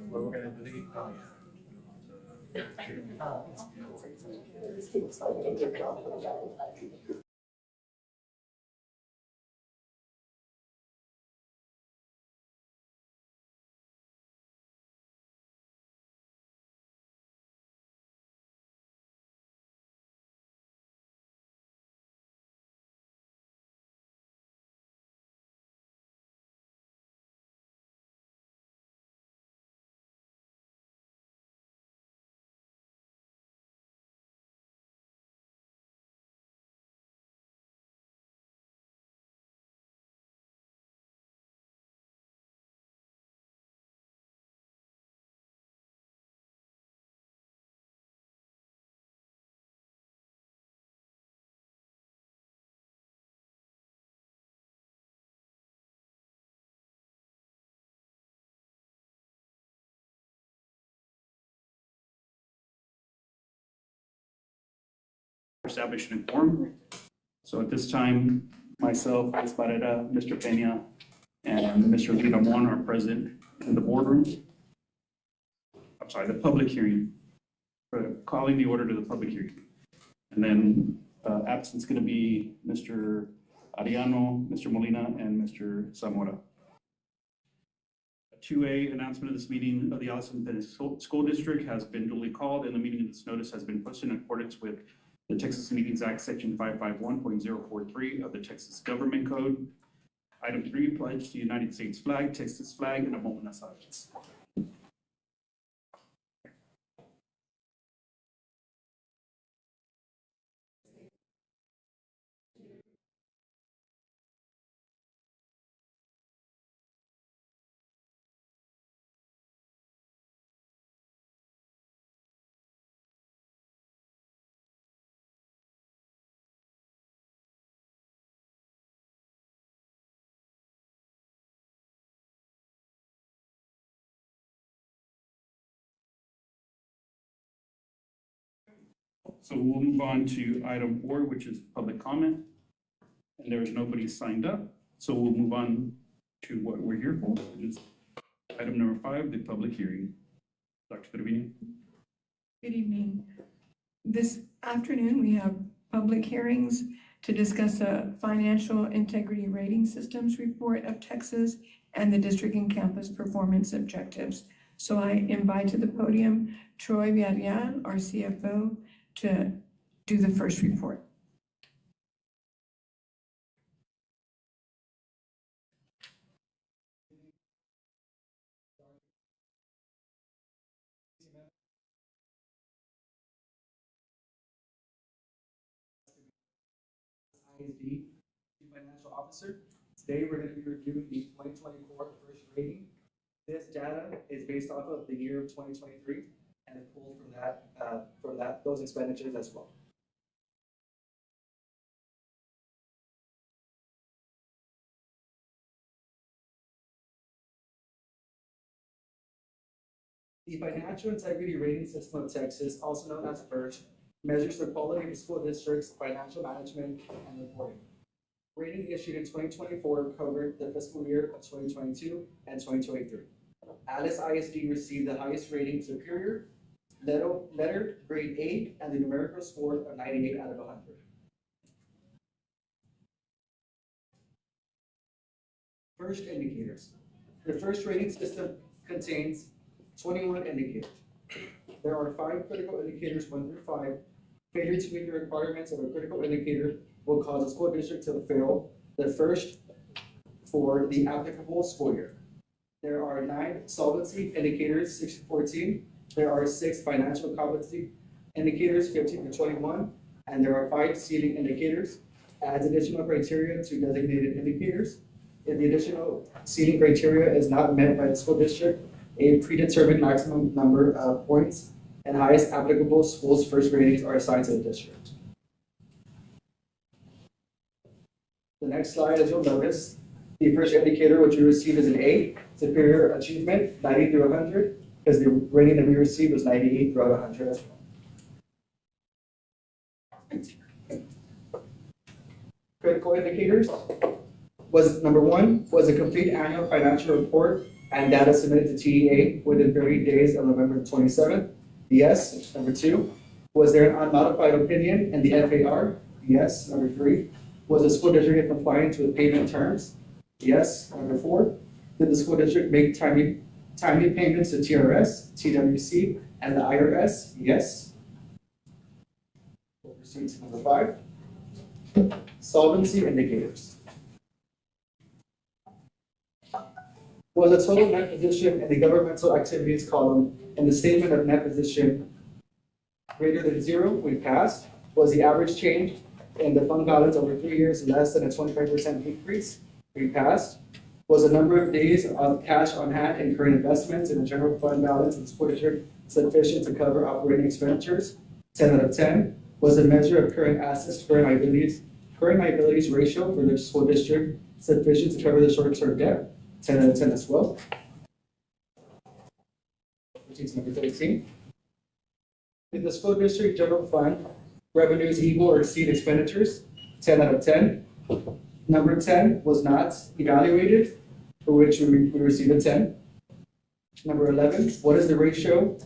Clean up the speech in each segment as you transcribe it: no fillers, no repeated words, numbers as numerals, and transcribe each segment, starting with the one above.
What we're gonna delete? Oh, establish an quorum. So at this time, myself, Ms. Barrera, Mr. Peña, and Mr. Ramon are present in the boardroom. I'm sorry, the public hearing, for calling the order to the public hearing. And then absent's going to be Mr. Ariano, Mr. Molina, and Mr. Zamora. 2A, announcement of this meeting of the Alice Independent School District has been duly called, and the meeting of this notice has been posted in accordance with the Texas Meetings Act, Section 551.043 of the Texas Government Code. Item 3, pledge to the United States flag, Texas flag, and a moment of silence. So we'll move on to item 4, which is public comment. And there is nobody signed up. So we'll move on to what we're here for, which is item number 5, the public hearing. Dr. Trevino. Good evening. This afternoon, we have public hearings to discuss a financial integrity rating systems report of Texas and the district and campus performance objectives. So I invite to the podium Troy Villarreal, our CFO, to do the first report. AISD, Chief Financial Officer. Today, we're going to be reviewing the 2024 first rating. This data is based off of the year of 2023 and is pulled from those expenditures as well. The Financial Integrity Rating System of Texas, also known as FIRST, measures the quality of school districts' financial management and reporting. Rating issued in 2024 covered the fiscal year of 2022 and 2023. Alice ISD received the highest rating, superior, letter grade 8, and the numerical score of 98 out of 100. First indicators. The first rating system contains 21 indicators. There are 5 critical indicators, 1 through 5. Failure to meet the requirements of a critical indicator will cause a school district to fail the first for the applicable school year. There are 9 solvency indicators, 6 to 14, There are 6 financial competency indicators, 15 to 21, and there are 5 ceiling indicators. Adds additional criteria to designated indicators. If the additional ceiling criteria is not met by the school district, a predetermined maximum number of points and highest applicable schools first ratings are assigned to the district. The next slide, as you'll notice, the first indicator which we received is an A, superior achievement, 90 through 100, because the rating that we received was 98 throughout 100 as well. Critical indicators was number 1 was a complete annual financial report and data submitted to TEA within 30 days of November 27th. Yes. Number 2, was there an unmodified opinion in the FAR? Yes. Number 3, was the school district compliant with payment terms? Yes. Number 4, did the school district make timely payments to TRS, TWC, and the IRS? Yes. We'll proceed to number 5. Solvency indicators. Was the total net position in the governmental activities column in the statement of net position greater than 0? We passed. Was the average change in the fund balance over 3 years less than a 25% decrease? We passed. Was the number of days of cash on hand in current investments in the general fund balance in the school district sufficient to cover operating expenditures? 10 out of 10. Was the measure of current assets to current liabilities ratio for the school district sufficient to cover the short-term debt? 10 out of 10 as well. Number 13. Did the school district general fund revenues equal or exceed expenditures? 10 out of 10. Number 10 was not evaluated, for which we received a 10. Number 11, what is the ratio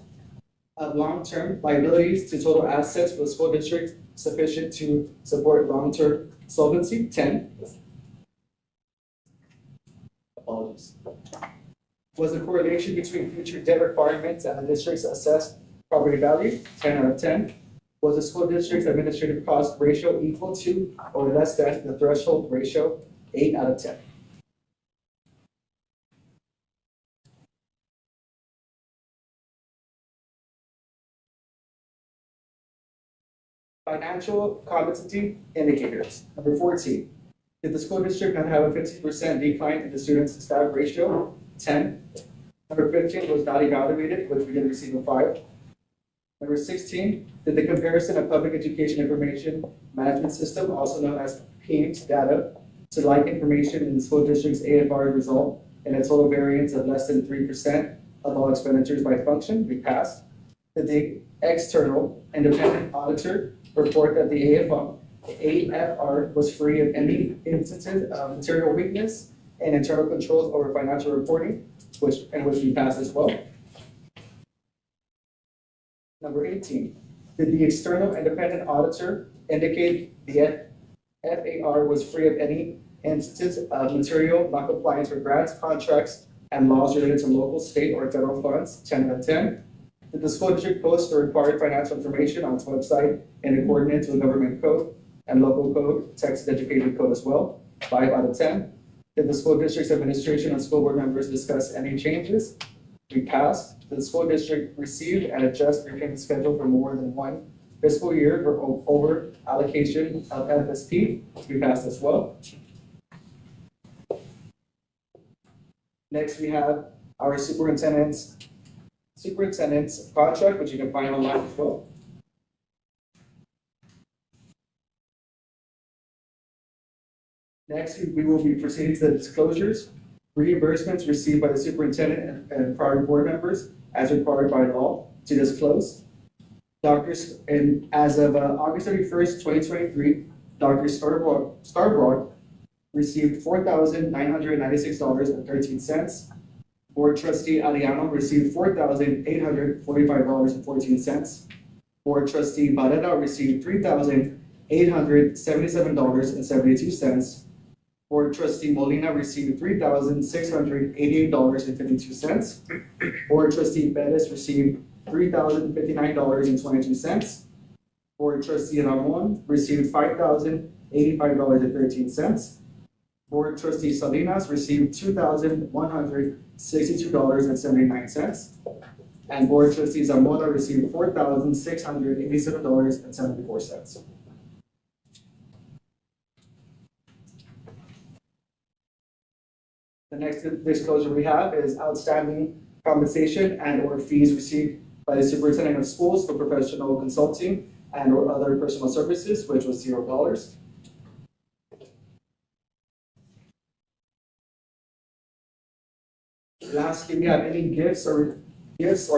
of long-term liabilities to total assets for the school district sufficient to support long-term solvency? 10. Apologies. Was the correlation between future debt requirements and the district's assessed property value? 10 out of 10. Was the school district's administrative cost ratio equal to or less than the threshold ratio? 8 out of 10. Financial competency indicators. Number 14. Did the school district not have a 50% decline in the students to staff ratio? 10. Number 15 was not evaluated, which we didn't receive a 5. Number 16, did the comparison of public education information management system, also known as PIMS data, to like information in the school district's AFR result in a total variance of less than 3% of all expenditures by function? We passed. Did the external independent auditor report that the AFR was free of any instances of material weakness and internal controls over financial reporting, which we passed as well. Number 18, did the external independent auditor indicate the FAR was free of any instances of material non-compliance with grants, contracts, and laws related to local, state, or federal funds? 10 out of 10. Did the school district post the required financial information on its website in accordance with government code and local code, Texas Education Code as well? 5 out of 10. Did the school district's administration and school board members discuss any changes? We passed. Did the school district receive and adjust repayment schedule for more than one fiscal year for over allocation of FSP? We passed as well. Next, we have our superintendent's contract, which you can find online as well. Next, we will be proceeding to the disclosures. Reimbursements received by the superintendent and prior board members as required by law to disclose. Doctors, and as of August 31st, 2023, Dr. Starbroad received $4,996.13. Board trustee Aliano received $4,845.14. Board trustee Barrera received $3,877.72. Board trustee Molina received $3,688.52. Board trustee Bettis received $3,059.22. Board trustee Ramon received $5,085.13. Board trustee Salinas received $2,162.79. and Board Trustee Zamora received $4,687.74. The next disclosure we have is outstanding compensation and/or fees received by the Superintendent of Schools for professional consulting and/or other personal services, which was $0. Lastly, we have any gifts or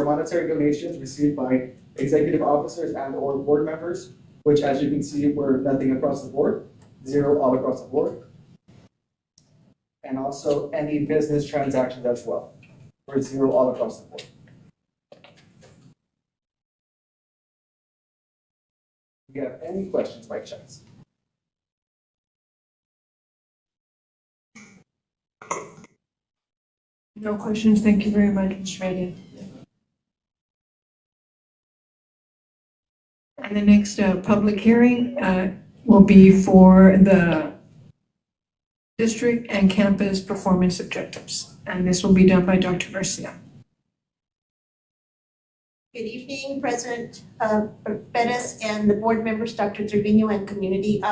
monetary donations received by executive officers and/or board members, which, as you can see, were nothing across the board, 0 all across the board. And also any business transactions as well, were 0 all across the board. Do you have any questions by chance? No questions. Thank you very much, Ms. Reagan. And the next public hearing will be for the district and campus performance objectives. And this will be done by Dr. Garcia. Good evening, President Perez and the board members, Dr. Trevino and community.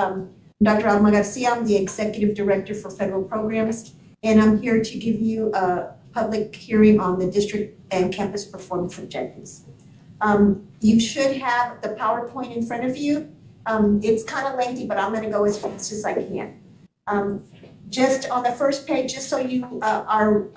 Dr. Alma Garcia, I'm the Executive Director for Federal Programs, and I'm here to give you a public hearing on the district and campus performance objectives. You should have the PowerPoint in front of you. It's kind of lengthy, but I'm going to go as fast as I can. Just on the first page, just so you are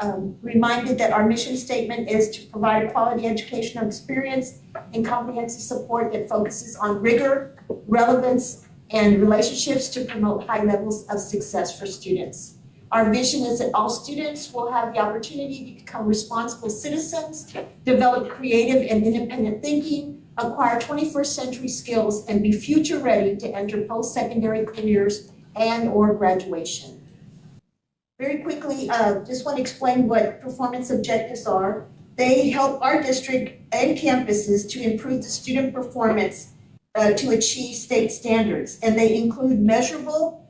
reminded that our mission statement is to provide a quality educational experience and comprehensive support that focuses on rigor, relevance, and relationships to promote high levels of success for students. Our vision is that all students will have the opportunity to become responsible citizens, develop creative and independent thinking, acquire 21st century skills, and be future ready to enter post-secondary careers and/or graduation. Very quickly, just want to explain what performance objectives are. They help our district and campuses to improve the student performance to achieve state standards. And they include measurable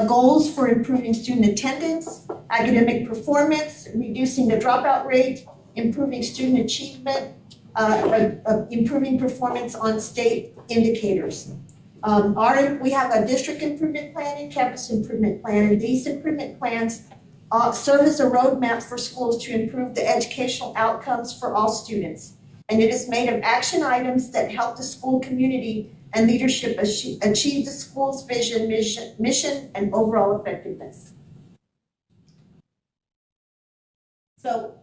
goals for improving student attendance, academic performance, reducing the dropout rate, improving student achievement, improving performance on state indicators. We have a district improvement plan and campus improvement plan, and these improvement plans serve as a roadmap for schools to improve the educational outcomes for all students. And it is made of action items that help the school community and leadership achieve the school's vision, mission, and overall effectiveness. So,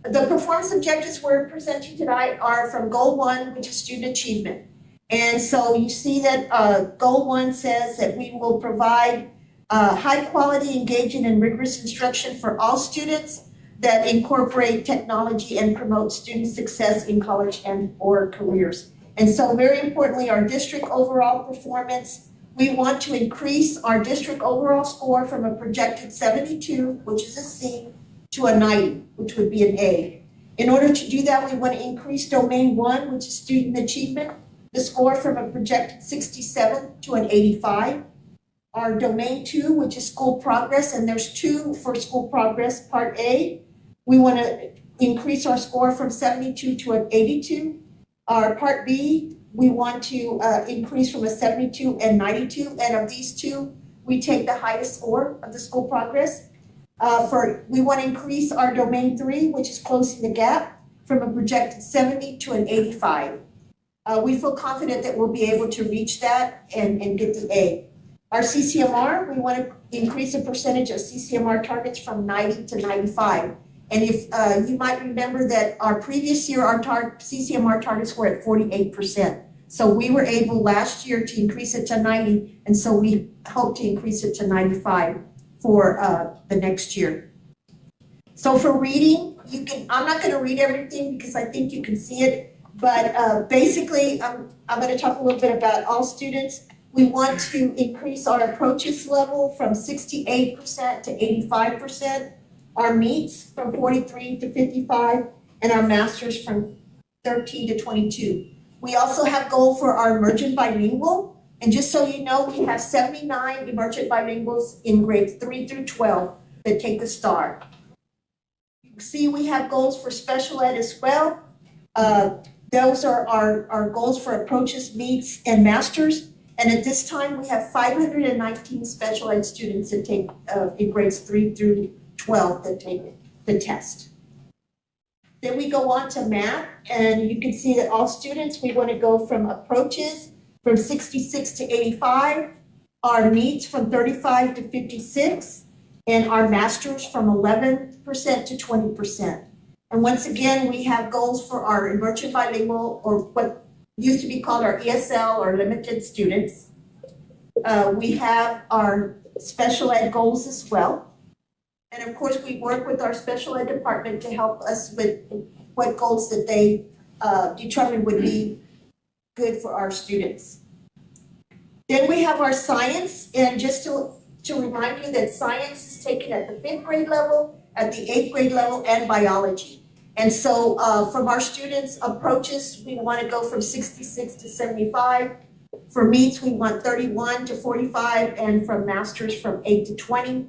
the performance objectives we're presenting tonight are from Goal 1, which is student achievement. And so you see that Goal 1 says that we will provide high quality, engaging, and rigorous instruction for all students that incorporate technology and promote student success in college and/or careers. And so very importantly, our district overall performance, we want to increase our district overall score from a projected 72, which is a C, to a 90, which would be an A. In order to do that, we want to increase domain 1, which is student achievement, the score from a projected 67 to an 85. Our domain 2, which is school progress, and there's 2 for school progress. Part A, we want to increase our score from 72 to an 82. Our part B, we want to increase from a 72 and 92. And of these 2, we take the highest score of the school progress. We want to increase our domain 3, which is closing the gap, from a projected 70 to an 85. We feel confident that we'll be able to reach that and get the A. Our CCMR, we want to increase the percentage of CCMR targets from 90 to 95. And if you might remember that our previous year, our CCMR targets were at 48%. So we were able last year to increase it to 90, and so we hope to increase it to 95 for the next year. So for reading, I'm not going to read everything because I think you can see it, but basically I'm going to talk a little bit about all students. We want to increase our approaches level from 68% to 85%, our meets from 43 to 55, and our masters from 13 to 22. We also have goal for our emergent bilingual, and just so you know, we have 79 emergent bilinguals in grades 3 through 12 that take the STAR. see we have goals for special ed as well. Those are our goals for approaches, meets, and masters. And at this time, we have 519 special ed students that take, in grades 3 through 12 that take the test. Then we go on to math, and you can see that all students, we want to go from approaches from 66 to 85, our meets from 35 to 56, and our masters from 11% to 20%. And once again, we have goals for our emergent bilingual, or what used to be called our ESL or limited students. We have our special ed goals as well. And of course, we work with our special ed department to help us with what goals that they determine would be good for our students. Then we have our science, and just to remind you that science is taken at the 5th grade level, at the 8th grade level, and biology. And so from our students' approaches, we want to go from 66 to 75. For meets, we want 31 to 45, and from masters from 8 to 20.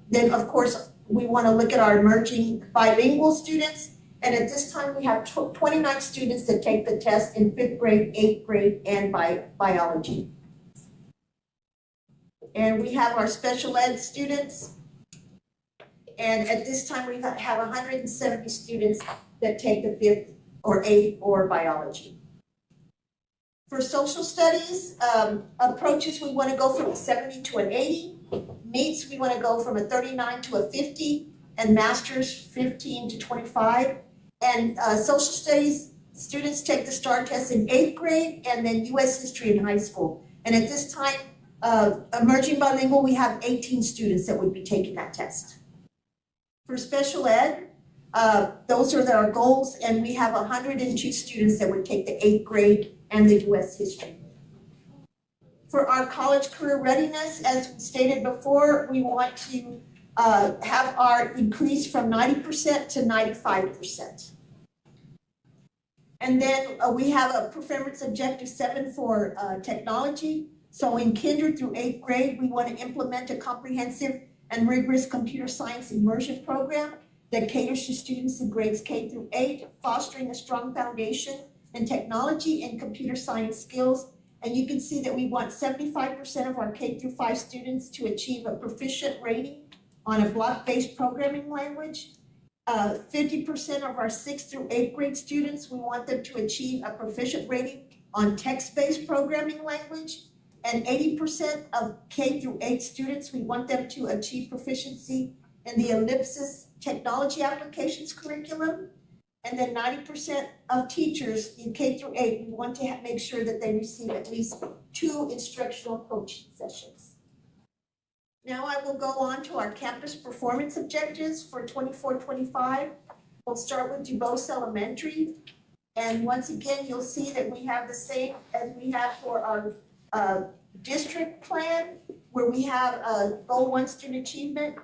Then, of course, we want to look at our emerging bilingual students. And at this time, we have 29 students that take the test in 5th grade, 8th grade, and biology. And we have our special ed students. And at this time, we have 170 students that take the 5th or 8th or biology. For social studies, approaches, we want to go from a 70 to an 80. Meets, we want to go from a 39 to a 50. And masters, 15 to 25. And social studies, students take the STAR test in 8th grade and then US history in high school. And at this time, emerging bilingual, we have 18 students that would be taking that test. For special ed, those are our goals, and we have 102 students that would take the 8th grade and the US history. For our college career readiness, as we stated before, we want to have our increase from 90% to 95%. And then we have a performance objective 7 for technology. So in kinder through 8th grade, we want to implement a comprehensive and rigorous computer science immersion program that caters to students in grades K through 8, fostering a strong foundation in technology and computer science skills. And you can see that we want 75% of our K through 5 students to achieve a proficient rating on a block-based programming language. 50% of our 6th through 8th grade students, we want them to achieve a proficient rating on text-based programming language. And 80% of K through 8 students, we want them to achieve proficiency in the Ellipsis technology applications curriculum. And then 90% of teachers in K through 8, we want to make sure that they receive at least 2 instructional coaching sessions. Now I will go on to our campus performance objectives for 24-25. We'll start with DuBose Elementary. And once again, you'll see that we have the same as we have for our district plan, where we have goal 1 student achievement.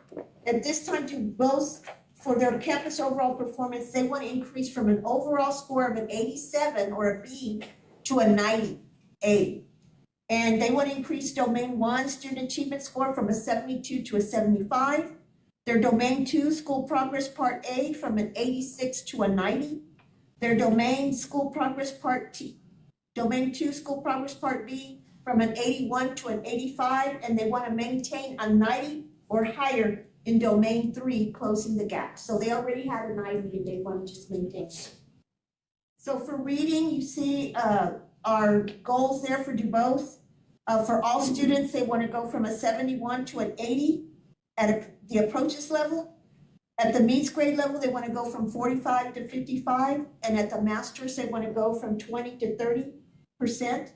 At this time, DuBose, for their campus overall performance, they want to increase from an overall score of an 87 or a B to a 90 A. And they want to increase domain 1 student achievement score from a 72 to a 75. Their domain 2 school progress part A from an 86 to a 90. Their domain school progress part domain 2 school progress part B from an 81 to an 85, and they want to maintain a 90 or higher in domain 3, closing the gap. So they already had a 90 and they want to just maintain it. So for reading, you see our goals there for DuBose. For all students, they want to go from a 71 to an 80 at the approaches level. At the meets grade level, they want to go from 45 to 55. And at the masters, they want to go from 20 to 30%.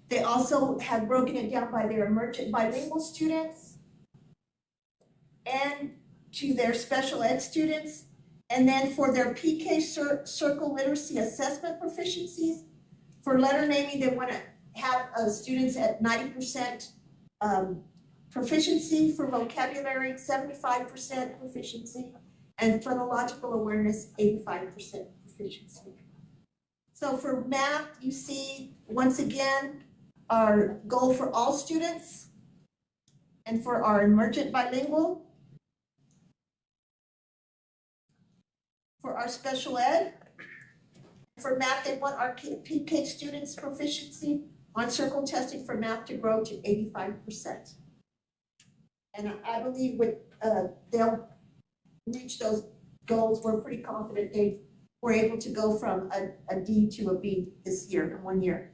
They also have broken it down by their emergent bilingual students and to their special ed students. And then for their PK Circle literacy assessment proficiencies, for letter naming, they want to have students at 90% proficiency, for vocabulary, 75% proficiency, and phonological awareness, 85% proficiency. So for math, you see, once again, our goal for all students, and for our emergent bilingual. For our special ed, for math, they want our PK students' proficiency on circle testing for math to grow to 85%. And I believe with, they'll reach those goals. We're pretty confident they were able to go from a D to a B this year, in 1 year.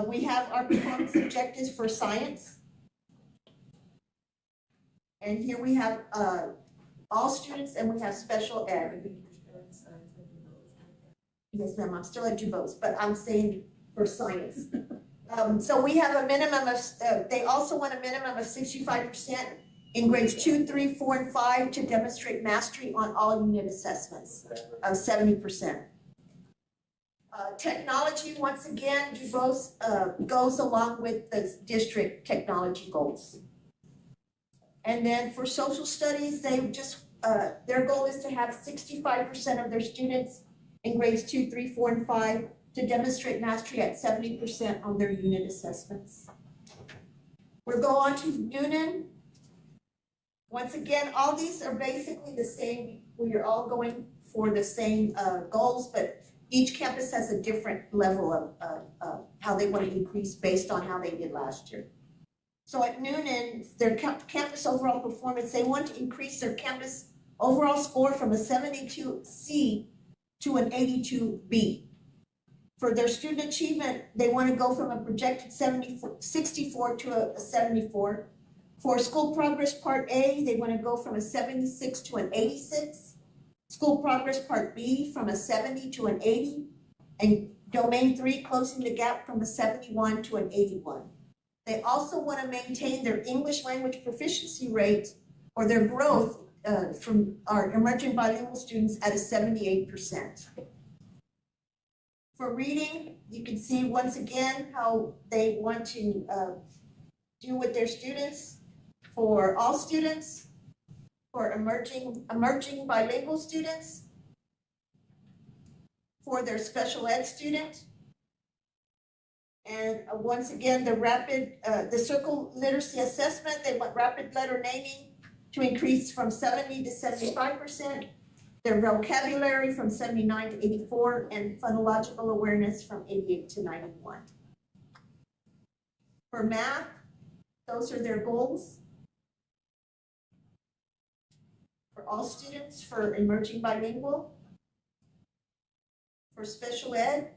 We have our performance objectives for science. And here we have all students and we have special ed. Yes, ma'am, I'm still at DuBose, but I'm saying for science. So we have a minimum of, they also want a minimum of 65% in grades 2, 3, 4, and 5 to demonstrate mastery on all unit assessments of 70%. Technology, once again, DuBose goes along with the district technology goals. And then for social studies, they just, their goal is to have 65% of their students in grades 2, 3, 4, and 5 to demonstrate mastery at 70% on their unit assessments. We'll go on to Noonan. Once again, all these are basically the same. We are all going for the same goals, but each campus has a different level of how they want to increase based on how they did last year. So at Noonan, their campus overall performance, they want to increase their campus overall score from a 72C to an 82B. For their student achievement, they want to go from a projected 64 to a 74. For school progress part A, they want to go from a 76 to an 86. School progress part B from a 70 to an 80. And domain 3, closing the gap from a 71 to an 81. They also want to maintain their English language proficiency rate or their growth from our emerging bilingual students at a 78%. For reading, you can see once again how they want to do with their students. For all students, for emerging bilingual students, for their special ed student, and once again, the circle literacy assessment, they want rapid letter naming to increase from 70 to 75%, their vocabulary from 79 to 84, and phonological awareness from 88 to 91. For math, those are their goals. For all students, for emerging bilingual, for special ed.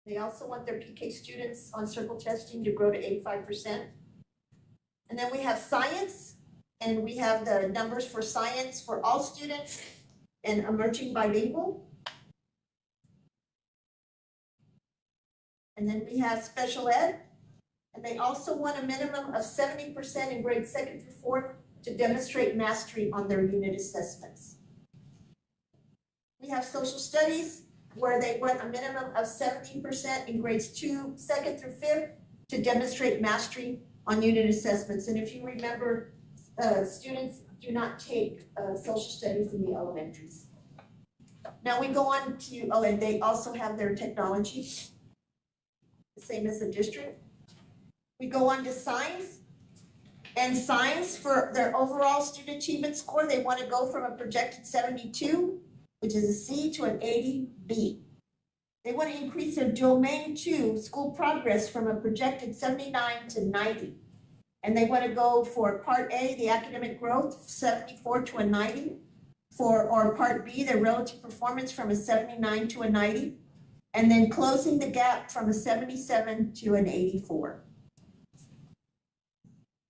They also want their PK students on circle testing to grow to 85%. And then we have science, and we have the numbers for science for all students and emerging bilingual. And then we have special ed, and they also want a minimum of 70% in grades 2nd through 4th to demonstrate mastery on their unit assessments. We have social studies, where they want a minimum of 70% in grades 2nd through 5th to demonstrate mastery on unit assessments. And if you remember, students do not take social studies in the elementaries. Now we go on to, and they also have their technology, the same as the district. We go on to science. And science, for their overall student achievement score, they want to go from a projected 72, which is a C, to an 80B. They want to increase their domain 2 school progress from a projected 79 to 90. And they want to go for part A, the academic growth, 74 to a 90. Or part B, their relative performance from a 79 to a 90. And then closing the gap from a 77 to an 84.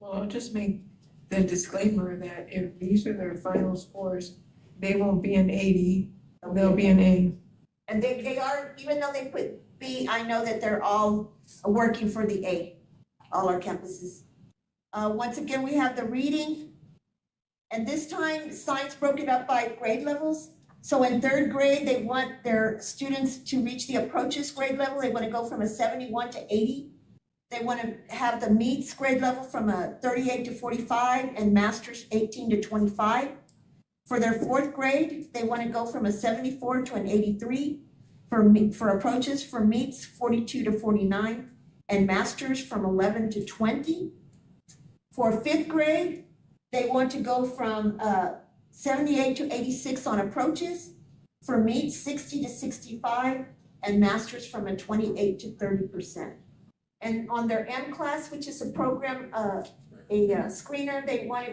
Well, I'll just make the disclaimer that if these are their final scores, they won't be an 80, they'll be an A. And they are, even though they put B, I know that they're all working for the A, all our campuses. Once again, we have the reading, and this time science broken up by grade levels. So in 3rd grade, they want their students to reach the approaches grade level. They want to go from a 71 to 80. They want to have the meets grade level from a 38 to 45 and masters 18 to 25. For their 4th grade, they want to go from a 74 to an 83. For approaches, for meets 42 to 49 and masters from 11 to 20. For 5th grade, They want to go from 78 to 86 on approaches, for meets 60 to 65, and masters from a 28 to 30%. And on their M class, which is a program, a screener, they want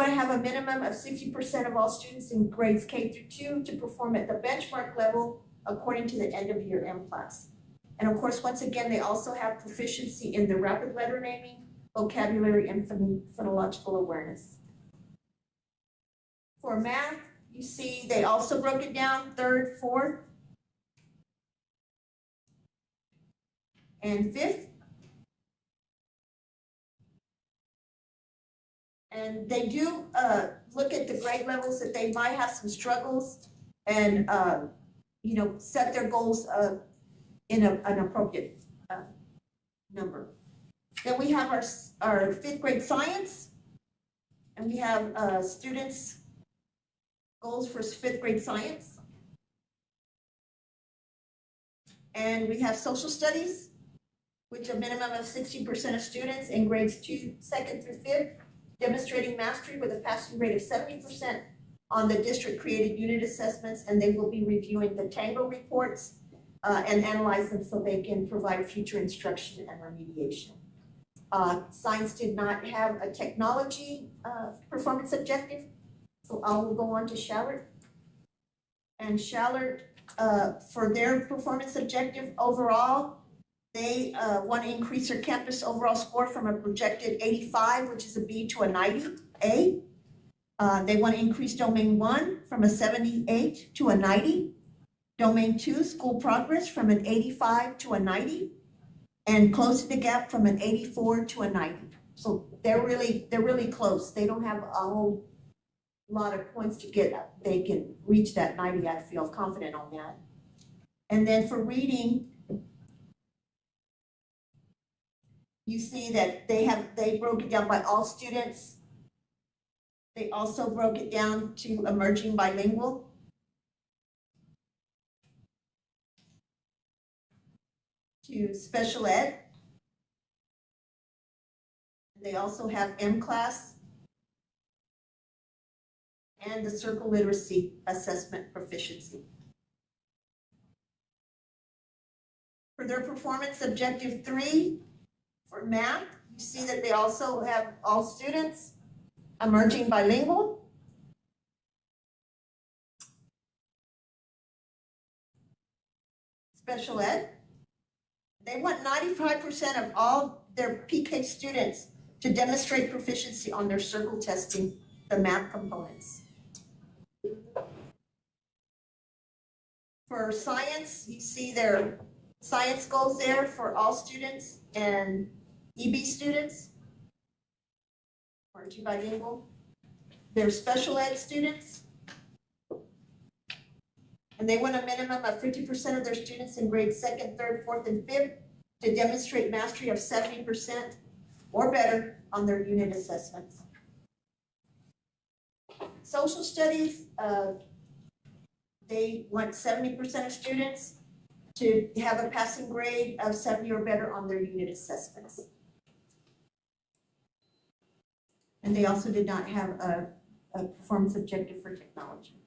to have a minimum of 60% of all students in grades K through 2 to perform at the benchmark level according to the end of year M class. And of course, once again, they also have proficiency in the rapid letter naming, vocabulary, and phonological awareness. For math, you see they also broke it down, 3rd, 4th, and 5th. And they do look at the grade levels that they might have some struggles and, set their goals in an appropriate number. Then we have our 5th grade science, and we have students' goals for 5th grade science. And we have social studies, which a minimum of 60% of students in grades 2nd through 5th, demonstrating mastery with a passing grade of 70% on the district-created unit assessments, and they will be reviewing the Tango reports and analyze them so they can provide future instruction and remediation. Science did not have a technology performance objective, so I will go on to Shallard. And Shallard, for their performance objective overall, they want to increase their campus overall score from a projected 85, which is a B, to a 90, A. They want to increase domain 1 from a 78 to a 90. Domain 2, school progress, from an 85 to a 90. And closing the gap from an 84 to a 90. So they're really close. They don't have a whole lot of points to get. They can reach that 90. I feel confident on that. And then for reading, you see that they broke it down by all students. They also broke it down to emerging bilingual. To special ed. They also have M class and the circle literacy assessment proficiency. For their performance objective 3, for math, you see that they also have all students emerging bilingual. Special ed. They want 95% of all their PK students to demonstrate proficiency on their circle testing, the math components. For science, you see their science goals there for all students and EB students, aren't you bilingual? They're special ed students. And they want a minimum of 50% of their students in grades 2nd, 3rd, 4th, and 5th to demonstrate mastery of 70% or better on their unit assessments. Social studies, they want 70% of students to have a passing grade of 70 or better on their unit assessments. And they also did not have a performance objective for technology.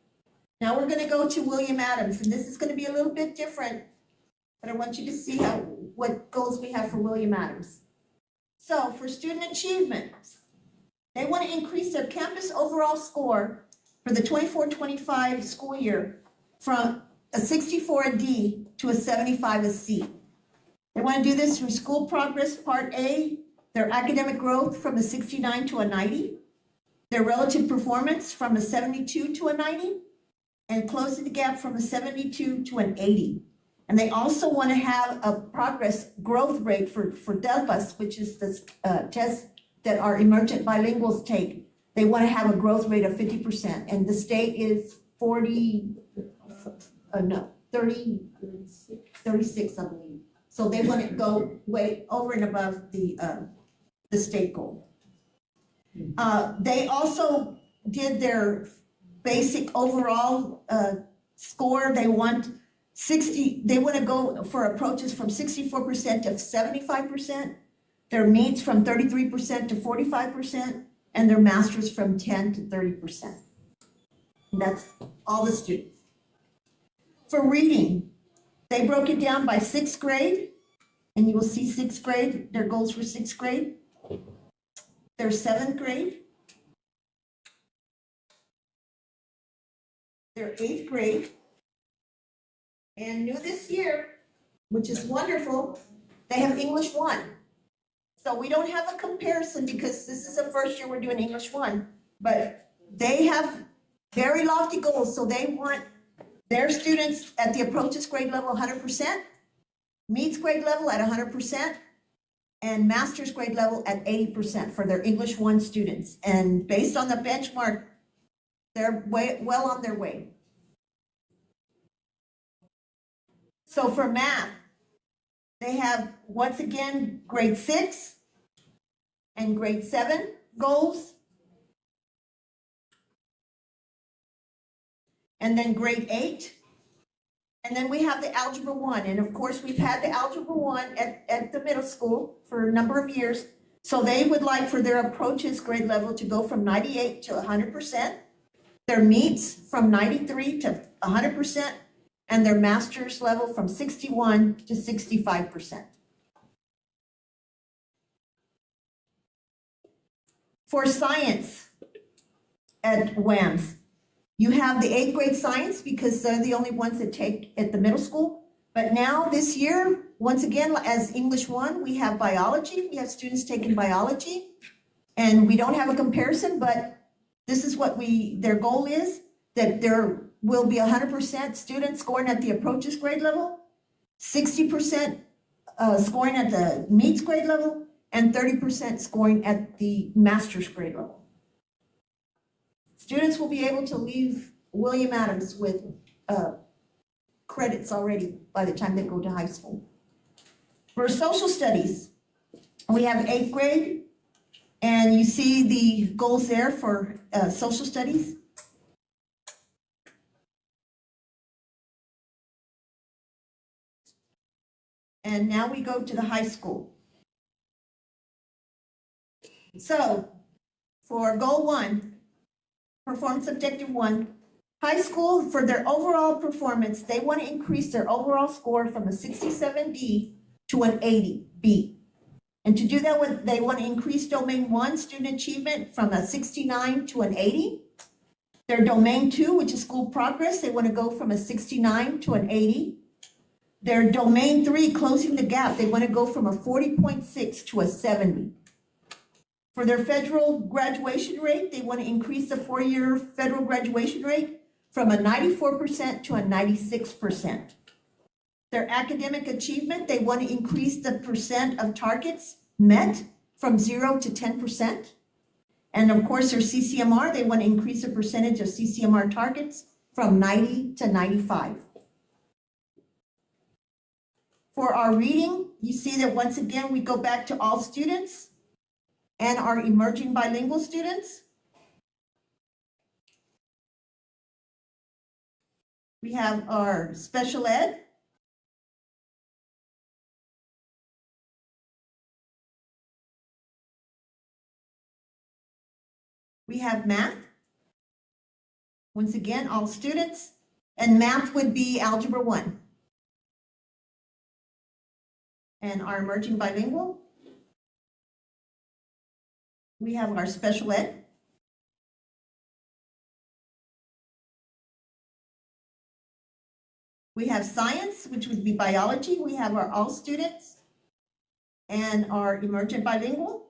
Now we're going to go to William Adams, and this is going to be a little bit different, but I want you to see what goals we have for William Adams. So for student achievement, they want to increase their campus overall score for the 24-25 school year from a 64 a D to a 75 a C. They want to do this through school progress part A, their academic growth from a 69 to a 90, their relative performance from a 72 to a 90, and closing the gap from a 72 to an 80. And they also want to have a progress growth rate for DELPAS, which is the test that our emergent bilinguals take. They want to have a growth rate of 50%, and the state is 36, I believe. So they want to go way over and above the state goal. They also did their basic overall score. They want to go for approaches from 64% to 75%. Their meets from 33% to 45%. and their masters from 10 to 30%. And that's all the students. For reading, they broke it down by sixth grade, and you will see sixth grade, their goals for sixth grade. Their seventh grade, their eighth grade, and new this year, which is wonderful, they have English 1. So we don't have a comparison because this is the first year we're doing English 1, but they have very lofty goals. So they want their students at the approaches grade level 100%, meets grade level at 100%, and master's grade level at 80% for their English 1 students. And based on the benchmark, they're well on their way. So for math, they have, once again, grade 6 and grade 7 goals. And then grade 8. And then we have the Algebra 1. And of course, we've had the Algebra 1 at the middle school for a number of years. So they would like for their approaches grade level to go from 98 to 100%, their meets from 93 to 100%, and their master's level from 61 to 65%. For science at WAMS, you have the 8th grade science because they're the only ones that take at the middle school. But now this year, once again, as English 1, we have biology. We have students taking biology. And we don't have a comparison, but this is what their goal is, that there will be 100% students scoring at the approaches grade level, 60% scoring at the meets grade level, and 30% scoring at the master's grade level. Students will be able to leave William Adams with credits already by the time they go to high school. For social studies, we have 8th grade, and you see the goals there for social studies. And now we go to the high school. So for goal 1, performance objective 1, high school, for their overall performance, they want to increase their overall score from a 67B to an 80B. And to do that, they want to increase domain 1 student achievement from a 69 to an 80. Their domain 2, which is school progress, they want to go from a 69 to an 80. Their domain 3, closing the gap, they want to go from a 40.6 to a 70. For their federal graduation rate, they want to increase the 4-year federal graduation rate from a 94% to a 96%. Their academic achievement, they want to increase the percent of targets met from 0 to 10%. And of course, their CCMR, they want to increase the percentage of CCMR targets from 90 to 95. For our reading, you see that once again, we go back to all students and our emerging bilingual students. We have our special ed. We have math. Once again, all students. And math would be Algebra 1. And our emerging bilingual. We have our special ed. We have science, which would be biology. We have our all students and our emergent bilingual.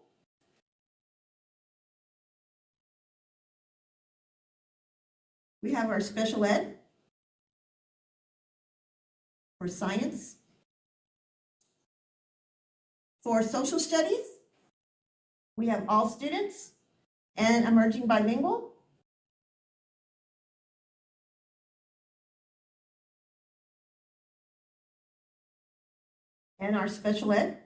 We have our special ed for science. For social studies, we have all students and emerging bilingual. And our special ed.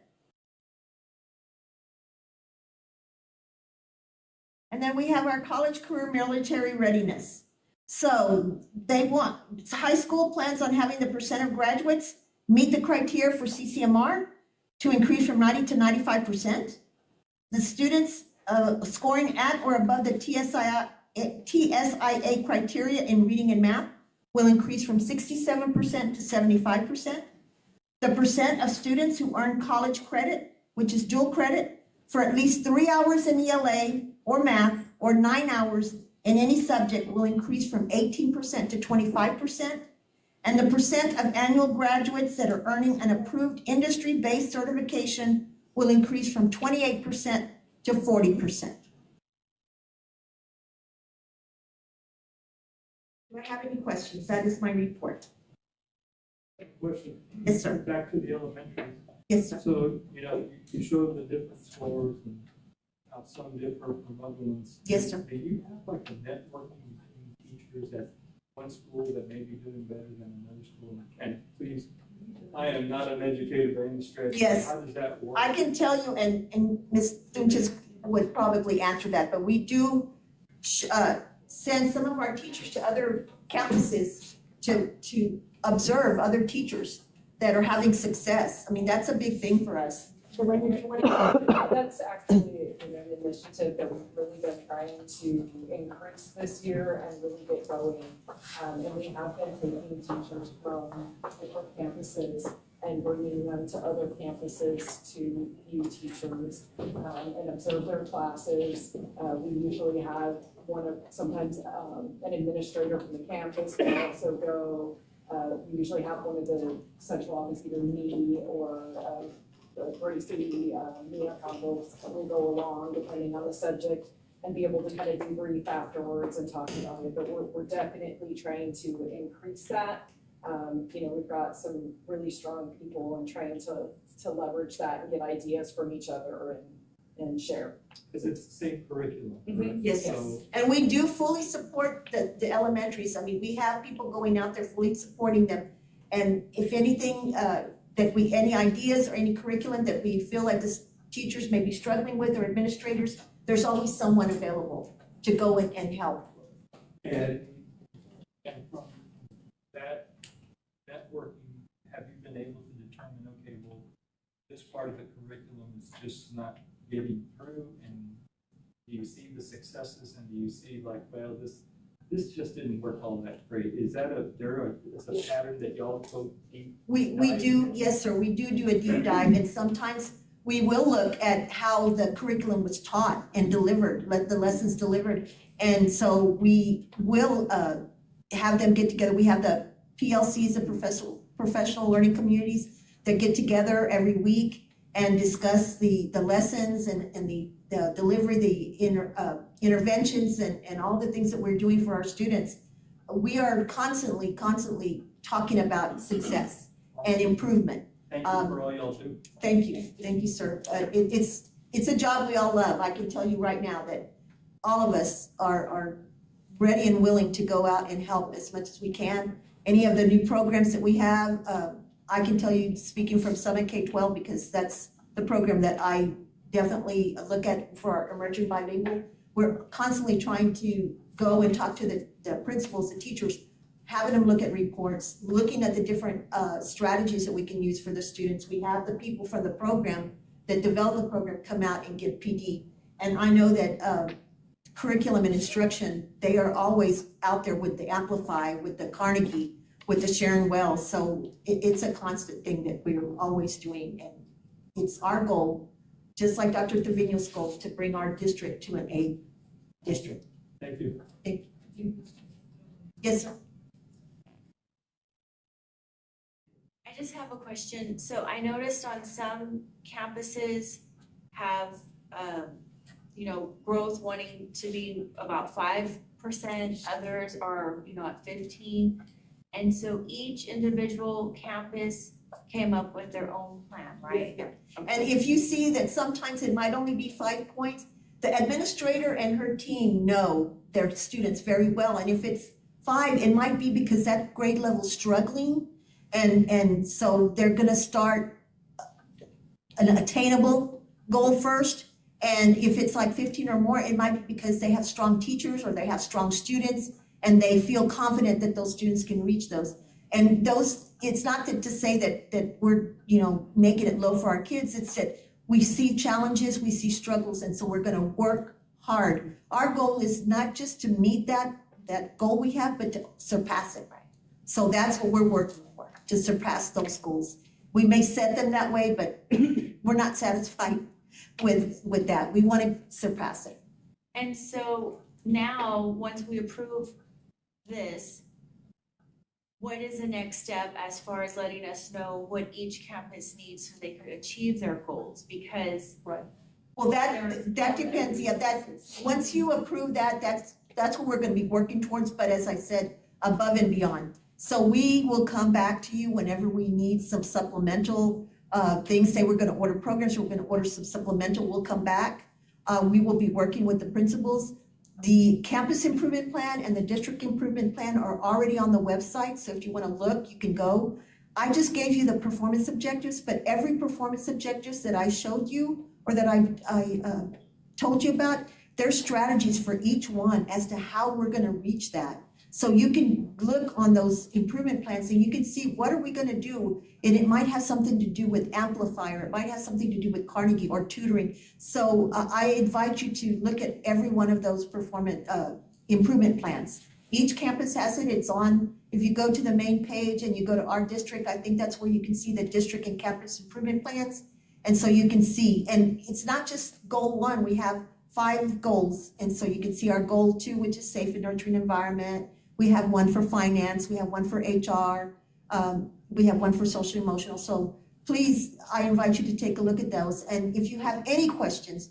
And then we have our college, career, military readiness. So they want, high school plans on having the percent of graduates meet the criteria for CCMR to increase from 90 to 95%. The students scoring at or above the TSIA criteria in reading and math will increase from 67% to 75%. The percent of students who earn college credit, which is dual credit, for at least 3 hours in ELA or math or 9 hours in any subject will increase from 18% to 25%. And the percent of annual graduates that are earning an approved industry-based certification will increase from 28% to 40%. Do I have any questions? That is my report. Question. Yes, sir. Back to the elementary. Yes, sir. So, you showed the different scores and how some differ from other ones. Yes, sir. Do you have like a networking between teachers at one school that may be doing better than another school? And please, I am not an educator by any stretch. Yes. How does that work? I can tell you, and Ms. Dunches would probably answer that, but we do send some of our teachers to other campuses to observe other teachers that are having success. I mean, that's a big thing for us. So when you want to. That's actually an initiative that we've really been trying to increase this year and really get going. And we have been taking teachers from different campuses and bringing them to other campuses to view teachers and observe their classes. We usually have sometimes an administrator from the campus will also go. We usually have one of the central office, either me or Gracie, Mia Campbell will go along depending on the subject and be able to kind of debrief afterwards and talk about it. But we're definitely trying to increase that. We've got some really strong people and trying to leverage that and get ideas from each other and share. Because it's the same curriculum. Mhm. Yes, So, and we do fully support the elementaries. I mean, we have people going out there fully supporting them. And if anything, any ideas or any curriculum that we feel like the teachers may be struggling with or administrators, there's always someone available to go and help. and from that networking, have you been able to determine, okay, well, this part of the curriculum is just not getting through, and do you see the successes, and do you see like, well, this just didn't work all that great? Is that it's a pattern that y'all go deep? We do, yes, sir, we do a deep dive, and sometimes we will look at how the curriculum was taught and delivered, the lessons delivered. And so we will have them get together. We have the PLCs, the professional learning communities, that get together every week and discuss the lessons and the delivery, the interventions and all the things that we're doing for our students. We are constantly talking about success and improvement. Thank you for all y'all do. Thank you, sir. It's a job we all love. I can tell you right now that all of us are ready and willing to go out and help as much as we can. Any of the new programs that we have, I can tell you, speaking from Summit K-12, because that's the program that I definitely look at for our emerging bilingual. We're constantly trying to go and talk to the principals, the teachers, having them look at reports, looking at the different strategies that we can use for the students. We have the people from the program that develop the program come out and give PD. And I know that curriculum and instruction, they are always out there with the Amplify, with the Carnegie, with the Sharon Wells. So it's a constant thing that we're always doing. And it's our goal, just like Dr. Trevino's goal, to bring our district to an A district. Thank you. Thank you. Yes, sir. I just have a question. So I noticed on some campuses have, growth wanting to be about 5%, others are, at 15. And so each individual campus came up with their own plan, right? Yeah. And if you see that sometimes it might only be 5 points, the administrator and her team know their students very well. And if it's 5, it might be because that grade level's struggling. And so they're gonna start an attainable goal first. And if it's like 15 or more, it might be because they have strong teachers or they have strong students and they feel confident that those students can reach those. And those, it's not to say that we're, making it low for our kids. It's that we see challenges, we see struggles, and so we're gonna work hard. Our goal is not just to meet that goal we have, but to surpass it. So that's what we're working for, to surpass those goals. We may set them that way, but we're not satisfied with that. We want to surpass it. And so now, once we approve this, what is the next step as far as letting us know what each campus needs so they could achieve their goals? Because Well, that depends, once you approve that, that's what we're gonna be working towards, but as I said, above and beyond. So we will come back to you whenever we need some supplemental things, say we're gonna order programs, or we're gonna order some supplemental, we'll come back. We will be working with the principals. The campus improvement plan and the district improvement plan are already on the website, so if you wanna look, you can go. I just gave you the performance objectives, but every performance objectives that I showed you, or that I told you about, there's strategies for each one as to how we're gonna reach that. So you can look on those improvement plans and you can see what are we gonna do, and it might have something to do with amplifier, it might have something to do with Carnegie or tutoring. So I invite you to look at every one of those performance improvement plans. Each campus has it, it's on, if you go to the main page and you go to our district, I think that's where you can see the district and campus improvement plans. And so you can see, and it's not just goal 1, we have 5 goals. And so you can see our goal 2, which is safe and nurturing environment. We have 1 for finance, we have 1 for HR, we have 1 for social emotional. So please, I invite you to take a look at those. And if you have any questions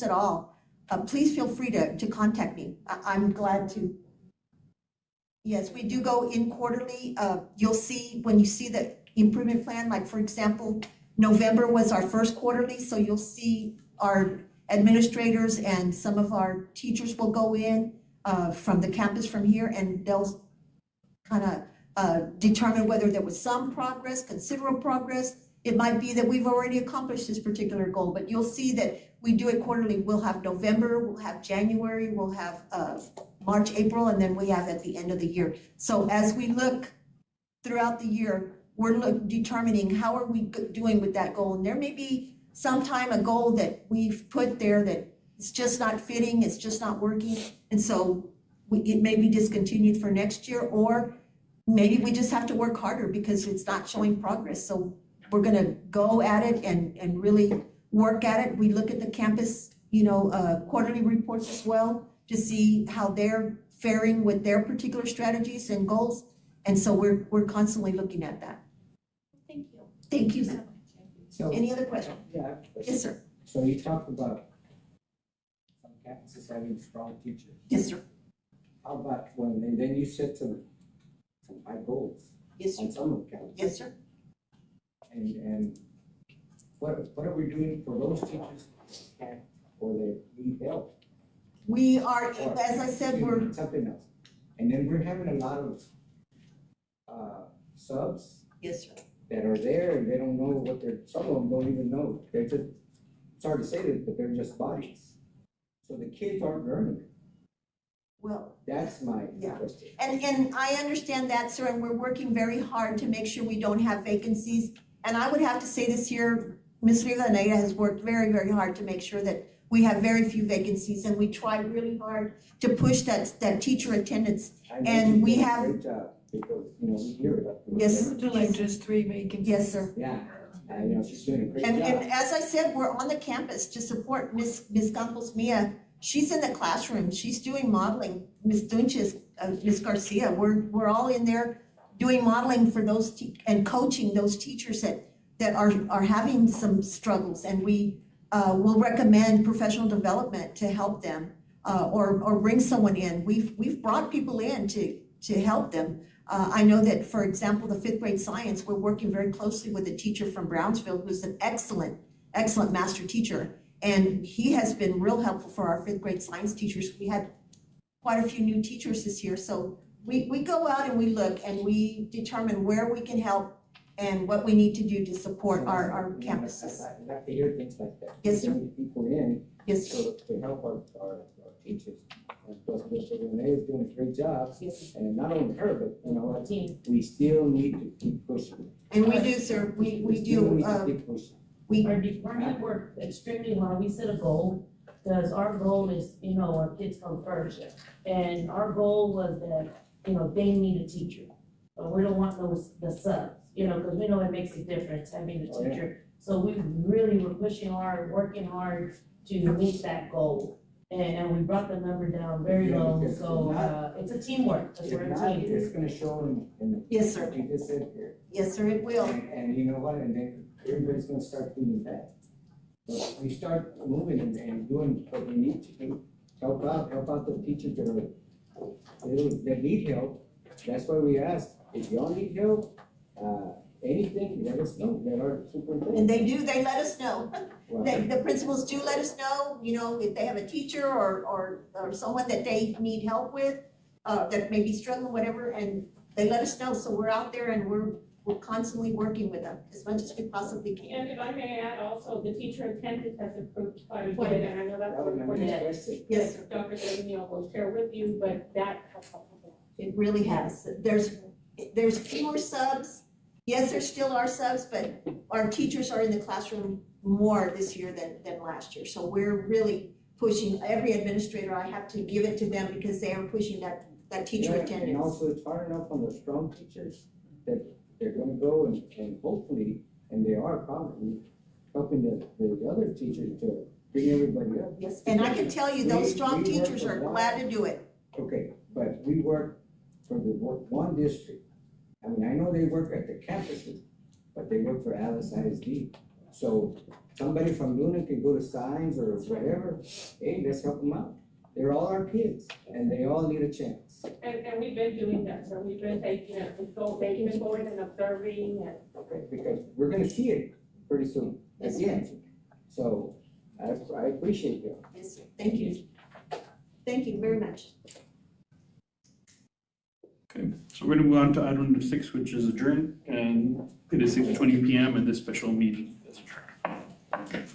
at all, please feel free to contact me. I'm glad to. Yes, we do go in quarterly. You'll see, when you see the improvement plan, like for example, November was our first quarterly, so you'll see our administrators and some of our teachers will go in from the campus from here, and they'll kind of determine whether there was some progress, considerable progress. It might be that we've already accomplished this particular goal, but you'll see that we do it quarterly. We'll have November, we'll have January, we'll have March, April, and then we have at the end of the year. So as we look throughout the year, we're determining how are we doing with that goal. And there may be sometime a goal that we've put there that it's just not fitting, it's just not working. And so it may be discontinued for next year, or maybe we just have to work harder because it's not showing progress. So we're gonna go at it and really work at it. We look at the campus, quarterly reports as well to see how they're faring with their particular strategies and goals. And so we're constantly looking at that. thank you. Thank you so much. So, Any other questions? yeah, I have a question. Yes, sir. So you talked about some campuses having strong teachers. Yes, sir. How about and then you set some high goals Yes, sir. on some of the campuses. Yes, sir. And what are we doing for those teachers that can't, or they need help? We are, Or, as I said, excuse we're, me, something else. And then we're having a lot of subs yes, sir. that are there and they don't know what some of them don't even know. They're just, sorry to say this, but they're just bodies. So the kids aren't learning. Well, That's my Yeah. question. and I understand that, sir, and we're working very hard to make sure we don't have vacancies. And I would have to say this here, Ms. Rivadeneira has worked very, very hard to make sure that we have very few vacancies, and we try really hard to push that teacher attendance. I know And she's we doing a have- great job because, we hear it. Yes. To like just 3 vacancies. Yes, sir. Yeah, she's doing a great And job. as I said, we're on the campus to support Ms. Campos Mia. She's in the classroom, she's doing modeling. Ms. Dunches, Ms. Garcia, we're all in there doing modeling for those and coaching those teachers that are having some struggles. And we will recommend professional development to help them, or bring someone in. We've brought people in to help them. I know that, for example, the 5th grade science, we're working very closely with a teacher from Brownsville who's an excellent master teacher. And he has been real helpful for our 5th grade science teachers. We had quite a few new teachers this year. So we go out and we look and we determine where we can help and what we need to do to support our campuses. I like to hear things like that. Yes, sir. Bring people in Yes, sir. to help our teachers. And plus, Mr. Renee is doing a great job. Yes. And not only her, but we still need to keep pushing. And we do, sir. We still do. need to keep pushing. Our department worked extremely hard, we set a goal, because our goal is, our kids come first. And our goal was that, they need a teacher, but we don't want the subs, because we know it makes a difference having a Oh, yeah. teacher. So we really were pushing hard, working hard to meet that goal, and we brought the number down very Yeah, low, because so, if not- it's a teamwork, because If we're a not, team. it's gonna show in Yes, sir. what you just said here. Yes, sir, it will. And you know what, and then everybody's gonna start feeling bad. But we start moving and doing what we need to do, help out the teachers that need help. That's why we ask, if y'all need help, anything, let us know, let our superintendent. And they let us know. Well, The principals do let us know, if they have a teacher or someone that they need help with, that may be struggling, whatever, and they let us know, so we're out there and we're constantly working with them as much as we possibly can. And if I may add also, the teacher attendance has improved quite a bit, and I know that's that was my important. next question. Yes, That Dr. Daniel will share with you, but that has helped a lot. it really has. There's fewer subs. Yes, there still are subs, but our teachers are in the classroom more this year than last year. So we're really pushing, every administrator, I have to give it to them because they are pushing that teacher Yeah, attendance. And also it's hard enough on the strong teachers that they're gonna go and hopefully, and they are probably, helping the other teachers to bring everybody up. Yes, and I can tell you, those strong We work teachers for are one- glad to do it. Okay, but we work for the one district. I mean, I know they work at the campuses, but they work for AISD. So somebody from Luna can go to Signs or whatever, hey, let's help them out. They're all our kids and they all need a chance. And we've been doing that, so we've been taking it, taking it forward and observing and. Okay, because we're gonna see it pretty soon, again. So I appreciate you. Yes, sir. Thank you. Thank you very much. Okay, so we're gonna move on to item number 6, which is adjourned, and it is 6:20 PM and this special meeting is adjourned.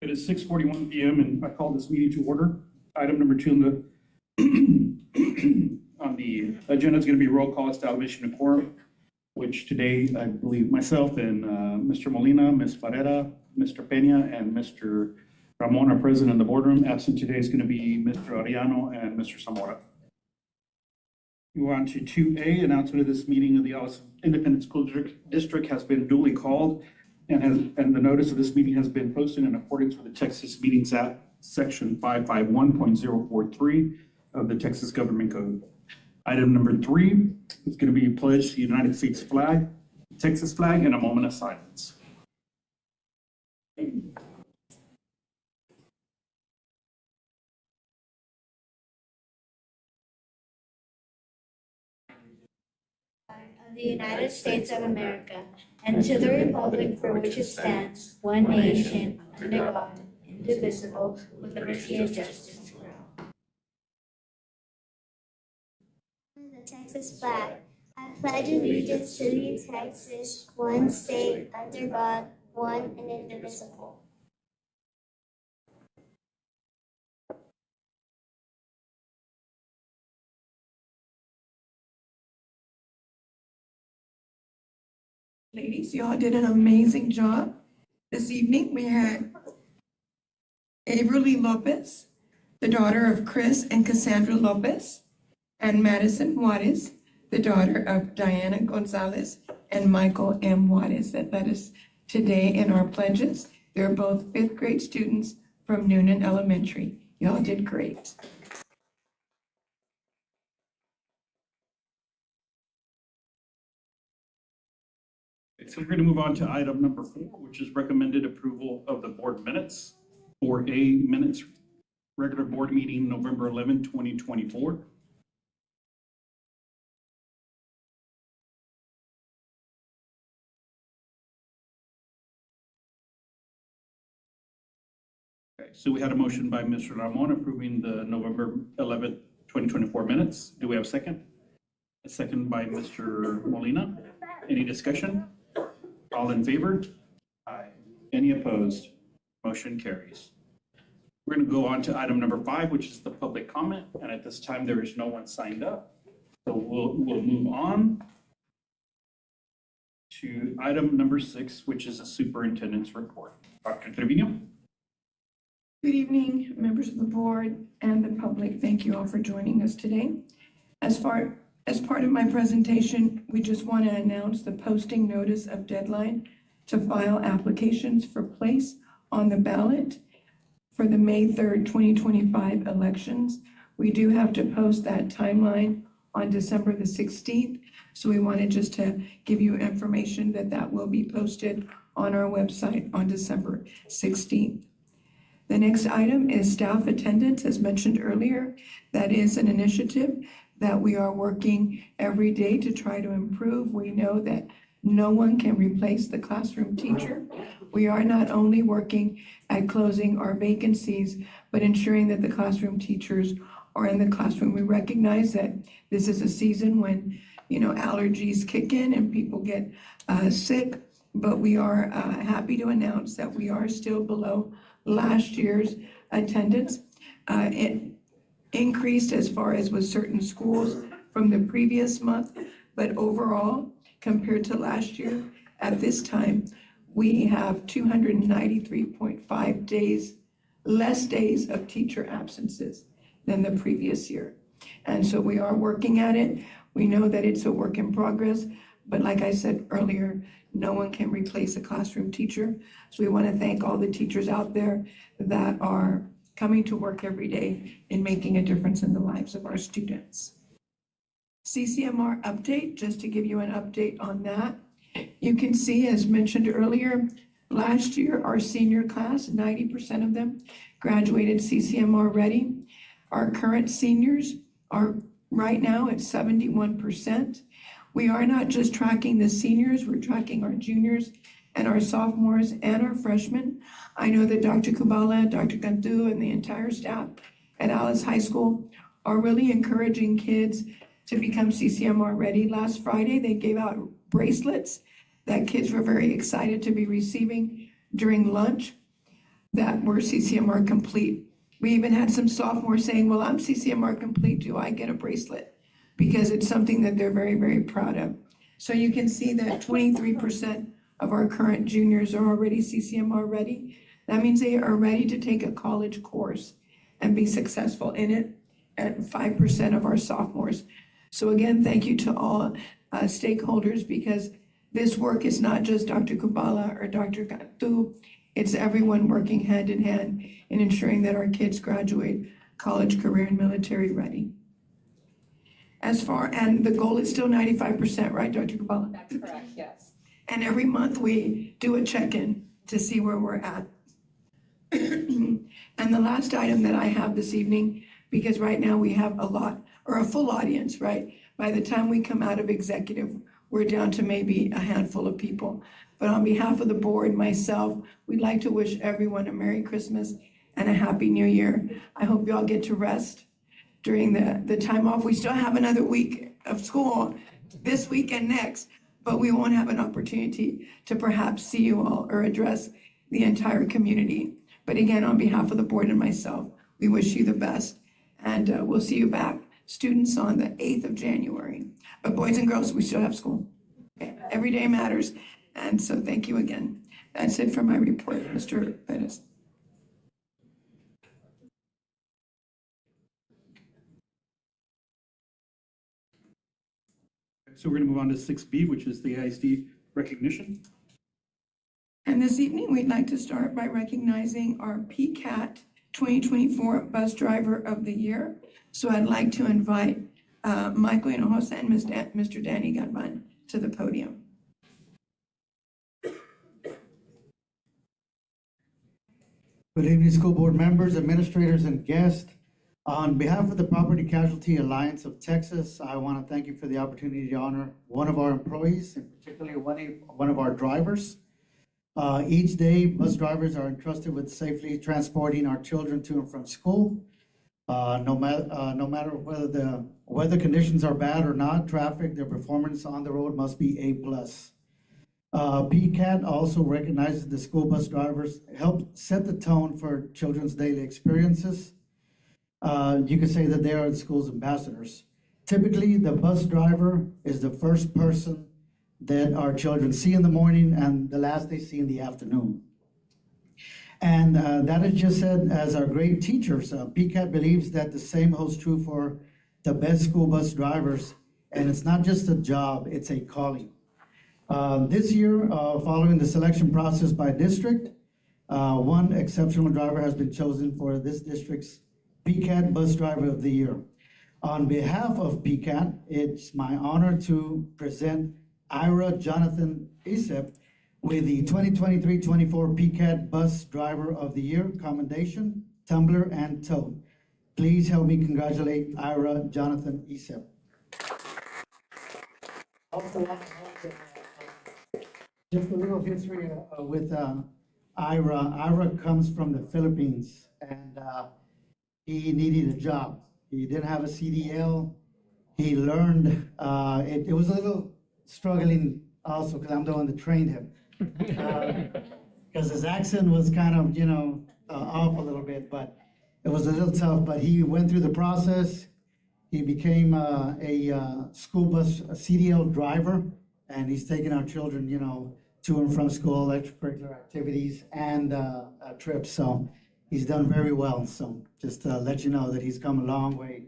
It is 6:41 PM and I call this meeting to order. Item number 2 on the on the agenda is going to be roll call establishing a quorum, which today I believe myself and Mr. Molina, Ms. Barrera, Mr. Peña, and Mr. Ramon are present in the boardroom. Absent today is going to be Mr. Ariano and Mr. Zamora. You on to 2A, announcement of this meeting of the Alice Independent School District has been duly called and the notice of this meeting has been posted in accordance with the Texas Meetings Act, section 551.043 of the Texas Government Code. Item number 3 is going to be pledged to the United States flag, Texas flag, and a moment of silence. Of the United States of America, and to the republic for which it stands, one nation, under God, indivisible, with liberty and justice for all. The Texas flag. I pledge allegiance to the Texas, one state, under God, one and indivisible. Ladies, y'all did an amazing job. This evening, we had Averly Lopez, the daughter of Chris and Cassandra Lopez, and Madison Juarez, the daughter of Diana Gonzalez and Michael M. Juarez, that led us today in our pledges. They're both fifth grade students from Noonan Elementary. Y'all did great. So we're going to move on to item number 4, which is recommended approval of the board minutes for a minutes regular board meeting November 11, 2024. Okay, so we had a motion by Mr. Ramon approving the November 11th, 2024 minutes. Do we have a second? A second by Mr. Molina. Any discussion? All in favor? Aye. Any opposed? Motion carries. We're going to go on to item number 5, which is the public comment. And at this time, there is no one signed up. So we'll move on to item number 6, which is a superintendent's report. Dr. Trevino. Good evening, members of the board and the public. Thank you all for joining us today. As part of my presentation, we just want to announce the posting notice of deadline to file applications for place on the ballot for the May 3rd, 2025 elections. We do have to post that timeline on December the 16th. So we wanted just to give you information that that will be posted on our website on December 16th. The next item is staff attendance, as mentioned earlier. That is an initiative that we are working every day to try to improve. We know that no one can replace the classroom teacher. We are not only working at closing our vacancies, but ensuring that the classroom teachers are in the classroom. We recognize that this is a season when, allergies kick in and people get sick, but we are happy to announce that we are still below last year's attendance. It increased as far as with certain schools from the previous month, but overall, compared to last year, at this time, we have 293.5 days, less days of teacher absences than the previous year. And so we are working at it. We know that it's a work in progress, but like I said earlier, no one can replace a classroom teacher. So we want to thank all the teachers out there that are coming to work every day and making a difference in the lives of our students. CCMR update, just to give you an update on that. You can see, as mentioned earlier, last year, our senior class, 90% of them graduated CCMR ready. Our current seniors are right now at 71%. We are not just tracking the seniors, we're tracking our juniors and our sophomores and our freshmen. I know that Dr. Kubala, Dr. Cantu, and the entire staff at Alice High School are really encouraging kids to become CCMR ready. Last Friday, they gave out bracelets that kids were very excited to be receiving during lunch. that were CCMR complete. We even had some sophomores saying, well, I'm CCMR complete, do I get a bracelet? Because it's something that they're very, very proud of. So you can see that 23% of our current juniors are already CCMR ready. That means they are ready to take a college course and be successful in it, and 5% of our sophomores. So again, thank you to all stakeholders, because this work is not just Dr. Kubala or Dr. Gatu. It's everyone working hand in hand in ensuring that our kids graduate college, career, and military ready. And the goal is still 95%, right, Dr. Kubala? That's correct, yes. And every month we do a check-in to see where we're at. And the last item that I have this evening, because right now we have a full audience, right? By the time we come out of executive, we're down to maybe a handful of people. But on behalf of the board, myself, we'd like to wish everyone a Merry Christmas and a Happy New Year. I hope you all get to rest during the time off. We still have another week of school this week and next, but we won't have an opportunity to perhaps see you all or address the entire community. But again, on behalf of the board and myself, we wish you the best. And we'll see you back, students, on the 8th of January. But boys and girls, we still have school. Okay? Every day matters. And so thank you again. That's it for my report, Mr. Perez. So we're going to move on to 6B, which is the AISD recognition. And this evening, we'd like to start by recognizing our PCAT 2024 Bus Driver of the Year. So I'd like to invite Michael Hinojosa and Mr. Danny Gadban to the podium. Good evening, school board members, administrators, and guests. On behalf of the Property Casualty Alliance of Texas, I want to thank you for the opportunity to honor one of our employees, and particularly one of our drivers. Each day, bus drivers are entrusted with safely transporting our children to and from school. No matter whether the weather conditions are bad or not, traffic, their performance on the road must be A+. PCAT also recognizes the school bus drivers help set the tone for children's daily experiences. You could say that they are the school's ambassadors. Typically, the bus driver is the first person that our children see in the morning and the last they see in the afternoon. And that is just said as our great teachers. PCAT believes that the same holds true for the best school bus drivers. And it's not just a job, it's a calling. This year, following the selection process by district, one exceptional driver has been chosen for this district's PCAT Bus Driver of the Year. On behalf of PCAT, it's my honor to present Ira Jonathan Isep with the 2023-24 PCAT Bus Driver of the Year commendation, tumbler, and tote. Please help me congratulate Ira Jonathan Isep. Just a little history with Ira. Ira comes from the Philippines, and he needed a job. He didn't have a CDL. He learned, it was a little struggling also because I'm the one that trained him. Because his accent was kind of, off a little bit, but it was a little tough. But he went through the process. He became a school bus CDL driver, and he's taking our children, to and from school, extracurricular activities, and trips. So he's done very well. So just to let you know that he's come a long way.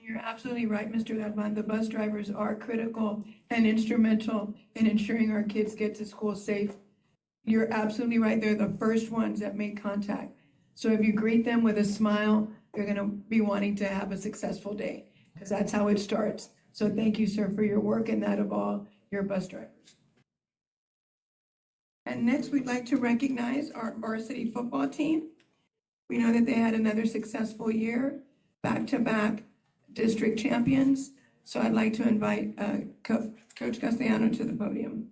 You're absolutely right, Mr. Galvan. The bus drivers are critical and instrumental in ensuring our kids get to school safe. You're absolutely right. They're the first ones that make contact. So if you greet them with a smile, they're gonna be wanting to have a successful day, because that's how it starts. So thank you, sir, for your work and that of all your bus drivers. And next, we'd like to recognize our varsity football team. We know that they had another successful year, back-to-back district champions. So I'd like to invite Coach Castellano to the podium.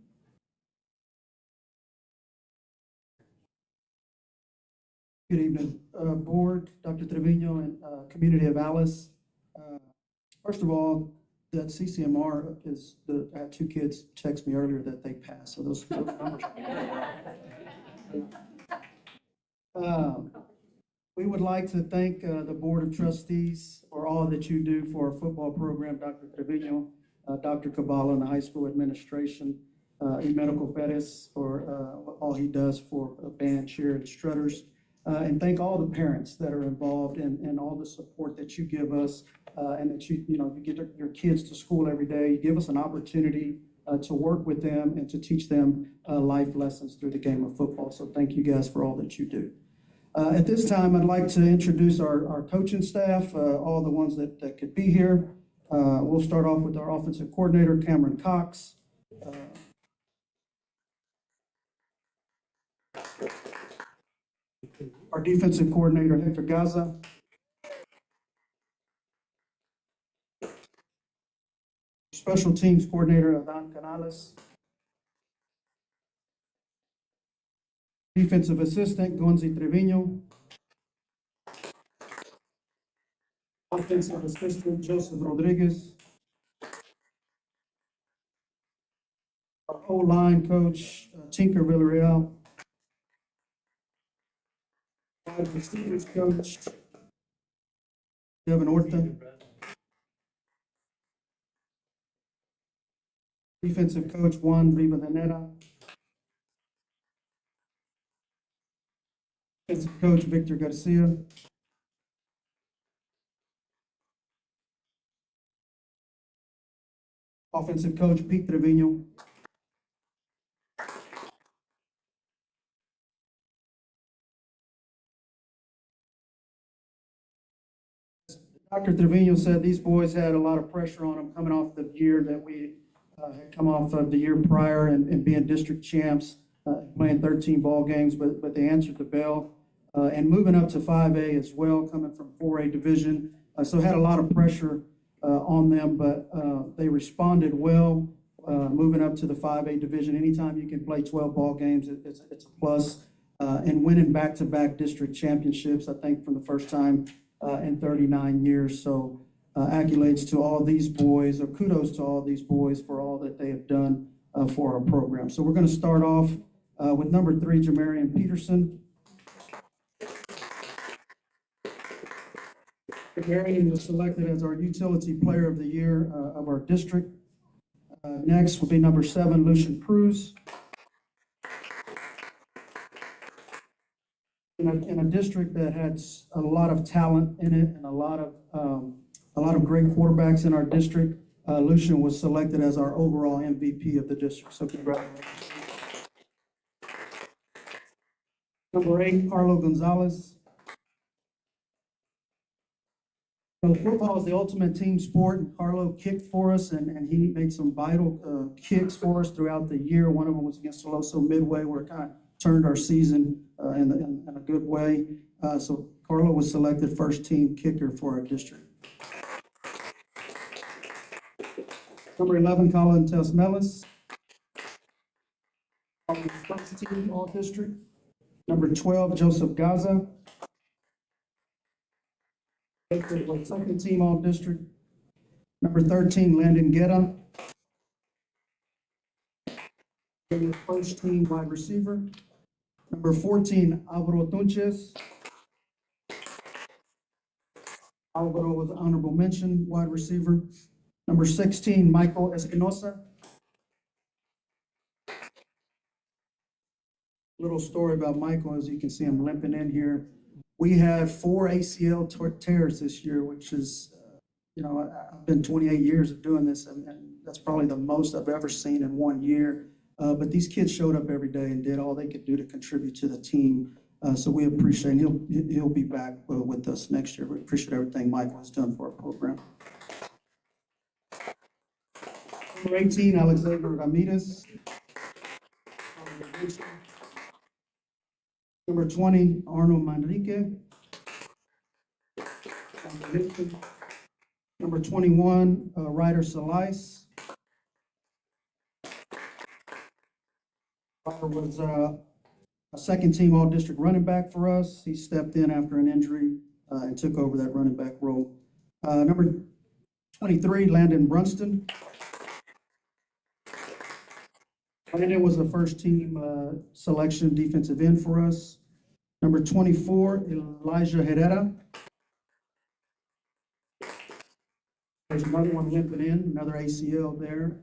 Good evening, Board, Dr. Trevino, and community of Alice. First of all, that CCMR is, I had two kids text me earlier that they passed, so those numbers. We would like to thank the Board of Trustees for all that you do for our football program, Dr. Trevino, Dr. Cabala, and the high school administration, Medical Perez for all he does for band, cheer, and strutters. And thank all the parents that are involved and all the support that you give us, and that you get your kids to school every day. You give us an opportunity to work with them and to teach them life lessons through the game of football. So thank you guys for all that you do. At this time, I'd like to introduce our coaching staff, all the ones that could be here. We'll start off with our offensive coordinator, Cameron Cox. Our defensive coordinator, Hector Gaza. Special teams coordinator, Adan Canales. Defensive assistant, Gonzi Trevino. Offensive assistant, Joseph Rodriguez. Our O-line coach, Tinker Villarreal. Wide receivers coach, Devin Orta. Defensive coach, Juan Rivadeneira. Defensive coach, Victor Garcia. Offensive coach, Pete Trevino. Dr. Trevino said these boys had a lot of pressure on them coming off the year that we had come off of the year prior and being district champs, playing 13 ball games, but they answered the bell and moving up to 5A as well, coming from 4A division. So had a lot of pressure on them, but they responded well, moving up to the 5A division. Anytime you can play 12 ball games, it's a plus. And winning back-to-back district championships, I think, for the first time in 39 years. So accolades to all these boys, or kudos to all these boys for all that they have done for our program. So we're going to start off with number 3, Jamarian Peterson. Jamarian was selected as our utility player of the year of our district. Next will be number 7, Lucian Cruz. In a district that has a lot of talent in it and a lot of great quarterbacks in our district, Lucian was selected as our overall MVP of the district. So congratulations. Number 8, Carlo Gonzalez. So football is the ultimate team sport, and Carlo kicked for us, and he made some vital kicks for us throughout the year. One of them was against Soloso Midway, where it kind of turned our season in a good way. So Carlo was selected first team kicker for our district. Number 11, Colin Tesmelis. First team all district. Number 12, Joseph Gaza. Second team all district. Number 13, Landon Guerra. First team wide receiver. Number 14, Alvaro Tunches. Alvaro was an honorable mention, wide receiver. Number 16, Michael Espinosa. Little story about Michael, as you can see, I'm limping in here. We had 4 ACL tears this year, which is I've been 28 years of doing this, and that's probably the most I've ever seen in 1 year. But these kids showed up every day and did all they could do to contribute to the team. So we appreciate, and he'll be back with us next year. We appreciate everything Michael has done for our program. Number 18, Alexander Ramirez. Number 20, Arnold Manrique. Number 21, Ryder Salais. Ryder was a second team all-district running back for us. He stepped in after an injury and took over that running back role. Number 23, Landon Brunston. Landon was a first team selection defensive end for us. Number 24, Elijah Herrera. There's another one limping in, another ACL there,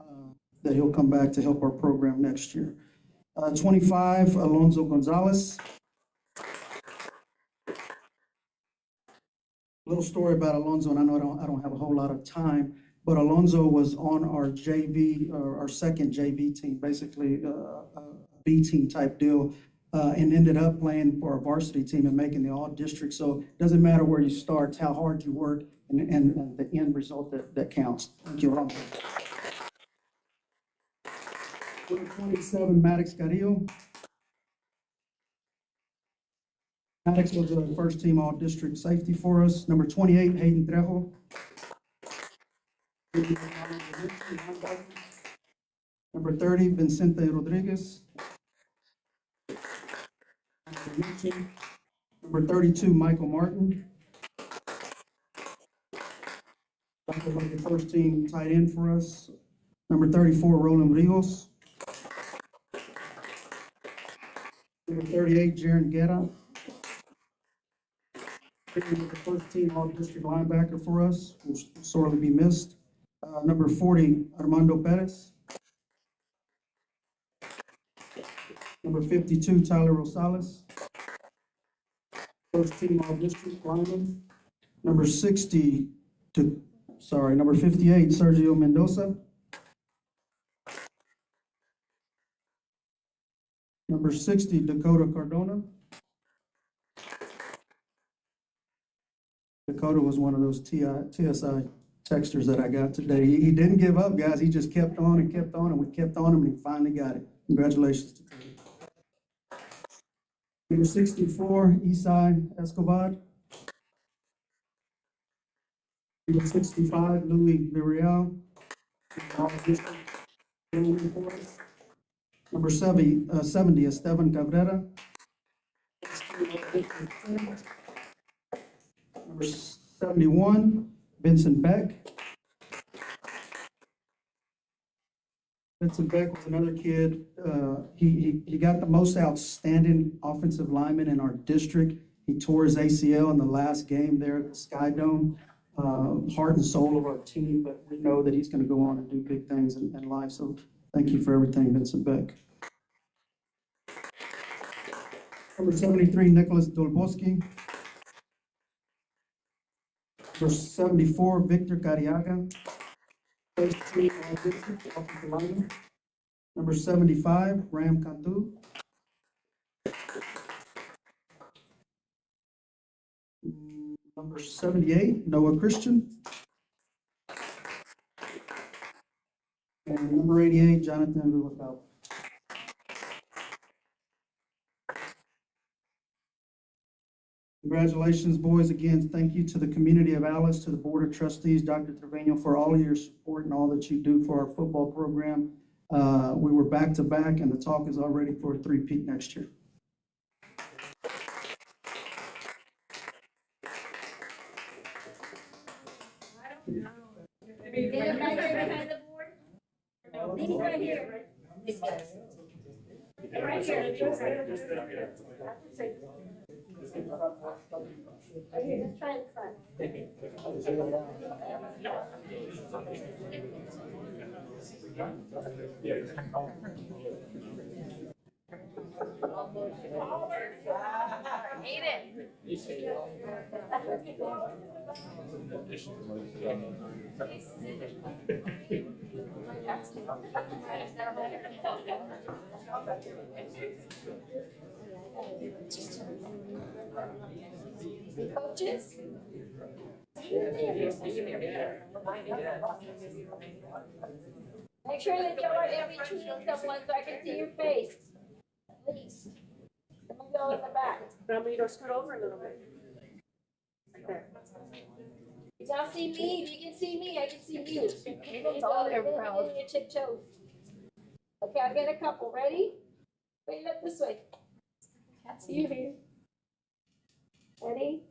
that he'll come back to help our program next year. 25, Alonso Gonzalez. Little story about Alonso, and I know I don't have a whole lot of time, but Alonso was on our JV, our second JV team, basically a B team type deal, and ended up playing for our varsity team and making the all-district. So it doesn't matter where you start, it's how hard you work and the end result that counts. Thank you, Alonso. 27, Maddox Carrillo. Maddox was a first team all-district safety for us. Number 28, Hayden Trejo. Number 30, Vicente Rodriguez. Number 32, Michael Martin. That was like the first team tight end for us. Number 34, Roland Rios. Number 38, Jaron Guerra. The first team all-district linebacker for us, will sorely be missed. Number 40, Armando Perez. Number 52, Tyler Rosales. First team all-district lineman. Number 58, Sergio Mendoza. Number 60, Dakota Cardona. Dakota was one of those TSI texters that I got today. He didn't give up, guys. He just kept on, and we kept on him, and he finally got it. Congratulations to Dakota. Number 64, Isai Escobar. Number 65, Louis Villarreal. Number 70, Esteban Cabrera. Number 71, Vincent Beck. Vincent Beck was another kid. He got the most outstanding offensive lineman in our district. He tore his ACL in the last game there at the Sky Dome. Heart and soul of our team, but we know that he's going to go on and do big things in life. So thank you for everything, Vincent Beck. Number 73, Nicholas Dolboski. Number 74, Victor Cariaga. Number 75, Ram Kandu. Number 78, Noah Christian. And number 88, Jonathan Ruakau. Congratulations, boys. Again, thank you to the community of Alice, to the Board of Trustees, Dr. Trevino, for all of your support and all that you do for our football program. We were back-to-back, and the talk is already for a three-peat next year. Right here behind the board? No, these right here. Right here. Let's try the front. Coaches? Make sure that you are in between someone so I can see your face. Please. Don't go in the back. Want me to scoot over a little bit? You y'all see me? If you can see me, I can see you. It's all in your tiptoes. Okay, I'll get a couple. Ready? Wait, look this way. Can't see you here. Ready?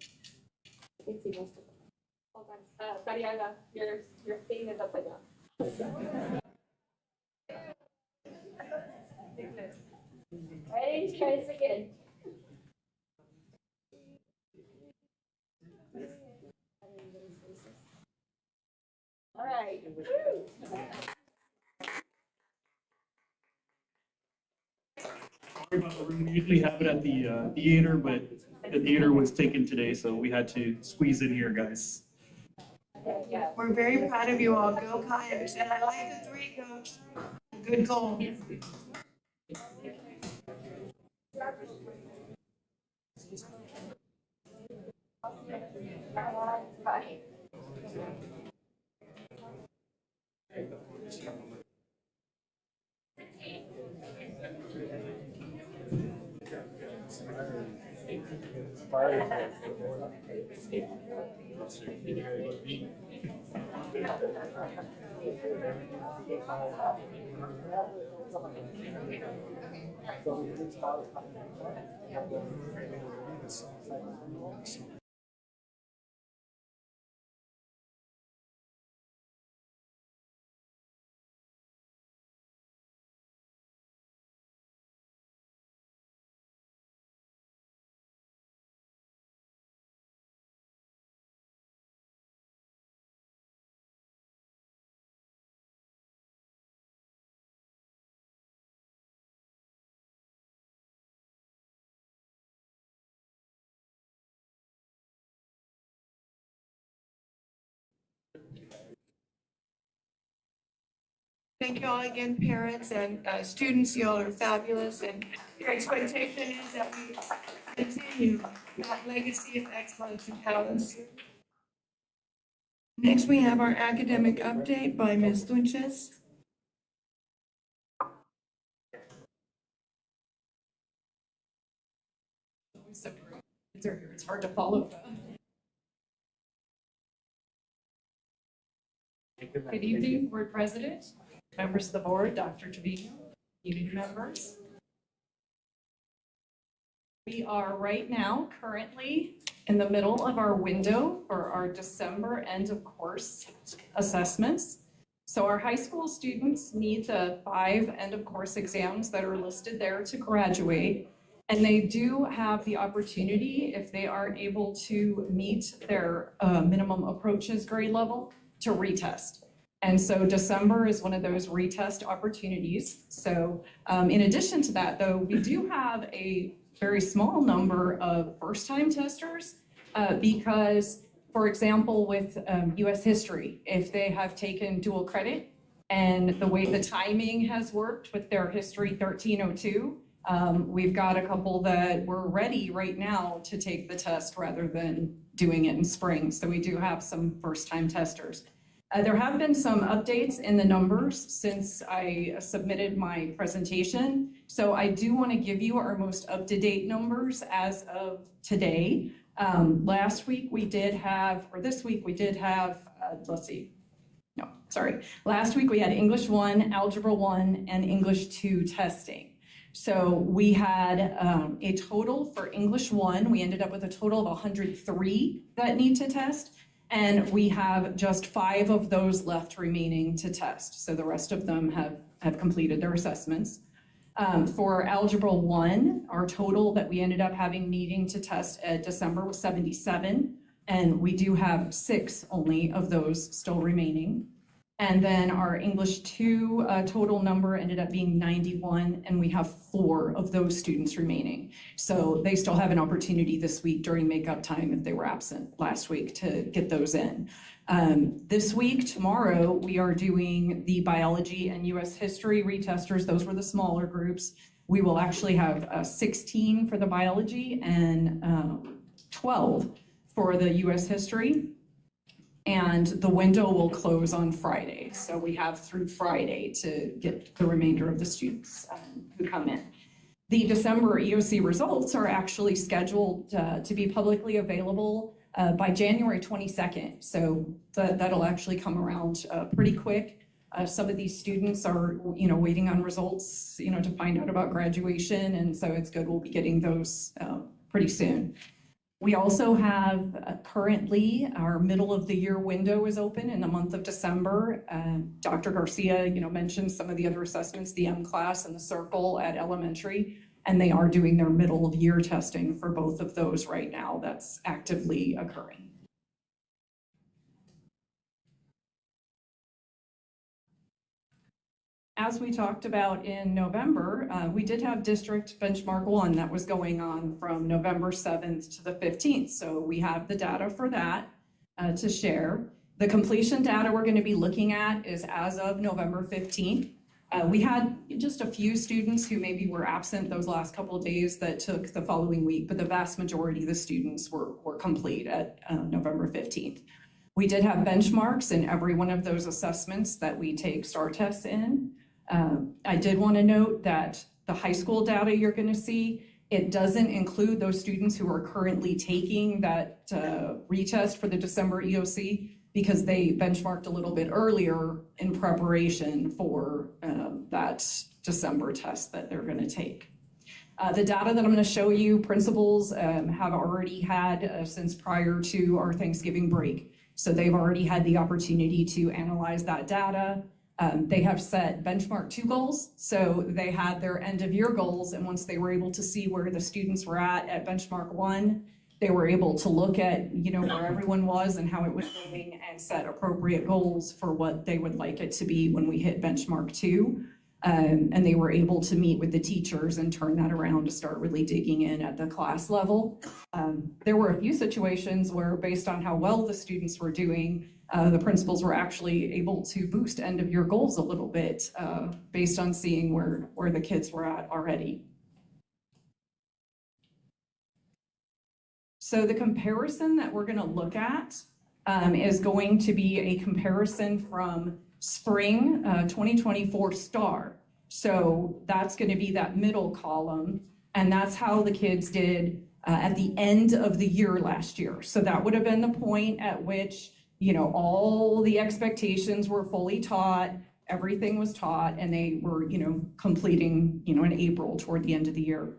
I can see most of them. Hold on. Sariaga, your thing is upside down. Ready? Try this again. All right. Sorry about the room. We usually have it at the theater, but the theater was taken today, so we had to squeeze in here, guys. We're very proud of you all. Go Coyotes. And I like the three, coach. Good goal. Bye. Thank you all again, parents and students. You all are fabulous, and your expectation is that we continue that legacy of excellence and talents. Next, we have our academic update by Ms. Tunches. It's hard to follow. Good evening, Board President, members of the board, Dr. Trevino, community members. We are right now currently in the middle of our window for our December end of course assessments. So our high school students need the 5 end of course exams that are listed there to graduate. And they do have the opportunity, if they aren't able to meet their minimum approaches grade level, to retest. And so December is one of those retest opportunities. So in addition to that, though, we do have a very small number of first-time testers because, for example, with US history, if they have taken dual credit and the way the timing has worked with their history 1302, we've got a couple that we're ready right now to take the test rather than doing it in spring. So we do have some first-time testers. There have been some updates in the numbers since I submitted my presentation. So I do want to give you our most up-to-date numbers as of today. Last week we did have, or this week we did have, let's see. No, sorry. Last week we had English 1, Algebra 1, and English 2 testing. So we had a total for English 1, we ended up with a total of 103 that need to test. And we have just 5 of those left remaining to test. So the rest of them have completed their assessments. For Algebra 1, our total that we ended up having needing to test at December was 77. And we do have 6 only of those still remaining. And then our English 2 total number ended up being 91, and we have 4 of those students remaining. So they still have an opportunity this week during makeup time if they were absent last week to get those in. This week, tomorrow, we are doing the biology and US history retesters. Those were the smaller groups. We will actually have 16 for the biology and 12 for the US history. And the window will close on Friday. So we have through Friday to get the remainder of the students who come in. The December EOC results are actually scheduled to be publicly available by January 22nd. So that'll actually come around pretty quick. Some of these students are, waiting on results, to find out about graduation. And so it's good we'll be getting those pretty soon. We also have currently our middle of the year window is open in the month of December. Dr. Garcia, mentioned some of the other assessments, the M class and the circle at elementary, and they are doing their middle of year testing for both of those right now. That's actively occurring. As we talked about in November, we did have District Benchmark 1 that was going on from November 7th to the 15th. So we have the data for that to share. The completion data we're going to be looking at is as of November 15th. We had just a few students who maybe were absent those last couple of days that took the following week, but the vast majority of the students were complete at November 15th. We did have benchmarks in every one of those assessments that we take STAR tests in. I did want to note that the high school data you're going to see, it doesn't include those students who are currently taking that retest for the December EOC because they benchmarked a little bit earlier in preparation for that December test that they're going to take. The data that I'm going to show you, principals have already had since prior to our Thanksgiving break. So they've already had the opportunity to analyze that data. They have set benchmark 2 goals. So they had their end of year goals. And once they were able to see where the students were at benchmark 1, they were able to look at, where everyone was and how it was going and set appropriate goals for what they would like it to be when we hit benchmark 2. And they were able to meet with the teachers and turn that around to start really digging in at the class level. There were a few situations where, based on how well the students were doing, the principals were actually able to boost end of year goals a little bit based on seeing where the kids were at already. So the comparison that we're going to look at is going to be a comparison from spring 2024 STAR. So that's going to be that middle column, and that's how the kids did at the end of the year last year. So that would have been the point at which, all the expectations were fully taught, everything was taught, and they were, completing, in April toward the end of the year.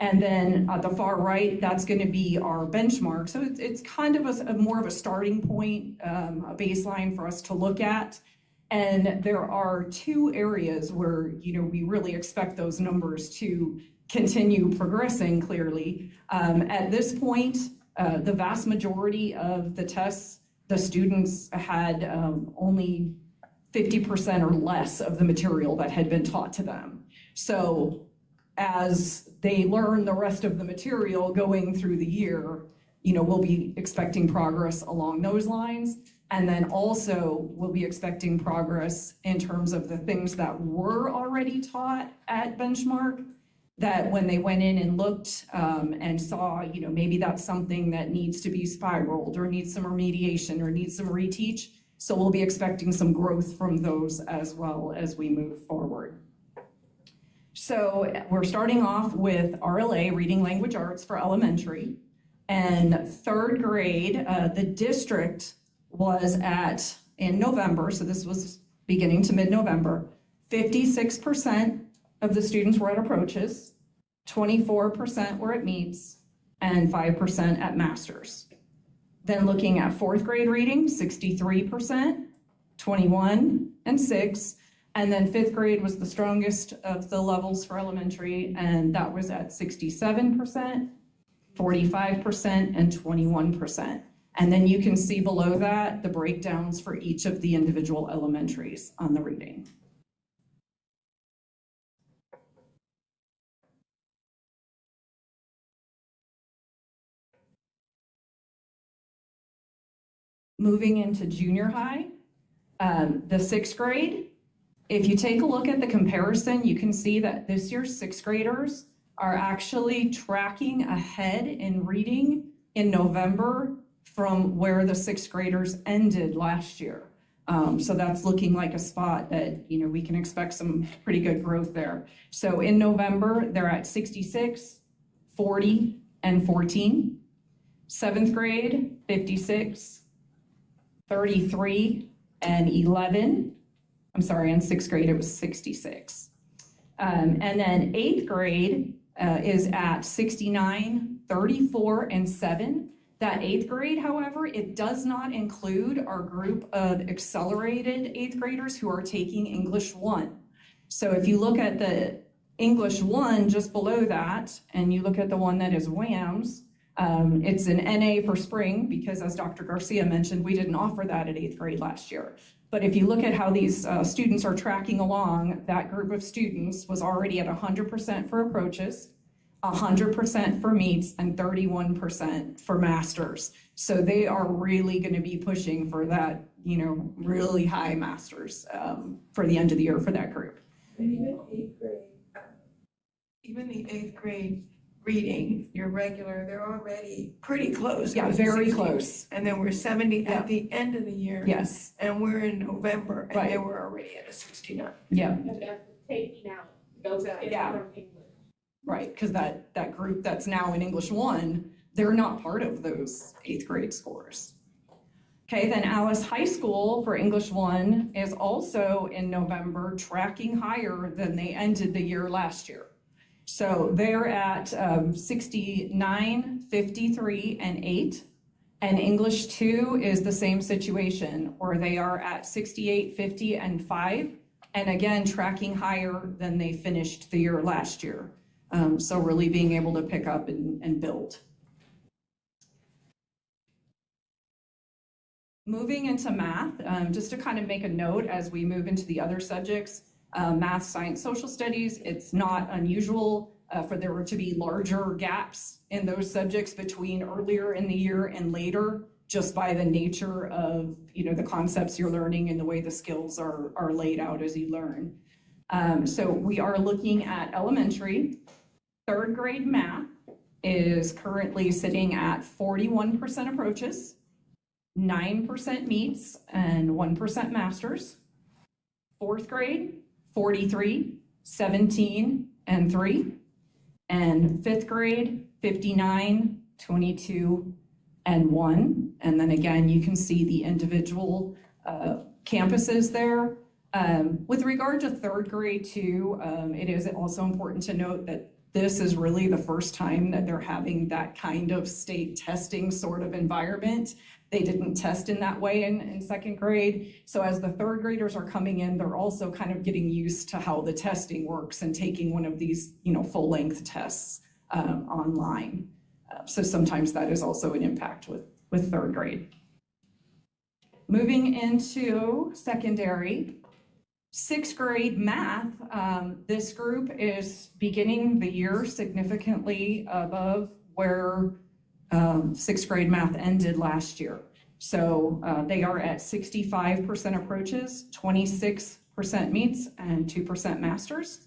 And then at the far right, that's going to be our benchmark. So it's kind of a more of a starting point, a baseline for us to look at. And there are 2 areas where, we really expect those numbers to continue progressing clearly. At this point, the vast majority of the tests, the students had only 50% or less of the material that had been taught to them. So as they learn the rest of the material going through the year, we'll be expecting progress along those lines. And then also we'll be expecting progress in terms of the things that were already taught at benchmark, that when they went in and looked and saw, maybe that's something that needs to be spiraled or needs some remediation or needs some reteach. So we'll be expecting some growth from those as well as we move forward. So we're starting off with RLA, Reading Language Arts for elementary. And 3rd grade, the district was at, in November, so this was beginning to mid-November, 56% of the students were at approaches, 24% were at meets, and 5% at masters. Then looking at 4th grade reading, 63%, 21, and 6. And then 5th grade was the strongest of the levels for elementary, and that was at 67%, 45%, and 21%. And then you can see below that the breakdowns for each of the individual elementaries on the reading. Moving into junior high, the sixth grade, if you take a look at the comparison, you can see that this year's sixth graders are actually tracking ahead in reading in November from where the sixth graders ended last year. So that's looking like a spot that, you know, we can expect some pretty good growth there. So in November, they're at 66, 40, and 14. Seventh grade, 56, 33, and 11. I'm sorry, in sixth grade, it was 66. And then eighth grade is at 69, 34, and 7. That eighth grade, however, it does not include our group of accelerated eighth graders who are taking English 1. So if you look at the English 1 just below that, and you look at the one that is WAMS, it's an NA for spring because, as Dr. Garcia mentioned, we didn't offer that at eighth grade last year. But if you look at how these students are tracking along, that group of students was already at 100% for approaches, 100% for meets, and 31% for masters. So they are really going to be pushing for that, you know, really high masters for the end of the year for that group. And even the eighth grade reading, your regular, they're already pretty close. Yeah, very close. And then we're 70 at the end of the year. Yes. And we're in November, and Right. they were already at a 69. Yeah. And that's taking out those kids Yeah. from English. Right, because that group that's now in English 1, they're not part of those eighth grade scores. Okay, then Alice High School for English 1 is also in November, tracking higher than they ended the year last year. So they're at 69, 53, and 8. And English 2 is the same situation, where they are at 68, 50, and 5. And again, tracking higher than they finished the year last year. So really being able to pick up and build. Moving into math, just to kind of make a note as we move into the other subjects, math, science, social studies, it's not unusual for there to be larger gaps in those subjects between earlier in the year and later, just by the nature of, you know, the concepts you're learning and the way the skills are laid out as you learn. So we are looking at elementary. Third grade math is currently sitting at 41% approaches, 9% meets, and 1% masters. Fourth grade, 43, 17, and 3. And fifth grade, 59, 22, and 1. And then again, you can see the individual campuses there. With regard to third grade too, it is also important to note that this is really the first time that they're having that kind of state testing sort of environment. They didn't test in that way in second grade. So as the third graders are coming in, they're also kind of getting used to how the testing works and taking one of these, you know, full length tests online. So sometimes that is also an impact with third grade. Moving into secondary, sixth grade math, this group is beginning the year significantly above where sixth grade math ended last year. So they are at 65% approaches, 26% meets, and 2% masters.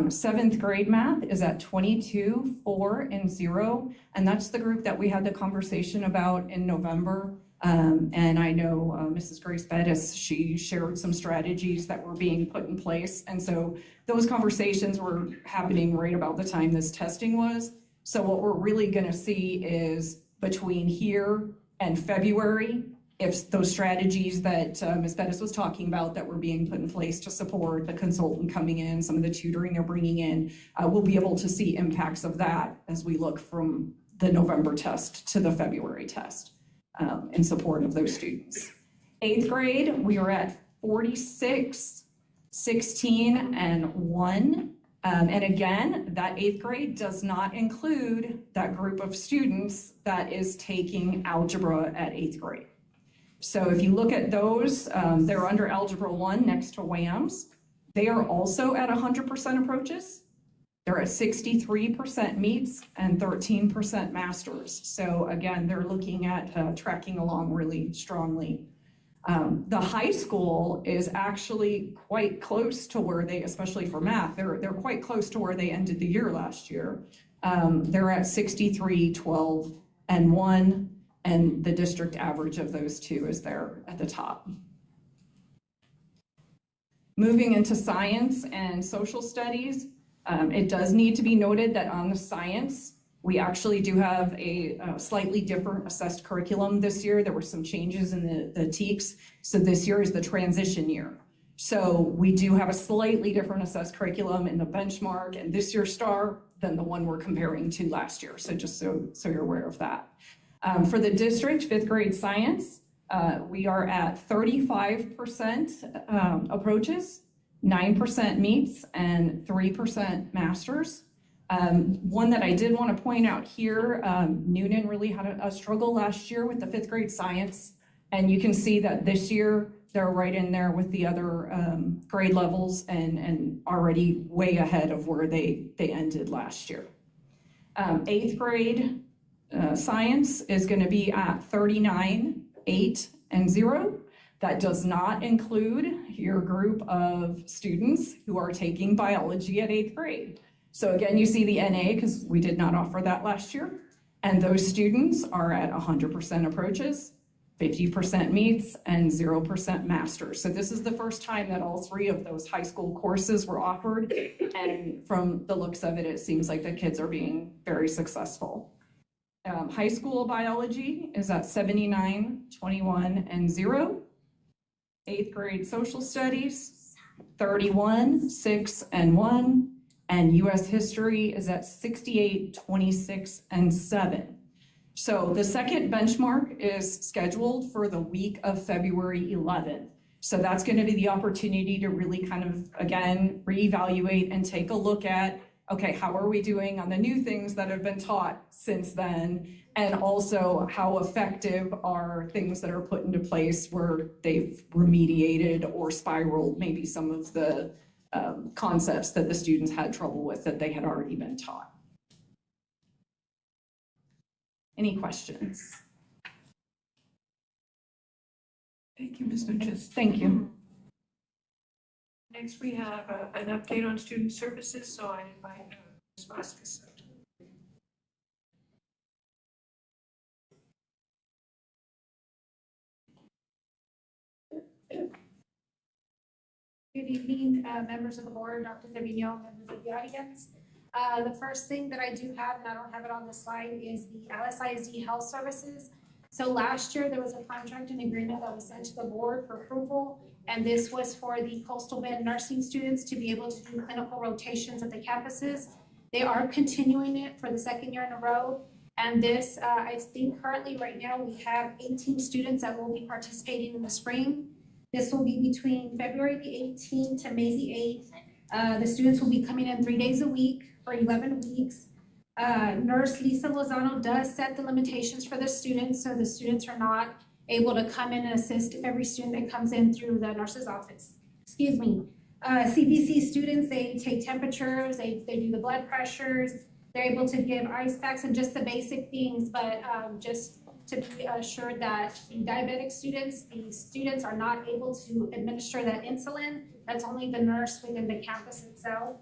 Seventh grade math is at 22, 4, and 0, and that's the group that we had the conversation about in November. And I know Mrs. Grace Bettis, she shared some strategies that were being put in place. And so those conversations were happening right about the time this testing was. So what we're really gonna see is between here and February, if those strategies that Ms. Bettis was talking about that were being put in place to support the consultant coming in, some of the tutoring they're bringing in, we'll be able to see impacts of that as we look from the November test to the February test. In support of those students. Eighth grade, we are at 46, 16, and 1. And again, that 8th grade does not include that group of students that is taking algebra at 8th grade. So if you look at those, they're under Algebra 1 next to WAMs. They are also at 100% approaches. They're at 63% meets and 13% masters. So again, they're looking at tracking along really strongly. The high school is actually quite close to where they, especially for math, they're quite close to where they ended the year last year. They're at 63, 12, and 1, and the district average of those two is there at the top. Moving into science and social studies, it does need to be noted that on the science, we actually do have a slightly different assessed curriculum this year. There were some changes in the TEKS, so this year is the transition year. So we do have a slightly different assessed curriculum in the benchmark and this year's STAR than the one we're comparing to last year, so just so you're aware of that. For the district, 5th grade science, we are at 35% approaches, 9% meets, and 3% masters. One that I did want to point out here, Noonan really had a struggle last year with the 5th grade science, and you can see that this year they're right in there with the other grade levels and already way ahead of where they ended last year. 8th grade science is going to be at 39, 8, and 0. That does not include your group of students who are taking biology at 8th grade. So again, you see the NA because we did not offer that last year. And those students are at 100% approaches, 50% meets, and 0% masters. So this is the first time that all 3 of those high school courses were offered. And from the looks of it, it seems like the kids are being very successful. High school biology is at 79, 21, and 0. 8th grade social studies, 31, 6, and 1. And US history is at 68, 26, and 7. So the second benchmark is scheduled for the week of February 11th. So that's going to be the opportunity to really kind of, again, reevaluate and take a look at, okay, how are we doing on the new things that have been taught since then? And also how effective are things that are put into place where they've remediated or spiraled maybe some of the concepts that the students had trouble with that they had already been taught. Any questions? Thank you, Ms. Nunez. Thank you. Next, we have an update on student services, so I invite Ms. Vasquez. Good evening, members of the board, Dr. Trevino, members of the audience. The first thing that I do have, and I don't have it on the slide, is the AISD Health Services. So last year, there was a contract and agreement that was sent to the board for approval, and this was for the Coastal Bend nursing students to be able to do clinical rotations at the campuses. They are continuing it for the 2nd year in a row, and this, I think currently right now, we have 18 students that will be participating in the spring. This will be between February the 18th to May the 8th. The students will be coming in 3 days a week for 11 weeks. Nurse Lisa Lozano does set the limitations for the students, so the students are not able to come in and assist every student that comes in through the nurse's office. Excuse me. CBC students, they take temperatures, they do the blood pressures, they're able to give ice packs and just the basic things, but just to be assured that the diabetic students, the students are not able to administer that insulin. That's only the nurse within the campus itself.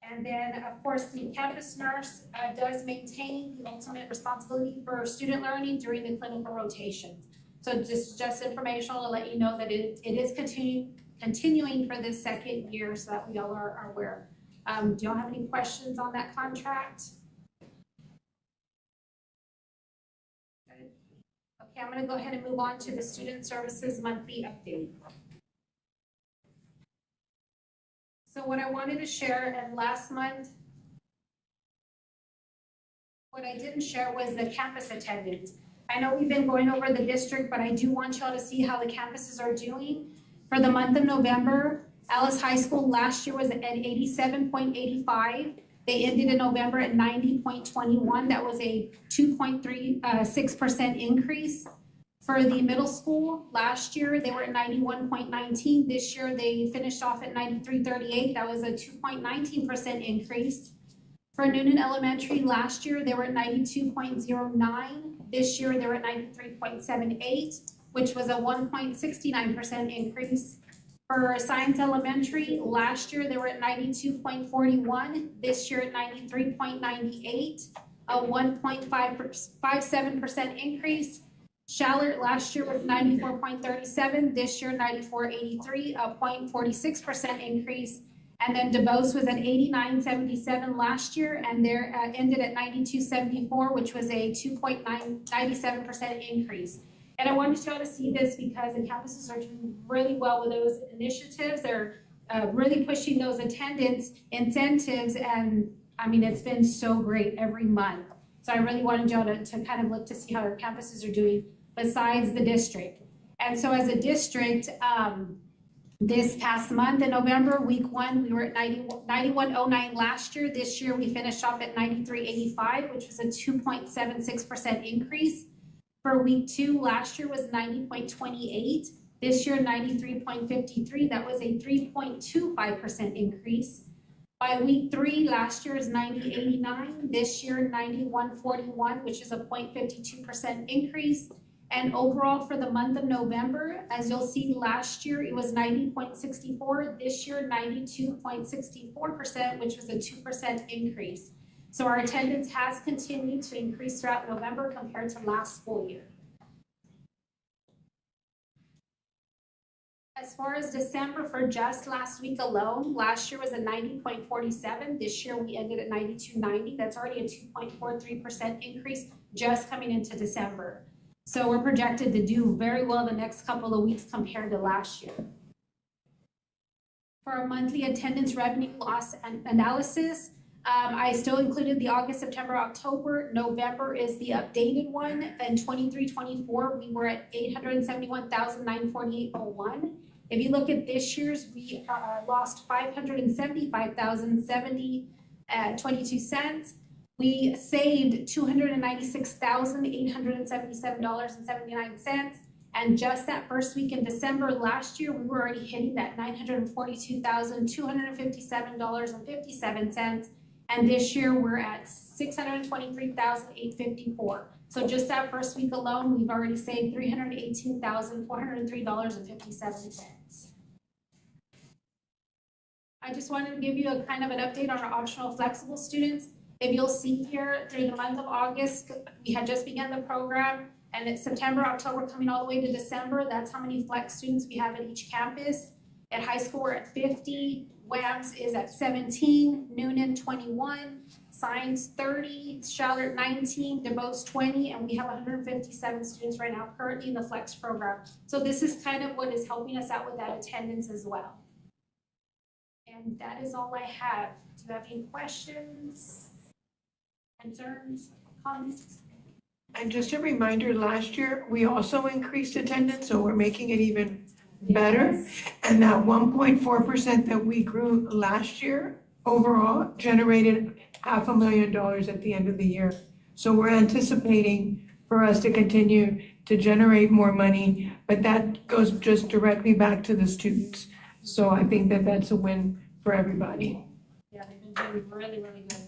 And then, of course, the campus nurse does maintain the ultimate responsibility for student learning during the clinical rotation. So just informational to let you know that it is continuing for this 2nd year so that we all are aware. Do y'all have any questions on that contract? Okay, I'm going to go ahead and move on to the Student Services Monthly Update. So what I wanted to share, and last month, what I didn't share was the campus attendance. I know we've been going over the district, but I do want y'all to see how the campuses are doing. For the month of November, Alice High School last year was at 87.85. They ended in November at 90.21. That was a 2.36% increase. For the middle school, last year they were at 91.19. This year they finished off at 93.38. That was a 2.19% increase. For Noonan Elementary, last year they were at 92.09. This year they were at 93.78, which was a 1.69% increase. For Science Elementary, last year they were at 92.41. This year at 93.98, a 1.57% increase. Shallard last year was 94.37, this year 94.83, a 0.46% increase. And then DeBose was at 89.77 last year, and they're ended at 92.74, which was a 2.97% increase. And I wanted y'all to see this because the campuses are doing really well with those initiatives. They're really pushing those attendance incentives, and I mean, it's been so great every month. So I really wanted y'all to kind of look to see how our campuses are doing besides the district. And so as a district, this past month in November, week 1, we were at 91.09 last year. This year we finished off at 93.85, which was a 2.76% increase. For week 2, last year was 90.28. This year 93.53. That was a 3.25% increase. By week 3, last year is 90.89. This year 91.41, which is a 0.52% increase. And overall for the month of November, as you'll see, last year it was 90.64. This year 92.64%, which was a 2% increase. So our attendance has continued to increase throughout November compared to last school year. As far as December, for just last week alone, last year was a 90.47. This year we ended at 92.90. That's already a 2.43% increase just coming into December. So we're projected to do very well the next couple of weeks compared to last year. For our monthly attendance revenue loss and analysis, I still included the August, September, October. November is the updated one. In 23-24, we were at $871,948.01. If you look at this year's, we lost $575,070.22. We saved $296,877.79. And just that first week in December last year, we were already hitting that $942,257.57. And this year we're at $623,854. So just that first week alone, we've already saved $318,403.57. I just wanted to give you a kind of an update on our optional flexible students. If you'll see here, through the month of August, we had just begun the program, and it's September, October, coming all the way to December. That's how many flex students we have at each campus. At high school, we're at 50. WAMS is at 17, Noonan 21, Science 30, Shallard 19, DeBose 20, and we have 157 students right now currently in the flex program. So this is kind of what is helping us out with that attendance as well. And that is all I have. Do you have any questions, concerns, comments? And just a reminder, last year, we also increased attendance, so we're making it even better. And that 1.4% that we grew last year overall generated $500,000 at the end of the year. So we're anticipating for us to continue to generate more money, but that goes just directly back to the students. So I think that that's a win for everybody. Yeah, they've been doing really, really good.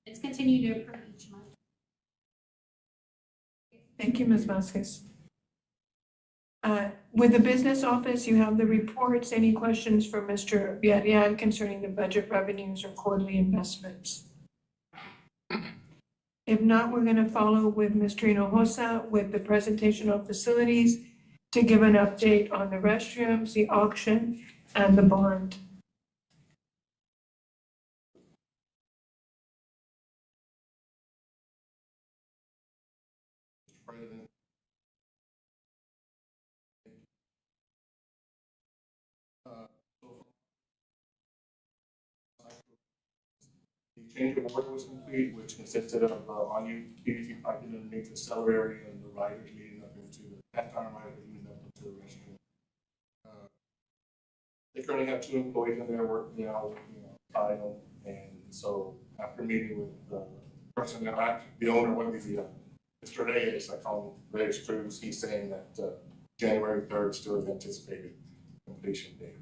It's continued to improve each month. Thank you, Ms. Vasquez. With the business office, you have the reports. Any questions for Mr. Villarreal concerning the budget revenues or quarterly investments? If not, we're going to follow with Mr. Hinojosa with the presentation of facilities to give an update on the restrooms, the auction, and the bond. President. The change of order was complete, which consisted of on-use PVC piping underneath the cellar area and the riders leading up into the cast iron riders leading up into the restroom. They currently have 2 employees in there working out, title, and so after meeting with the person that the owner, one of the, Mr. Reyes, I call him Reyes Cruz, he's saying that, January 3rd still is anticipated completion date.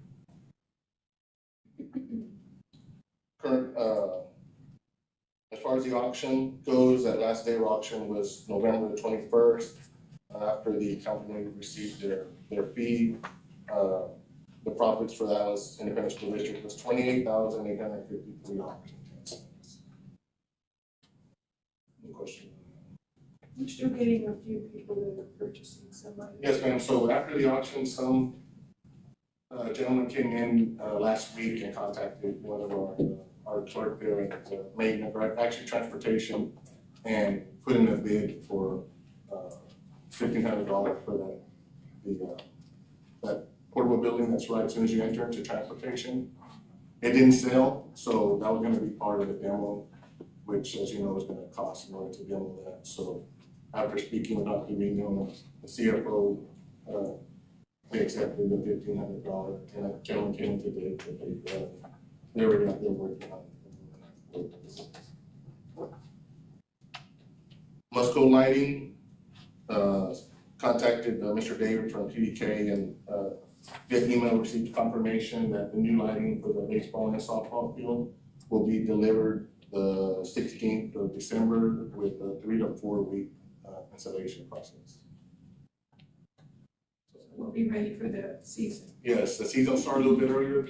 Current, as far as the auction goes, that last day of auction was November the 21st. After the company received their fee, the profits for that was Independent School District was $28,853. Any question? We're still getting a few people that are purchasing somebody. Yes, ma'am. So after the auction, some gentleman came in last week and contacted one of our clerk there at Maiden, actually Transportation, and put in a bid for $1,500 for that portable building that's right as soon as you enter into Transportation. It didn't sell, so that was going to be part of the demo, which, as you know, is going to cost in order to demo that. So after speaking with Dr. Vino, the CFO, they accepted the $1,500, and that gentleman came in today to pay for it. They already out there working on it. Musco Lighting contacted Mr. David from PDK and via email received confirmation that the new lighting for the baseball and softball field will be delivered the 16th of December with a 3 to 4 week installation process. We'll be ready for the season. Yes, the season started a little bit earlier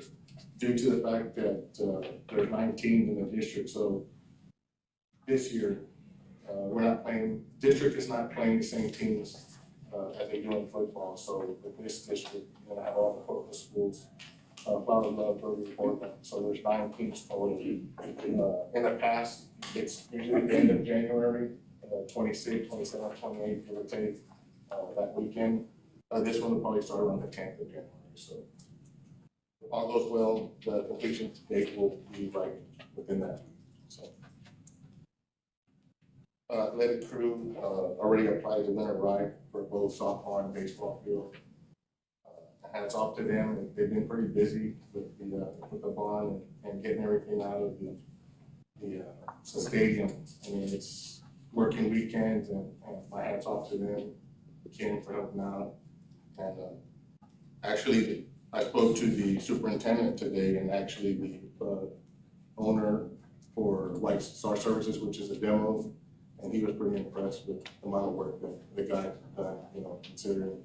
due to the fact that there's 9 teams in the district. So this year, we're not playing, district is not playing the same teams as they do in football. So with this district, you're gonna have all the football schools, Flower Love, Burger, Portland. So there's 9 teams total. In the past, it's usually the end of January, 26, 27, 28, give or take, that weekend. This one will probably start around the 10th of January. So if all goes well, the completion date will be right within that week. So athletic crew already applied to win a ride for both softball and baseball field. Hats off to them. They've been pretty busy with the bond and getting everything out of the stadium. I mean, it's working weekends, and my hats off to them. Came for helping out. And actually, I spoke to the superintendent today, and actually the owner for White Star Services, which is a demo, and he was pretty impressed with the amount of work that the guys have done, considering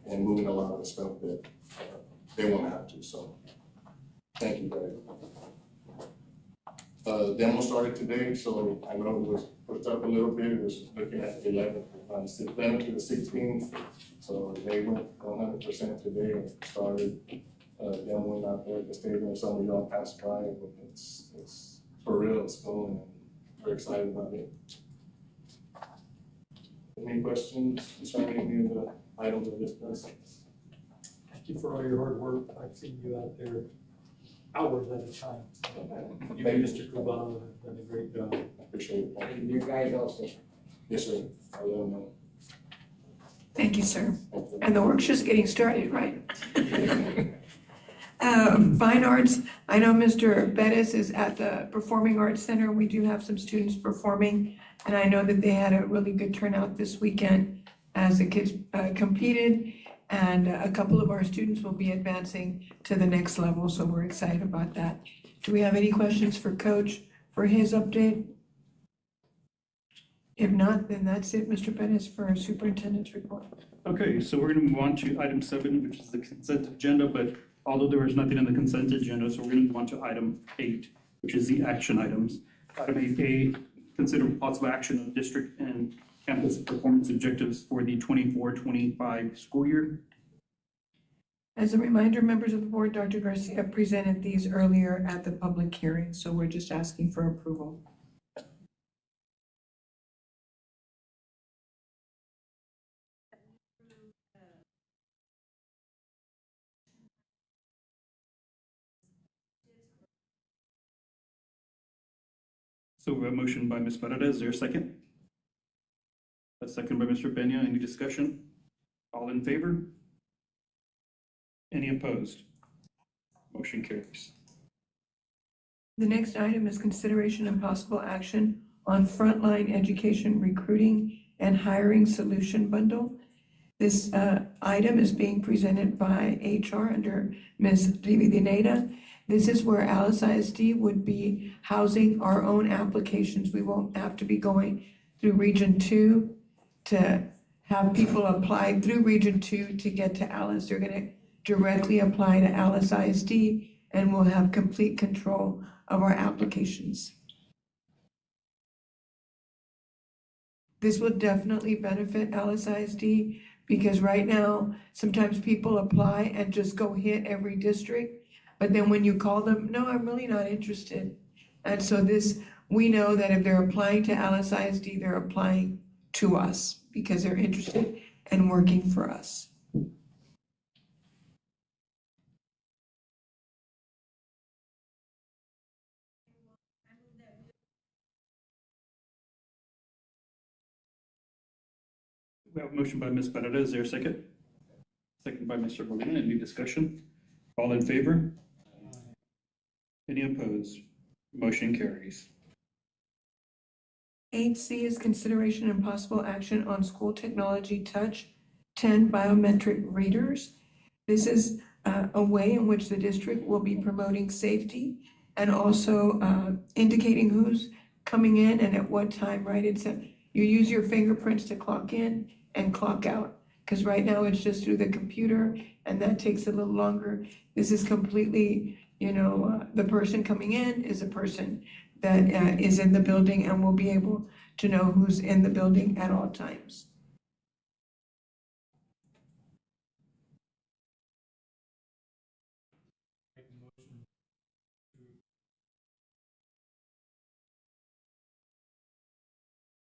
and moving a lot of the stuff that they won't have to. So, thank you, guys. The demo started today, so I know it was pushed up a little bit. It was looking at 11 to the 16th. So they went 100% today and started demoing out there at the stadium. Some of y'all passed by, and it's for real, it's going, and we're excited about it. Any questions concerning any of the items of discussed? Thank you for all your hard work. I've seen you out there hours at a time. You and Mr. Cubano have done a great job. Appreciate it. And you guys also. Yes, sir. I'll let them know. Thank you, sir. And the work's just getting started, right? Fine arts, I know Mr. Bettis is at the Performing Arts Center. We do have some students performing, and I know that they had a really good turnout this weekend as the kids competed, and a couple of our students will be advancing to the next level, so we're excited about that. Do we have any questions for Coach for his update? If not, then that's it, Mr. Bettis, for our superintendent's report. Okay, so we're gonna move on to item 7, which is the consent agenda, but although there was nothing on the consent agenda, so we're gonna move on to item 8, which is the action items. Item 8A, consider possible action of district and campus performance objectives for the 24-25 school year. As a reminder, members of the board, Dr. Garcia presented these earlier at the public hearing, so we're just asking for approval. So we have a motion by Ms. Paredes, is there a second? A second by Mr. Peña, any discussion? All in favor? Any opposed? Motion carries. The next item is consideration and possible action on frontline education recruiting and hiring solution bundle. This item is being presented by HR under Ms. Rivideneda. This is where Alice ISD would be housing our own applications. We won't have to be going through Region 2 to have people apply through Region 2 to get to Alice. They're gonna directly apply to Alice ISD and we'll have complete control of our applications. This will definitely benefit Alice ISD because right now, sometimes people apply and just go hit every district. But then when you call them, no, I'm really not interested. And so this, we know that if they're applying to Alice ISD, they're applying to us because they're interested and working for us. We have a motion by Ms. Barrera. Is there a second? Second by Mr. Molina. Any discussion? All in favor? Any opposed? Motion carries. 8C is consideration and possible action on school technology touch 10 biometric readers. This is a way in which the district will be promoting safety and also indicating who's coming in and at what time, right? You use your fingerprints to clock in and clock out. Because right now it's just through the computer and that takes a little longer. This is completely, the person coming in is a person that is in the building and will be able to know who's in the building at all times. Make a motion to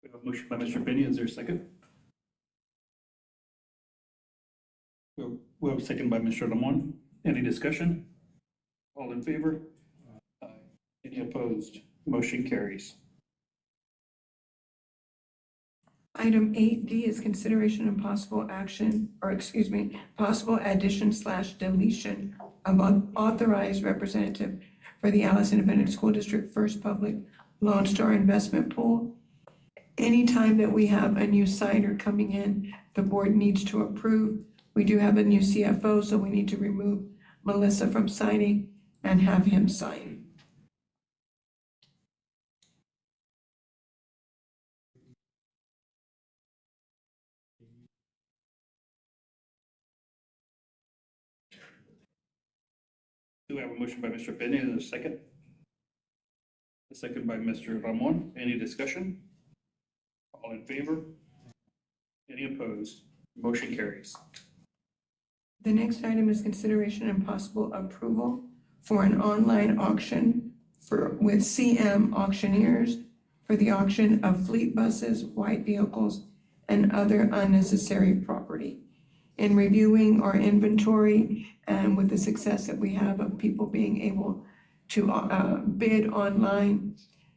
We have a motion by Mr. Peña. Is there a second? We have a second by Mr. Lamont. Any discussion? All in favor? Aye. Any opposed? Motion carries. Item 8D is consideration and possible action, possible addition/deletion of an authorized representative for the Alice Independent School District First Public Lone Star Investment Pool. Anytime that we have a new signer coming in, the board needs to approve. We do have a new CFO, so we need to remove Melissa from signing and have him sign. Do we have a motion by Mr. Peña? Is there a second? A second by Mr. Ramon. Any discussion? All in favor? Any opposed? Motion carries. The next item is consideration and possible approval for an online auction with CM Auctioneers for the auction of fleet buses, white vehicles, and other unnecessary property. In reviewing our inventory and with the success that we have of people being able to bid online,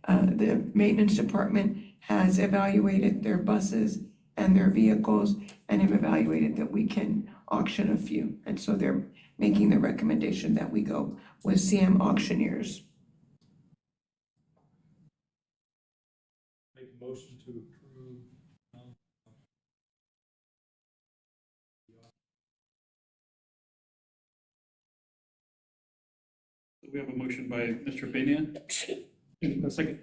the maintenance department has evaluated their buses and their vehicles and have evaluated that we can auction a few. And so they're making the recommendation that we go with CM Auctioneers. make a motion to approve. We have a motion by Mr. Peña. A second.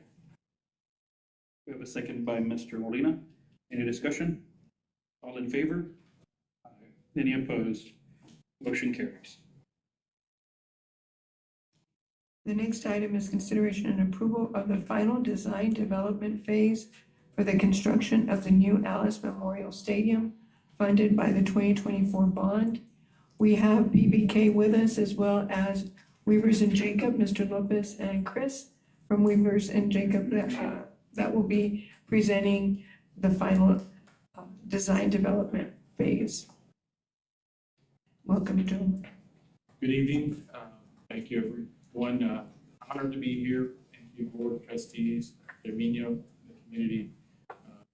We have a second by Mr. Molina. Any discussion? All in favor? Any opposed? Motion carries. The next item is consideration and approval of the final design development phase for the construction of the new Alice Memorial Stadium funded by the 2024 bond. We have BBK with us as well as Weavers and Jacob, Mr. Lopez and Chris from Weavers and Jacob that will be presenting the final design development phase. Welcome, gentlemen. Good evening. Thank you, everyone. Honored to be here. Thank you, Board of Trustees, Terminio, the community.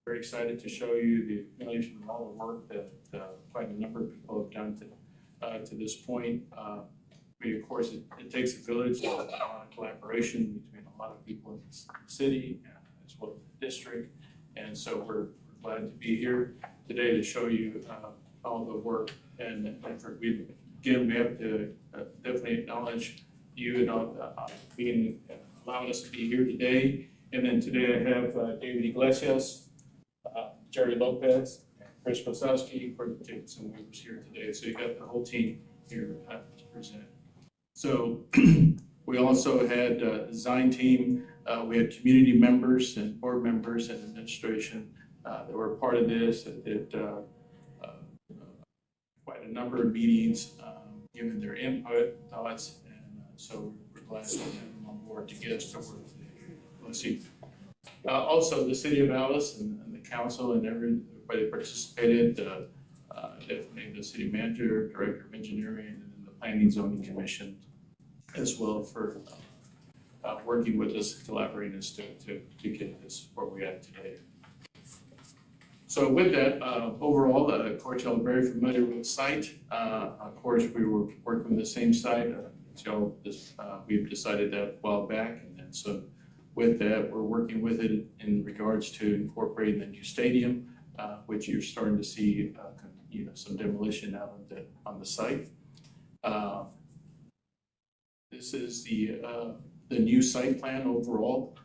Very excited to show you the accumulation of all the work that quite a number of people have done to this point. of course, it takes a village, a lot of collaboration between a lot of people in the city as well as the district. And so we're glad to be here today to show you all the work and effort we have to definitely acknowledge you and all being allowing us to be here today. And then today I have David Iglesias, Jerry Lopez, and Chris Wasowski for the tickets and waivers here today. So you got the whole team here to present. So we also had a design team. We had community members and board members and administration that were part of this, that did quite a number of meetings, giving their input, thoughts, and so we're glad to have them on board to get us to work today. Let's see. Also, the city of Alice and the council and everybody participated, definitely the city manager, director of engineering, and then the planning zoning commission as well for working with us, collaborating us to get this where we're at today. So with that, overall, of course, y'all are very familiar with the site. Of course, we were working with the same site. We've decided that a while back, and then so with that, we're working with it in regards to incorporating the new stadium, which you're starting to see, some demolition out on the site. This is the new site plan overall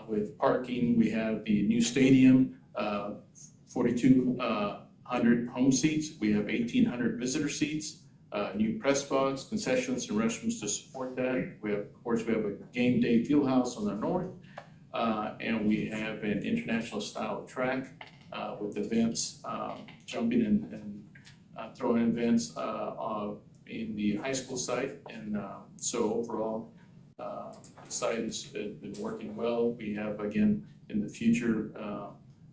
with parking. We have the new stadium, 4,200 home seats. We have 1,800 visitor seats, new press box, concessions, and restrooms to support that. Of course, we have a game day field house on the north, and we have an international style track with events, jumping and throwing events in the high school site. And so overall, the site has been working well. We have, again, in the future,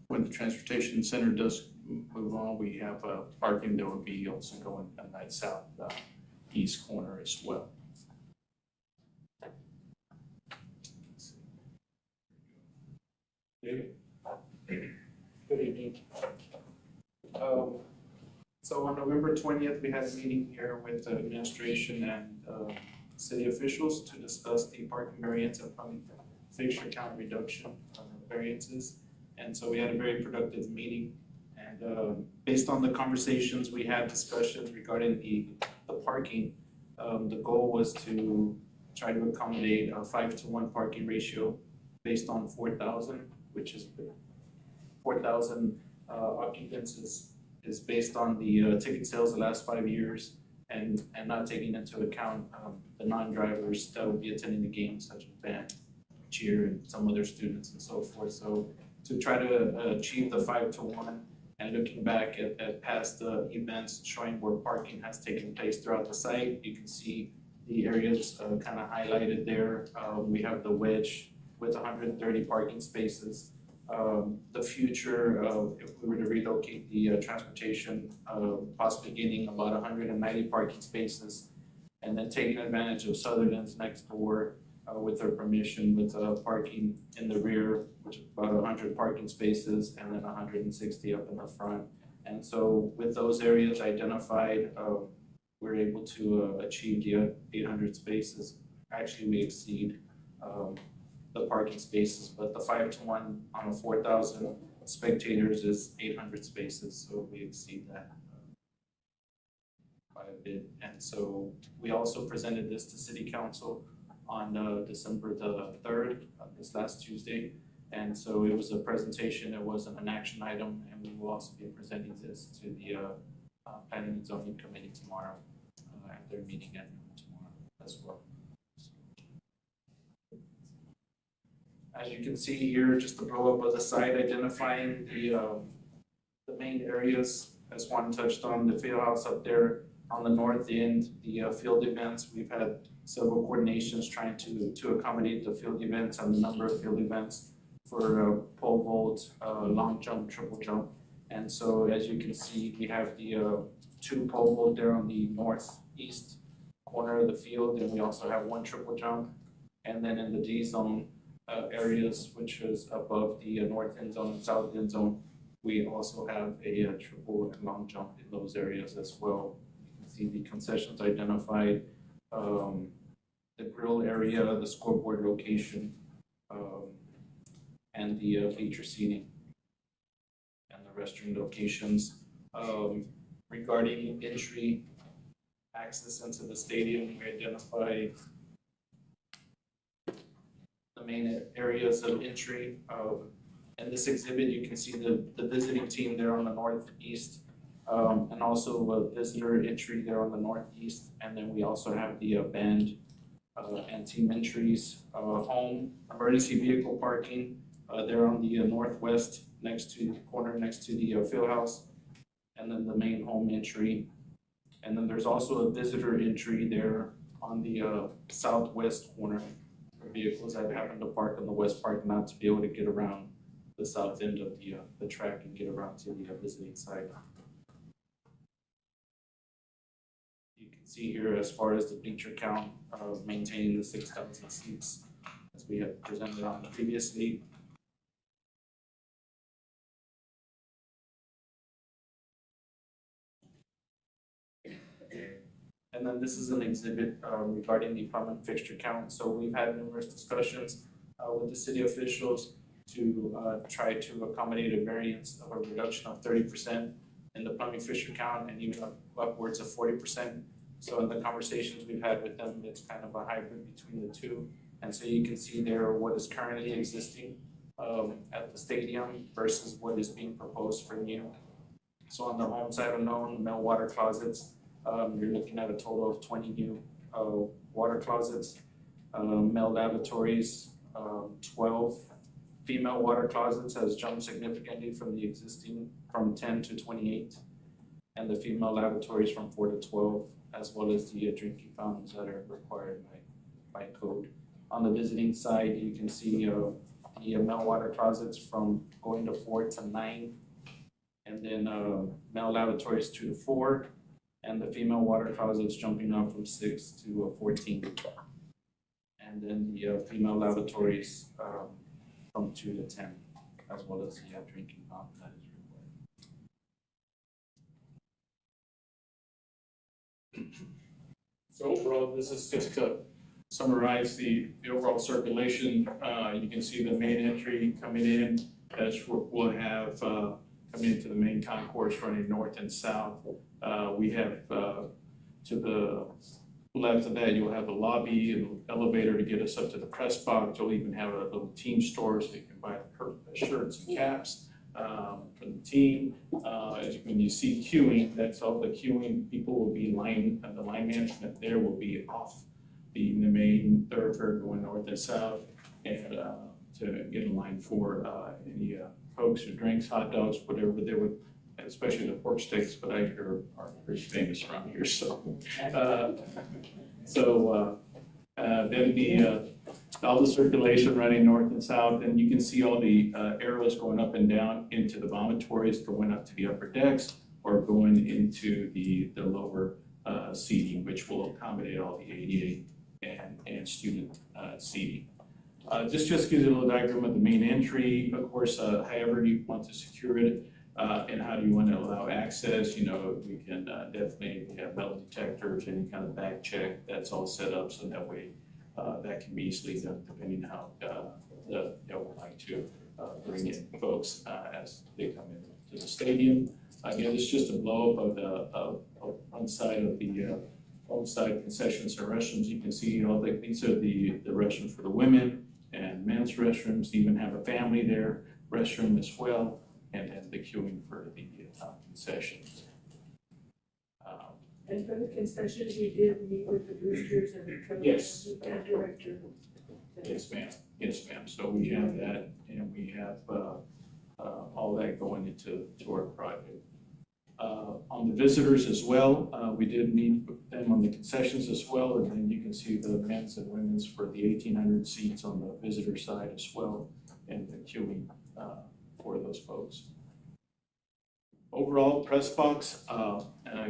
when the transportation center does move on, we have parking that will be also going on that south east corner as well. David? Good evening. So on November 20th, we had a meeting here with the administration and city officials to discuss the parking variance and public fixture count reduction variances. And so we had a very productive meeting. And based on the conversations, we had discussions regarding the parking. The goal was to try to accommodate a 5-to-1 parking ratio based on 4,000, which is 4,000 occupants is based on the ticket sales the last 5 years and not taking into account the non-drivers that will be attending the games, such as band, cheer, and some other students and so forth. So to try to achieve the 5-to-1 and looking back at past events showing where parking has taken place throughout the site, you can see the areas kind of highlighted there. We have the wedge with 130 parking spaces. The future, if we were to relocate the transportation, possibly gaining about 190 parking spaces, and then taking advantage of Sutherland's next door with their permission, with parking in the rear, which is about 100 parking spaces, and then 160 up in the front. And so with those areas identified, we're able to achieve the 800 spaces. Actually, we exceed the parking spaces, but the 5-to-1 on a 4,000 spectators is 800 spaces, so we exceed that by a bit. And so we also presented this to City Council on December the 3rd, this last Tuesday. And so it was a presentation, it wasn't an action item, and we will also be presenting this to the Planning and Zoning Committee tomorrow at their meeting at noon tomorrow as well. As you can see here, just the blow up of the site, identifying the main areas, as Juan touched on, the field house up there on the north end, the field events. We've had several coordinations trying to accommodate the field events and the number of field events for pole vault, long jump, triple jump. And so as you can see, we have the 2 pole vault there on the northeast corner of the field, and we also have 1 triple jump. And then in the D zone, areas, which is above the north end zone and south end zone, we also have a triple and long jump in those areas as well. You can see the concessions identified. the grill area, the scoreboard location, and the feature seating and the restroom locations. Regarding entry, access into the stadium, we identify the main areas of entry. In this exhibit, you can see the visiting team there on the northeast, and also a visitor entry there on the northeast. And then we also have the band and team entries, home, emergency vehicle parking there on the northwest, next to the corner, next to the field house, and then the main home entry. And then there's also a visitor entry there on the southwest corner for vehicles that happen to park in the west parking lot to be able to get around the south end of the track and get around to the visiting side. You can see here as far as the bleacher count, maintaining the 6,000 seats as we have presented on previously. And then this is an exhibit regarding the permanent fixture count. So we've had numerous discussions with the city officials to try to accommodate a variance of a reduction of 30% in the plumbing fixture count and even upwards of 40%. So in the conversations we've had with them, it's kind of a hybrid between the two. And so you can see there what is currently existing at the stadium versus what is being proposed for new. So on the home side alone, male water closets, you're looking at a total of 20 new water closets. Male lavatories, 12. Female water closets has jumped significantly from the existing, from 10 to 28. And the female lavatories from 4 to 12, as well as the drinking fountains that are required by code. On the visiting side, you can see the male water closets from going to 4 to 9. And then male lavatories 2 to 4. And the female water closets jumping up from 6 to 14. And then the female lavatories from 2 to 10, as well as the drinking fountain that is required. So overall, this is just to summarize the overall circulation. You can see the main entry coming in, as we'll have coming into the main concourse running north and south. We have to the left of that, you'll have the lobby and elevator to get us up to the press box. You'll even have a little team store so you can buy shirts and caps for the team. When you see queuing, that's all the queuing. People will be line, the line management there will be off the main thoroughfare going north and south, and to get in line for any Cokes or drinks, hot dogs, whatever they would, especially the pork steaks, but I hear are pretty famous around here. So, then all the circulation running north and south, and you can see all the arrows going up and down into the vomitories, going up to the upper decks, or going into the lower seating, which will accommodate all the ADA and student seating. This just gives you a little diagram of the main entry. Of course, however you want to secure it, and how do you want to allow access. You know, we can definitely have metal detectors, any kind of back check, that's all set up so that way that can be easily done depending on how would like to bring in folks as they come into the stadium. Again, it's just a blow up of one side of the on-site concessions and restrooms. You can see these are the restrooms for the women and men's restrooms. You even have a family there restroom as well, and then the queuing for the concessions. And for the concessions, you did meet with the boosters and the Yes. director. Yes, ma'am. Yes, ma'am. So we have that, and we have all that going into our project. On the visitors as well, we did meet with them on the concessions as well, and then you can see the men's and women's for the 1,800 seats on the visitor side as well, and the queuing for those folks. Overall, press box,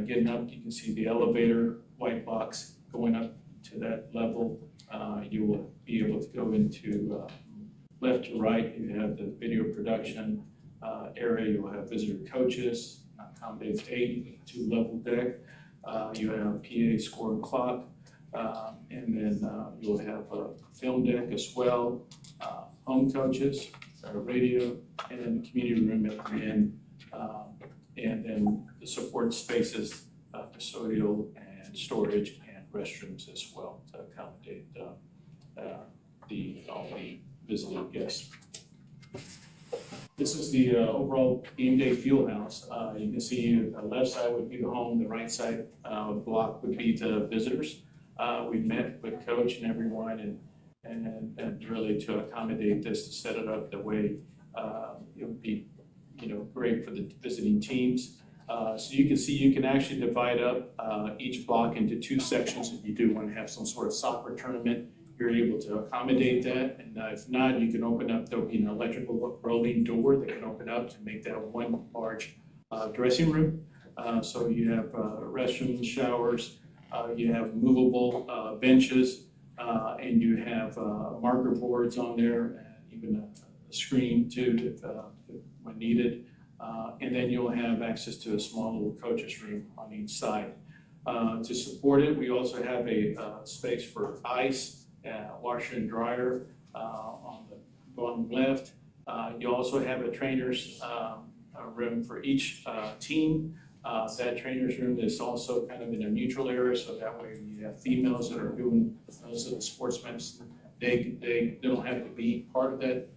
getting up, you can see the elevator, white box going up to that level. You will be able to go into left to right. You have the video production area. You will have visitor coaches, accommodates 8, 2-level deck. You have PA score and clock. And then you'll have a film deck as well, home coaches, radio, and then the community room at the end. And then the support spaces, custodial and storage and restrooms as well to accommodate all the visiting guests. This is the overall game day field house. You can see the left side would be the home, the right side block would be the visitors. We met with coach and everyone and really to accommodate this, to set it up the way it would be, great for the visiting teams. So you can see you can actually divide up each block into 2 sections if you do want to have some sort of soccer tournament. You're able to accommodate that, and if not, you can open up, there'll be an electrical rolling door that can open up to make that one large dressing room. So you have restrooms, showers, you have movable benches, and you have marker boards on there, and even a screen too, if when needed. And then you'll have access to a small little coach's room on each side. To support it, we also have a space for ice, washer and dryer on the bottom left. You also have a trainer's room for each team. That trainer's room is also kind of in a neutral area, so that way you have females that are doing most of the sports medicine. They don't have to be part of that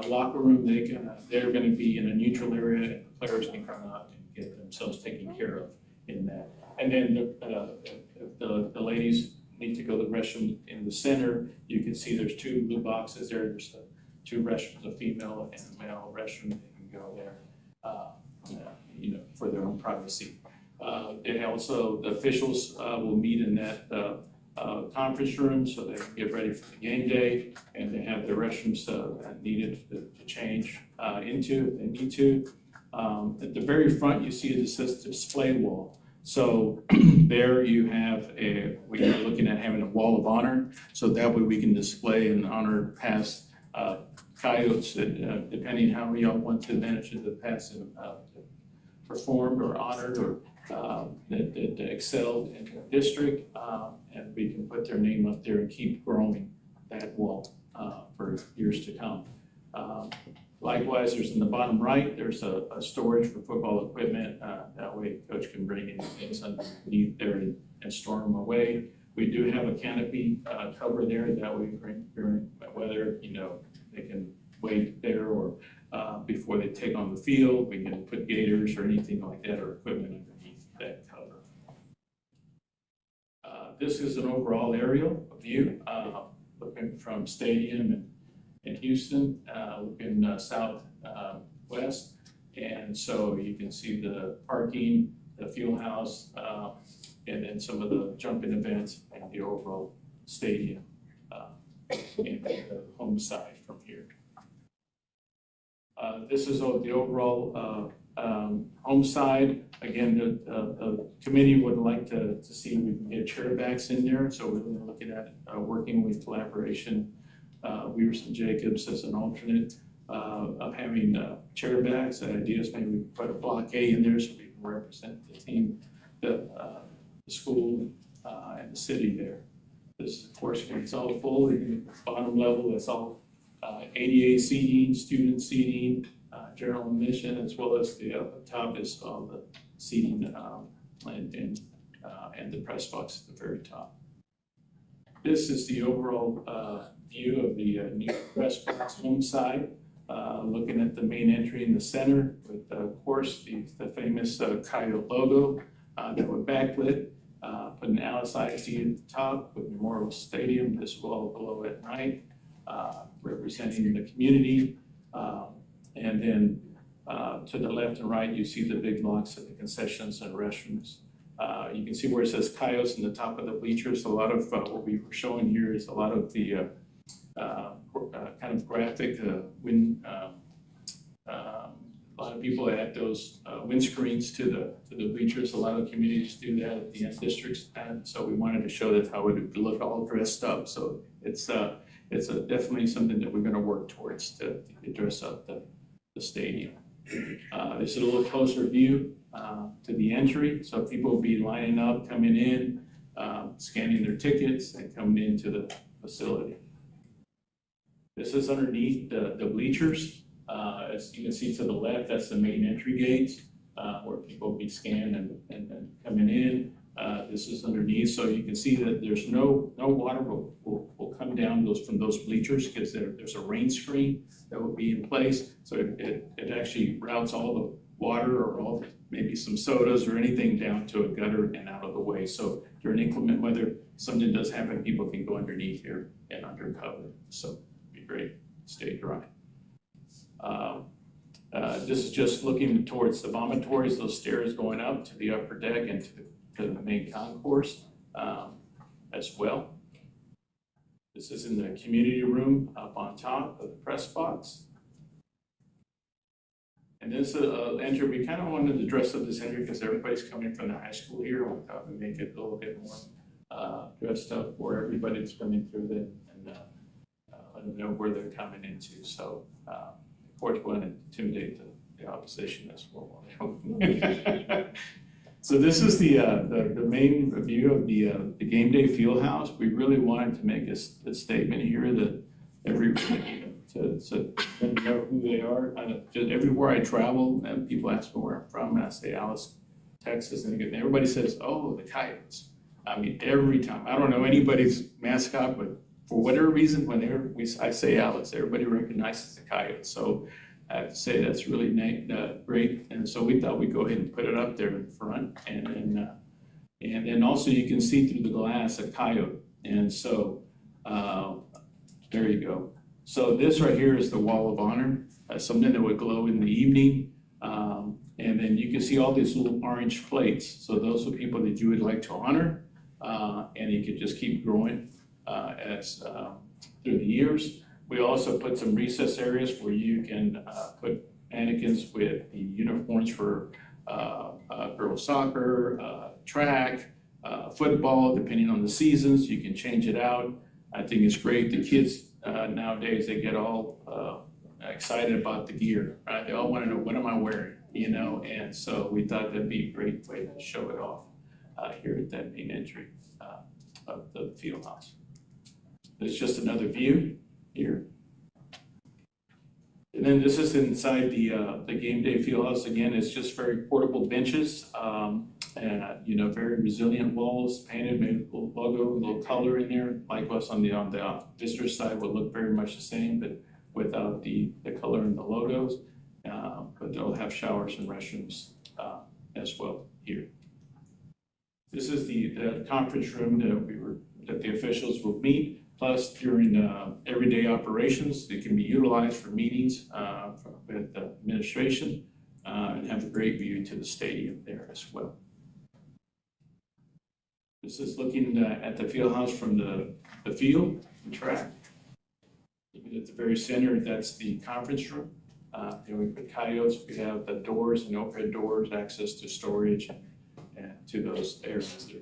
locker room. They're going to be in a neutral area, and the players can come out and get themselves taken care of in that. And then if the ladies need to go to the restroom in the center, you can see there's 2 blue boxes there. There's 2 restrooms, a female and a male restroom. They can go there, for their own privacy. And also the officials will meet in that conference room so they can get ready for the game day, and they have their restrooms needed to change into if they need to. At the very front, you see this says display wall. So there you have we're looking at having a wall of honor, so that way we can display and honor past coyotes that, depending how y'all want to manage it, the past performed or honored or that excelled in the district, and we can put their name up there and keep growing that wall for years to come. Likewise, there's in the bottom right, there's a storage for football equipment. That way coach can bring in things underneath there and store them away. We do have a canopy cover there, that way during weather, they can wait there, or before they take on the field, we can put gaiters or anything like that or equipment underneath that cover. This is an overall aerial view looking from stadium in Houston, looking southwest. And so you can see the parking, the fuel house, and then some of the jumping events and the overall stadium and the home side from here. This is the overall home side. Again, the committee would like to see if we can get chair backs in there. So we're looking at working with collaboration, Weaverson Jacobs as an alternate of having chair backs. The idea is maybe we can put a block A in there so we can represent the team, the school, and the city there. This, of course, when it's all full, the bottom level, it's all ADA seating, student seating, general admission, as well as the up top is all the seating and the press box at the very top. This is the overall view of the new press box home side, looking at the main entry in the center with, of course, the famous coyote logo that were backlit. Put an AISD at the top with Memorial Stadium visible below at night, representing the community. And then to the left and right, you see the big blocks of the concessions and restrooms. You can see where it says coyotes in the top of the bleachers. A lot of what we were showing here is a lot of the kind of graphic a lot of people add those windscreens to the bleachers. A lot of communities do that at the end districts, and so we wanted to show that how it would look all dressed up. So it's definitely something that we're going to work towards to dress up the stadium. This is a little closer view to the entry, so people will be lining up, coming in, scanning their tickets and coming into the facility. This is underneath the bleachers. As you can see to the left, that's the main entry gates where people will be scanned and coming in. This is underneath, so you can see that there's no water will come down from those bleachers because there's a rain screen that will be in place. So it actually routes all the water or all maybe some sodas or anything down to a gutter and out of the way. So during inclement weather, something does happen, people can go underneath here and under cover. So it'd be great, stay dry. This is just looking towards the vomitories, those stairs going up to the upper deck and to the main concourse as well. This is in the community room up on top of the press box. And this entry, we kind of wanted to dress up this entry because everybody's coming from the high school here. We thought we'd make it a little bit more dressed up for everybody that's coming through and let them know where they're coming into. So, of course, we want to intimidate the opposition as well. So this is the main view of the game day field house. We really wanted to make a statement here that everybody, so they know who they are. Just everywhere I travel, and people ask me where I'm from, and I say Alice, Texas, and everybody says, "Oh, the Coyotes." I mean, every time. I don't know anybody's mascot, but for whatever reason, I say Alice, everybody recognizes the Coyotes. So I have to say that's really great. And so we thought we'd go ahead and put it up there in front, and then also you can see through the glass a coyote. And so there you go. So this right here is the Wall of Honor, something that would glow in the evening. And then you can see all these little orange plates. So those are people that you would like to honor, and you could just keep growing through the years. We also put some recess areas where you can put mannequins with the uniforms for girls soccer, track, football, depending on the seasons. You can change it out. I think it's great. The kids nowadays, they get all excited about the gear, right? They all want to know, what am I wearing, you know? And so we thought that'd be a great way to show it off here at that main entry of the field house. There's just another view here. And then this is inside the game day field house. Again, it's just very portable benches, and very resilient walls, painted, maybe a little logo, a little color in there. Likewise on the visitor side will look very much the same, but without the color and the logos. But they'll have showers and restrooms as well here. This is the conference room that the officials will meet. Plus, during everyday operations, they can be utilized for meetings with the administration and have a great view to the stadium there as well. This is looking at the field house from the field, the track. At the very center, that's the conference room. We put coyotes, we have the doors and overhead doors, access to storage and to those areas there.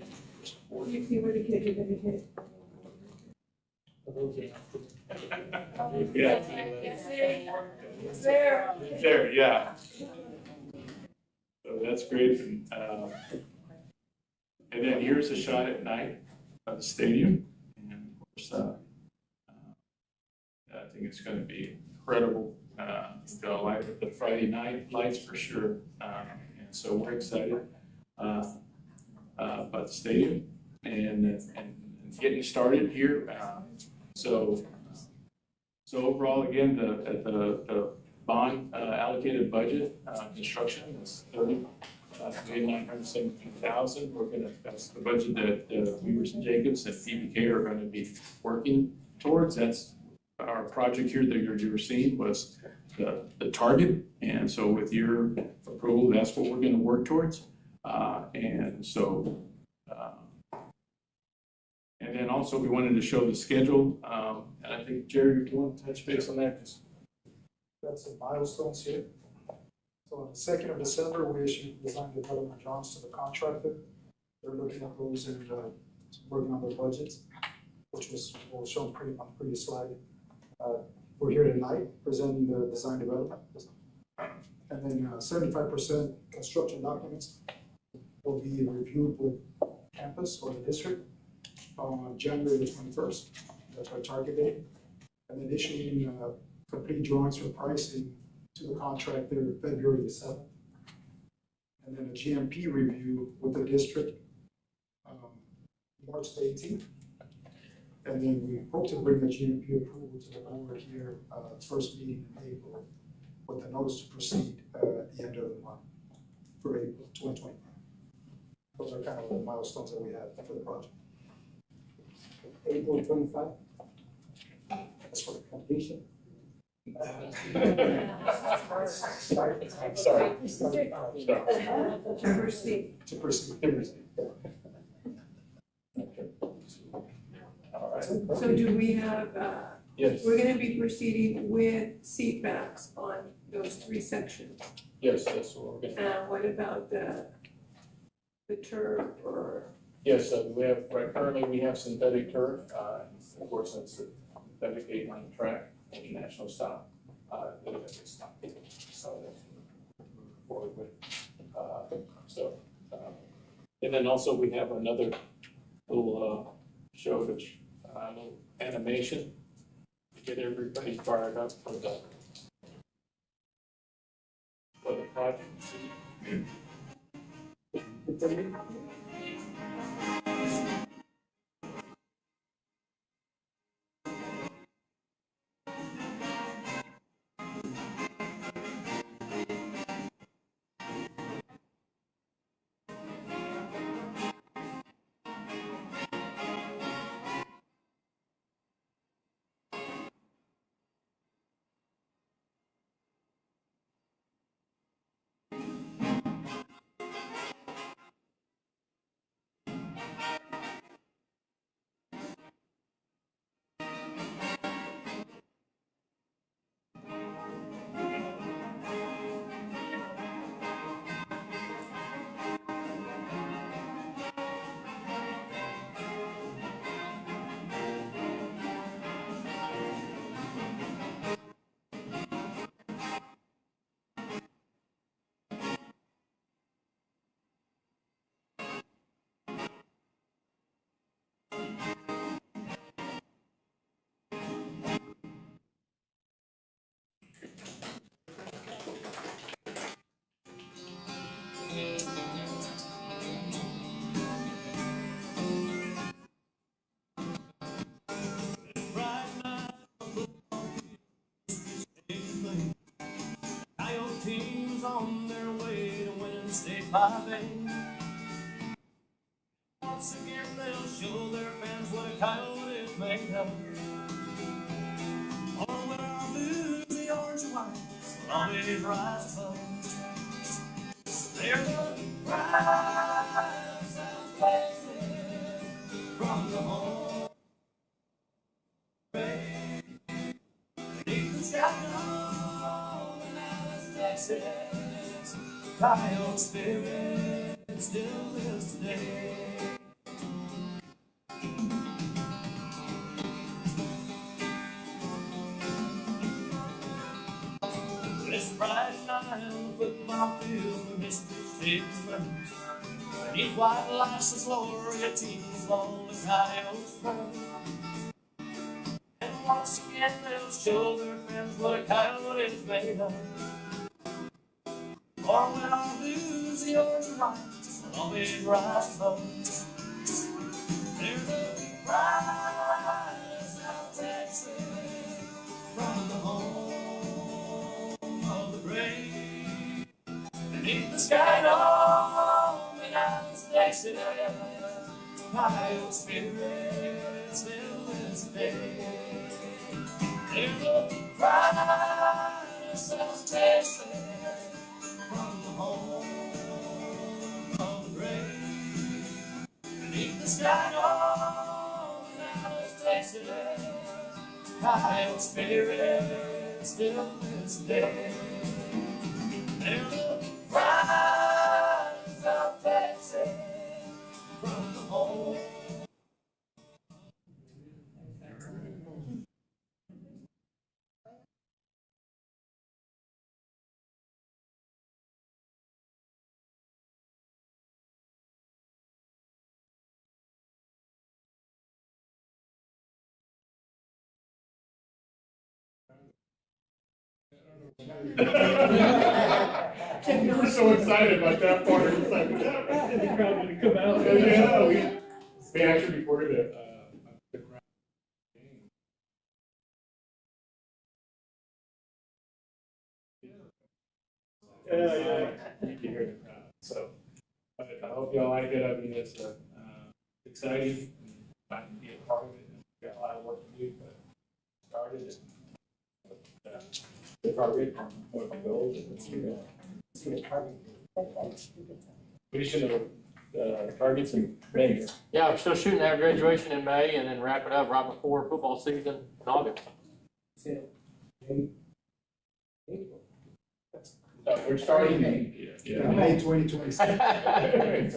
You see where the kids are going to hit. Yeah. It's there. It's there, yeah. So that's great. And then here's a shot at night of the stadium. And of course, I think it's going to be incredible. The Friday night lights for sure. And so we're excited about the stadium and getting started here. So overall, again, the bond allocated budget construction is $30,917,000. That's the budget that Weavers and Jacobs and PBK are going to be working towards. That's our project here that you're seeing was the target, and so with your approval, that's what we're going to work towards. And then also we wanted to show the schedule, and I think, Jerry, if you want to touch base on that. Got some milestones here. So on the 2nd of December, we issued design development drawings to the contractor. They're looking at those and working on their budgets, which was shown on the previous slide. We're here tonight presenting the design development. And then 75% construction documents will be reviewed with campus or the district on January the 21st. That's our target date. And then issuing complete drawings for pricing to the contractor February the 7th. And then a GMP review with the district March the 18th. And then we hope to bring the GMP approval to the board here, first meeting in April, with a notice to proceed at the end of the month for April 2025. Those are kind of the milestones that we have for the project. April 25, That's for the completion. Sorry. To proceed. To proceed. All right. So do we have, Yes, we're gonna be proceeding with seat backs on those 3 sections. yes, that's what we're gonna, What about the turf or? yes, we have, right, currently we have synthetic turf, of course, that's a synthetic 8-lane track, international stop, so that's moving forward with, and then also we have another little, show to, little animation to get everybody fired up for the project. Teams on their way to winning state 5A. Once again, they'll show their fans what a coyote is made of. Oh, when I lose the orange and white, will always rise above. They're the pride of South Texas from the home. Beneath the sky, Texas, coyote spirit still lives today. This Friday night on the football field, the history's taking place. Beneath white lights, the glory of teams on the coyotes run. And once again, they'll show their fans what a coyote is made of. Or when I lose the orange and white, I'll always rise above. They're the pride of South Texas, from the home of the brave. Beneath the sky dome in Alice, Texas, coyote spirit still lives today. They're the pride of South Texas, from the home of the brave. Beneath the sky dome in Alice, Texas, coyote spirit still lives today. They're the pride of South Texas, from the home. We were so excited about that part. It's like, yeah, the crowd gonna come out. Yeah, we actually recorded the crowd. Yeah. You can hear the crowd. So, but I hope y'all like it. I mean, it's exciting. I can be a part of it. We've got a lot of work to do, but started it. The target, what the goals, and let's see the target. We should have targets in May. Yeah, we're still shooting at graduation in May and then wrap it up right before football season in August. We're starting May. Yeah. May 2026. I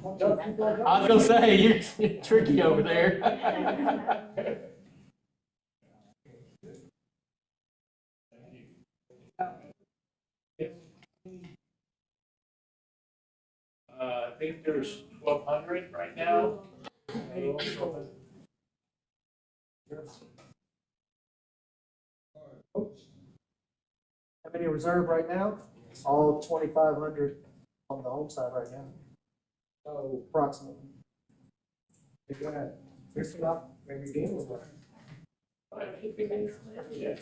was gonna say, you're tricky over there. I think there's 1,200 right now. How many reserved right now? All 2,500 on the home side right now. So approximately. They're gonna fix it up every day or what? Yeah.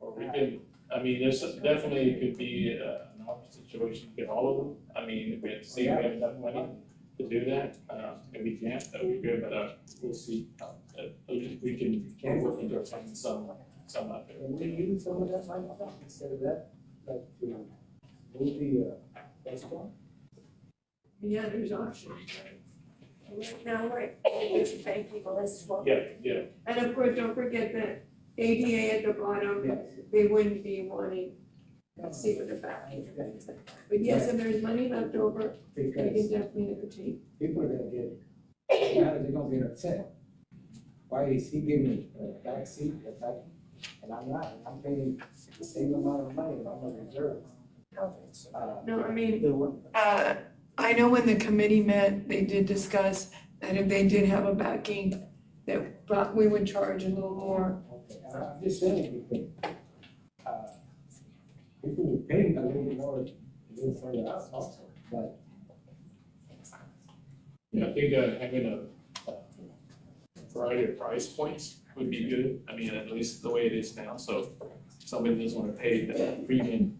Or we can, I mean, there's definitely could be an option situation to get all of them. I mean, we have to see if we have enough money to do that. If we can't, that would be good, but we'll see. We can work into finding some out there. Can we use some of that money instead of that, like to move the restaurant? Yeah, there's options. Right now, we're just paying people as well. Yeah. And of course, don't forget that ADA at the bottom, Yes. they wouldn't be wanting to see what the back end is. But yes, if there's money left over, we can definitely entertain. People are gonna get, now they're gonna get upset. Why is he giving me a back seat, and I'm not, I'm paying the same amount of money, I'm a reserve. No, I mean, I know when the committee met, they did discuss that if they did have a backing, that we would charge a little more. I'm just saying, because, people were paying a little bit more than further out also, but. Yeah, I think having a variety of price points would be good. I mean, at least the way it is now. So if somebody doesn't want to pay the premium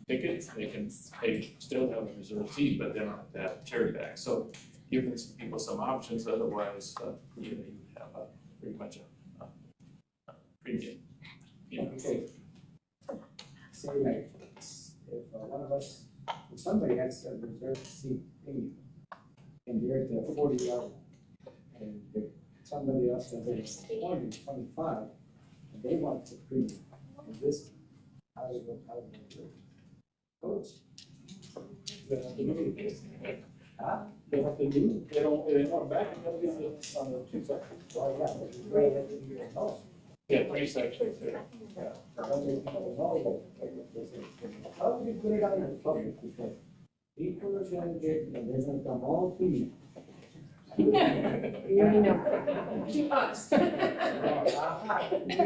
tickets, they can pay, still have a reserved seat, but they don't have to have chair back. So giving some people some options, otherwise, you have pretty much a premium. Yeah. Okay. Say like, if one of us, if somebody has a reserved seat premium, and they're at the 40 level, and somebody else has a 20, 25, and they want the premium, and this, how do they do it? Coach. They have to move. Huh? They have to move. They don't want back on the 2 sections. Oh, yeah, but you really have to do it all. Yeah, 3 sections. Yeah. How do you put it out in the public? Because people are gonna get, and they're gonna come all to you. you already know. To us.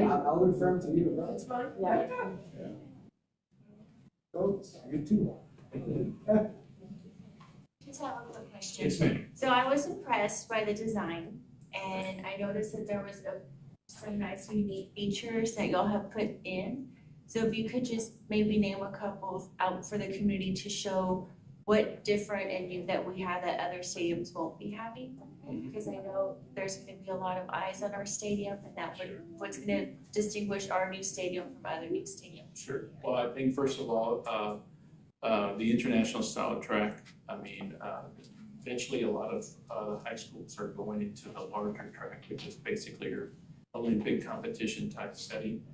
I'll refer to you, right? That's fine. Yeah. Coach, you too. Just have a quick question. Yes, ma'am. So I was impressed by the design, and I noticed that there was some nice unique features that y'all have put in. So if you could just maybe name a couple out for the community to show what different and new that we have that other stadiums won't be having. Because I know there's gonna be a lot of eyes on our stadium, and that what's gonna distinguish our new stadium from other new stadiums. Sure. Well, I think first of all, the international style track, I mean, eventually a lot of high schools are going into the larger track, which is basically your Olympic competition type setting.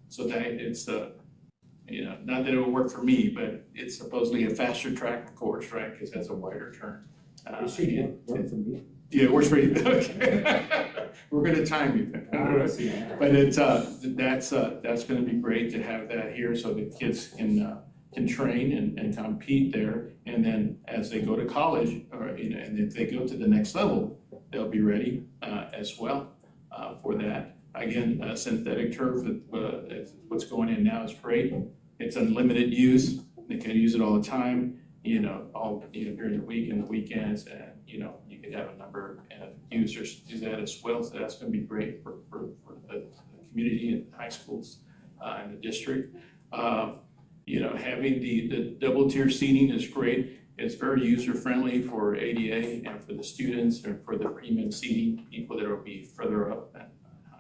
So that it's not that it will work for me, but it's supposedly a faster track course, right? Because it has a wider turn. It should work for me. Yeah, it works for you. Okay. We're gonna time you then. But that's gonna be great to have that here so the kids can train and compete there. And then as they go to college, or and if they go to the next level, they'll be ready as well for that. Again, synthetic turf, what's going in now is great. It's unlimited use. They can use it all the time, during the week and the weekends, and, you could have a number of users do that as well. So that's going to be great for the community and high schools in the district. Having the double tier seating is great. It's very user friendly for ADA and for the students and for the premium seating, people that will be further up.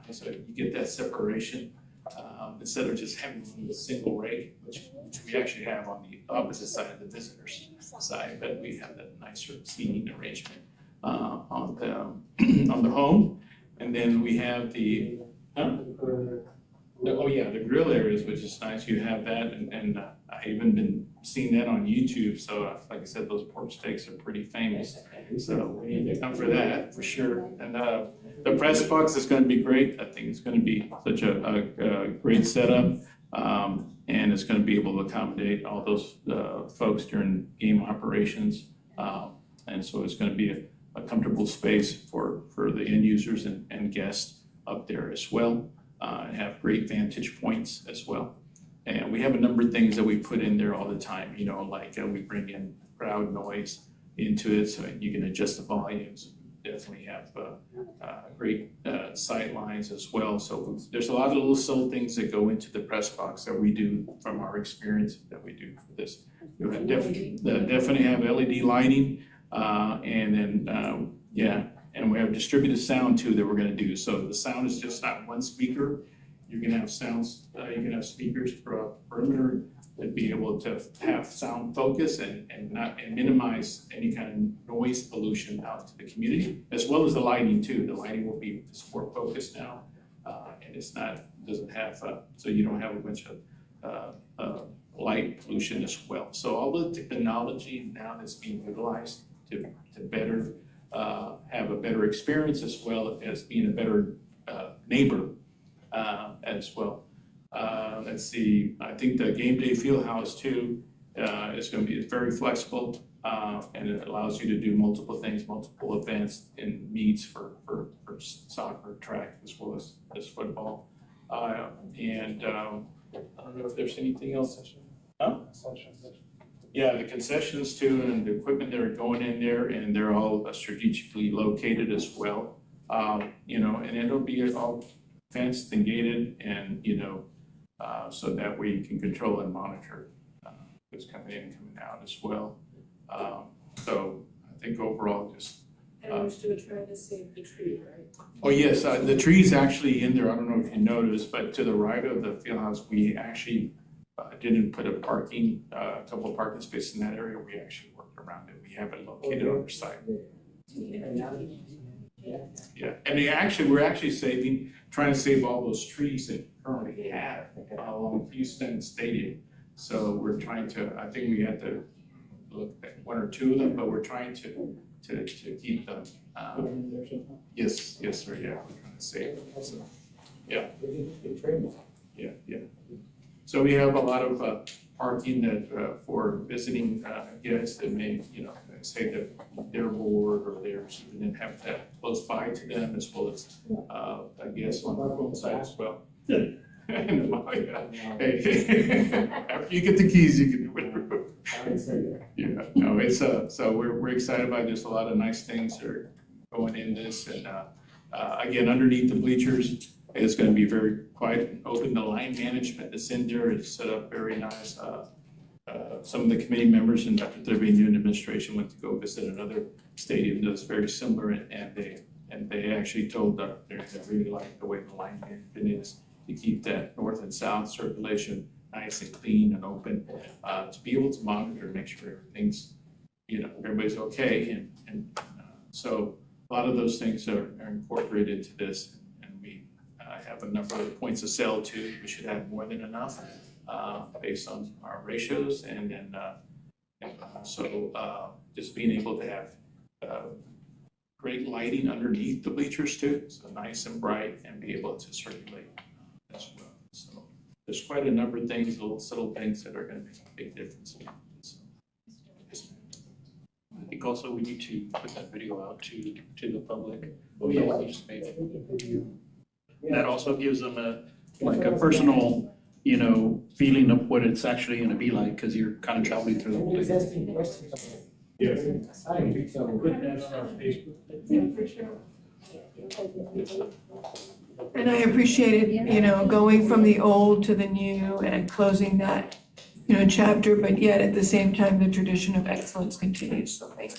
So you get that separation instead of just having a single rake, which we actually have on the opposite side of the visitors side, but we have that nicer seating arrangement on the home. And then we have the grill areas, which is nice. You have that, and I even been seeing that on YouTube. So like I said, those pork steaks are pretty famous. So we need to come for that for sure. And the press box is going to be great. I think it's going to be such a great setup, and it's going to be able to accommodate all those folks during game operations. And so it's going to be a comfortable space for the end users and guests up there as well. And have great vantage points as well. And we have a number of things that we put in there all the time, like we bring in crowd noise into it so you can adjust the volumes. Definitely have great sight lines as well. So there's a lot of little subtle things that go into the press box that we do from our experience that we do for this. You'll definitely have LED lighting, and then, and we have distributed sound too that we're going to do. So the sound is just not one speaker. You're going to have sounds, you can have speakers throughout the perimeter to be able to have sound focus and minimize any kind of noise pollution out to the community, as well as the lighting too. The lighting will be more focused now, and doesn't have, so you don't have a bunch of light pollution as well. So all the technology now that's being utilized to better have a better experience, as well as being a better neighbor as well. Let's see, I think the game day field house too is going to be very flexible, and it allows you to do multiple things, multiple events and meets for soccer, track, as well as football. And I don't know if there's anything else. Huh? Yeah, the concessions too, and the equipment that are going in there, and they're all strategically located as well. And it'll be all fenced and gated, and so that way you can control and monitor what's coming in and coming out as well. So I think overall, just. And we're still trying to save the tree, right? Oh yes, the tree's actually in there. I don't know if you noticed, but to the right of the field house, we actually didn't put a couple of parking spaces in that area. We actually worked around it. We have it located on our site. Yeah, and we're actually trying to save all those trees that we currently have along Houston Stadium. So we're trying to, I think we had to look at one or two of them, but we're trying to keep them. Yes, sir, yeah, we're trying to save them, so, yeah. Yeah. So we have a lot of parking that for visiting guests that may, say that they're bored or they're and have that close by to them, as well as I guess on the road side as well. Hey, after you get the keys, you can do whatever. Yeah, no, it's so we're excited about this. A lot of nice things are going in this, and again, underneath the bleachers, it's going to be very quiet and open. The line management that's in there is set up very nice. Some of the committee members and Dr. Trevino and administration went to go visit another stadium that's very similar, and they actually told Dr. they really like the way the line management is to keep that north and south circulation nice and clean and open, to be able to monitor and make sure everything's, everybody's okay. And so a lot of those things are incorporated into this. Have a number of points of sale too. We should have more than enough based on our ratios, and then just being able to have great lighting underneath the bleachers too, so nice and bright, and be able to circulate as well. So there's quite a number of things, little subtle things that are going to make a big difference. I think also we need to put that video out to the public. Oh, yeah. We just made it. That also gives them like a personal, feeling of what it's actually gonna be like, because you're kind of traveling through the whole thing. Yeah. Put that on our Facebook. Yeah, for sure. And I appreciated, going from the old to the new and closing that, chapter, but yet at the same time, the tradition of excellence continues, so thank you.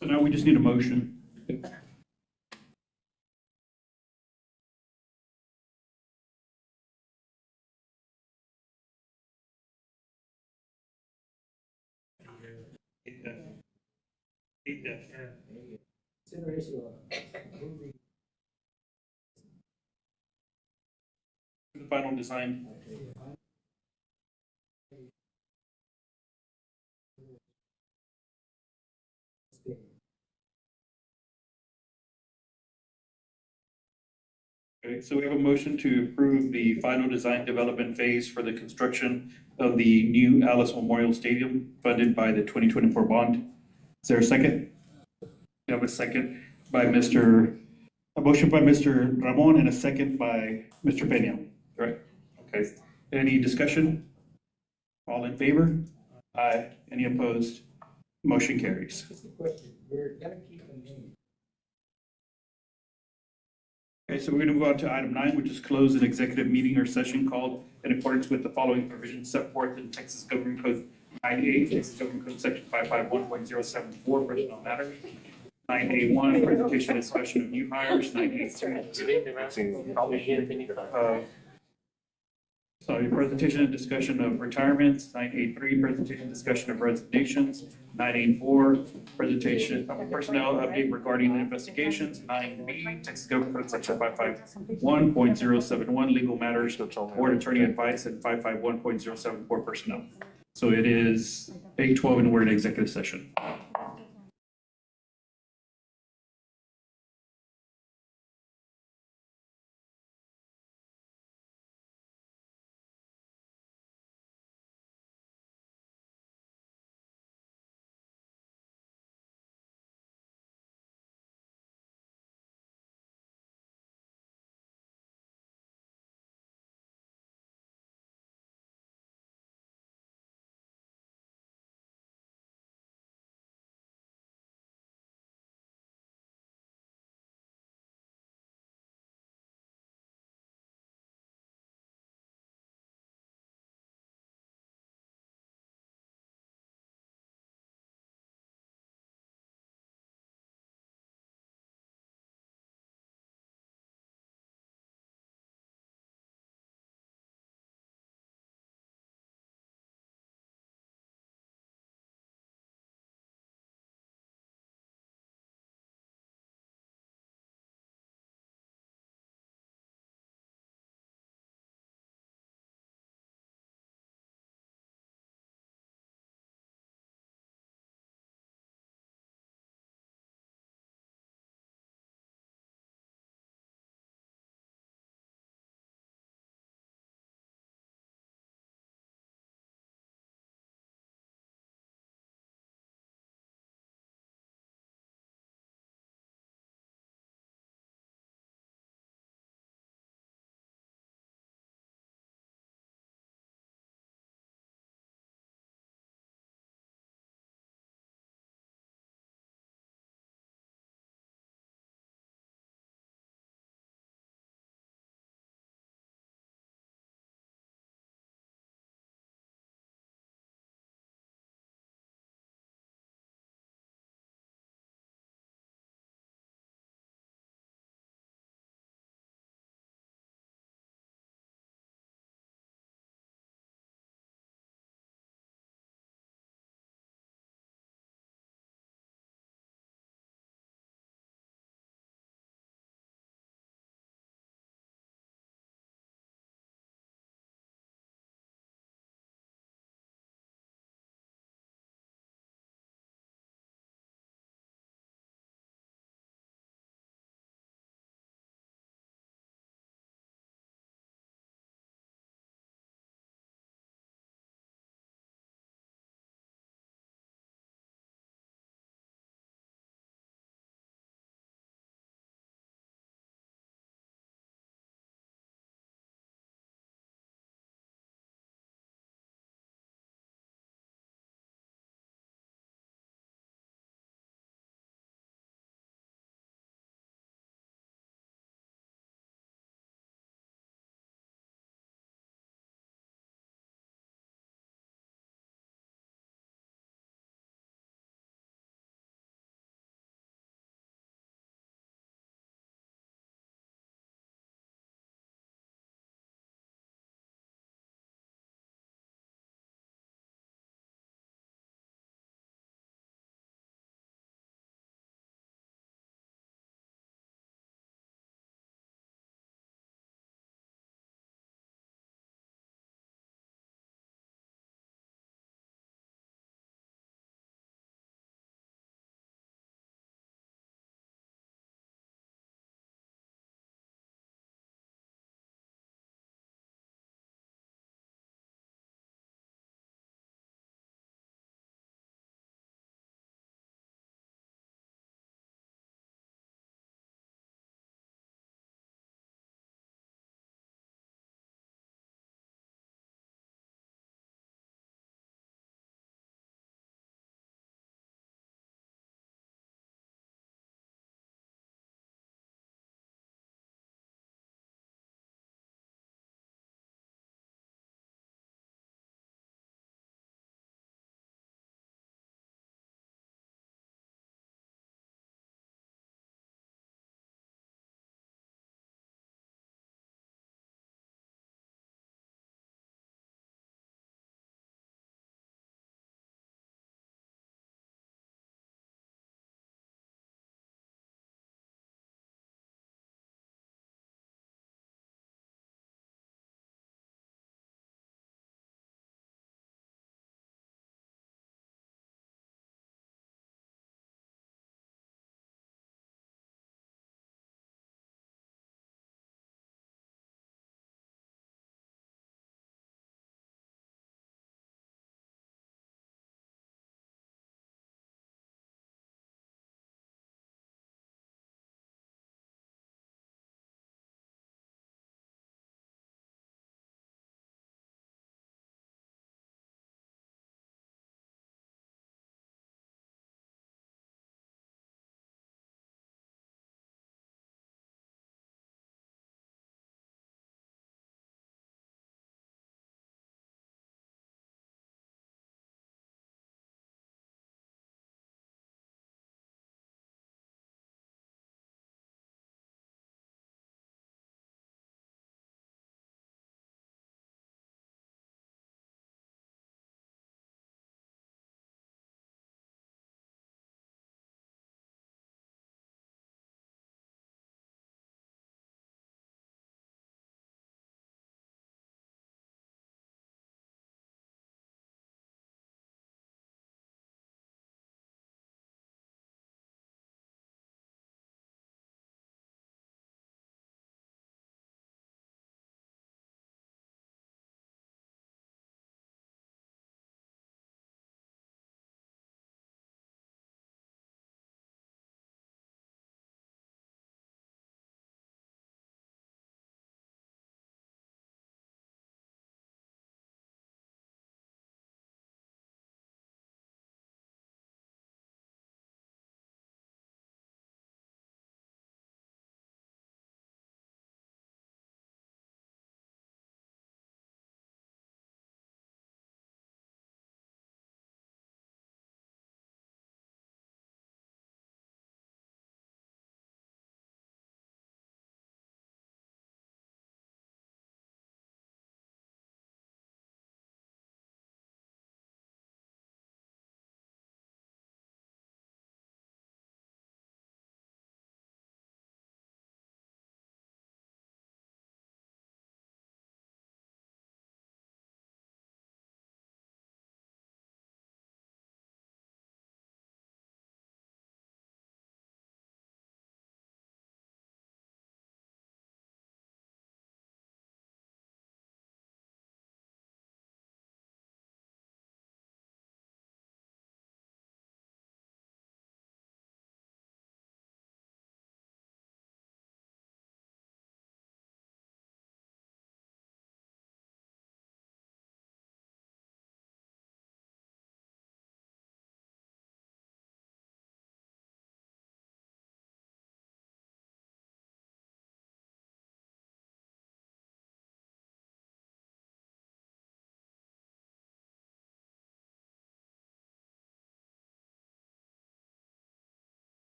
So now we just need a motion. Consideration of moving. The final design. Okay, so we have a motion to approve the final design development phase for the construction of the new Alice Memorial Stadium funded by the 2024 bond. Is there a second? We have a second by a motion by Mr. Ramon and a second by Mr. Pena, right? Okay, any discussion? All in favor? Aye. Any opposed? Motion carries. Just a question, we're gonna keep the name. Okay, so we're gonna move on to item 9, which is close an executive meeting or session called in accordance with the following provisions set forth in Texas Government Code 98, Texas Government Code Section 551.074, personnel matters. 9A1, presentation and discussion of new hires. 9A2, presentation and discussion of retirements. 9A3, presentation and discussion of resignations. 9A4, presentation of personnel update regarding investigations. 9B, Texas Government Code Section 551.071, legal matters, board attorney advice, and 551.074, personnel. So it is 8:12 and we're in executive session.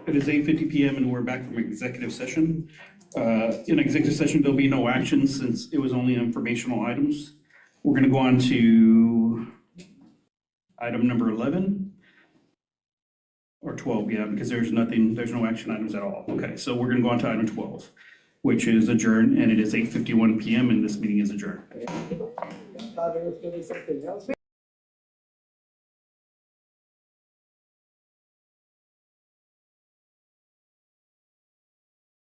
It is 8:50 PM and we're back from executive session. In executive session, there'll be no action since it was only informational items. We're going to go on to item number 11 or 12, yeah, because there's no action items at all. Okay, so we're going to go on to item 12, which is adjourned, and it is 8:51 PM and this meeting is adjourned. Thought there was gonna be something else.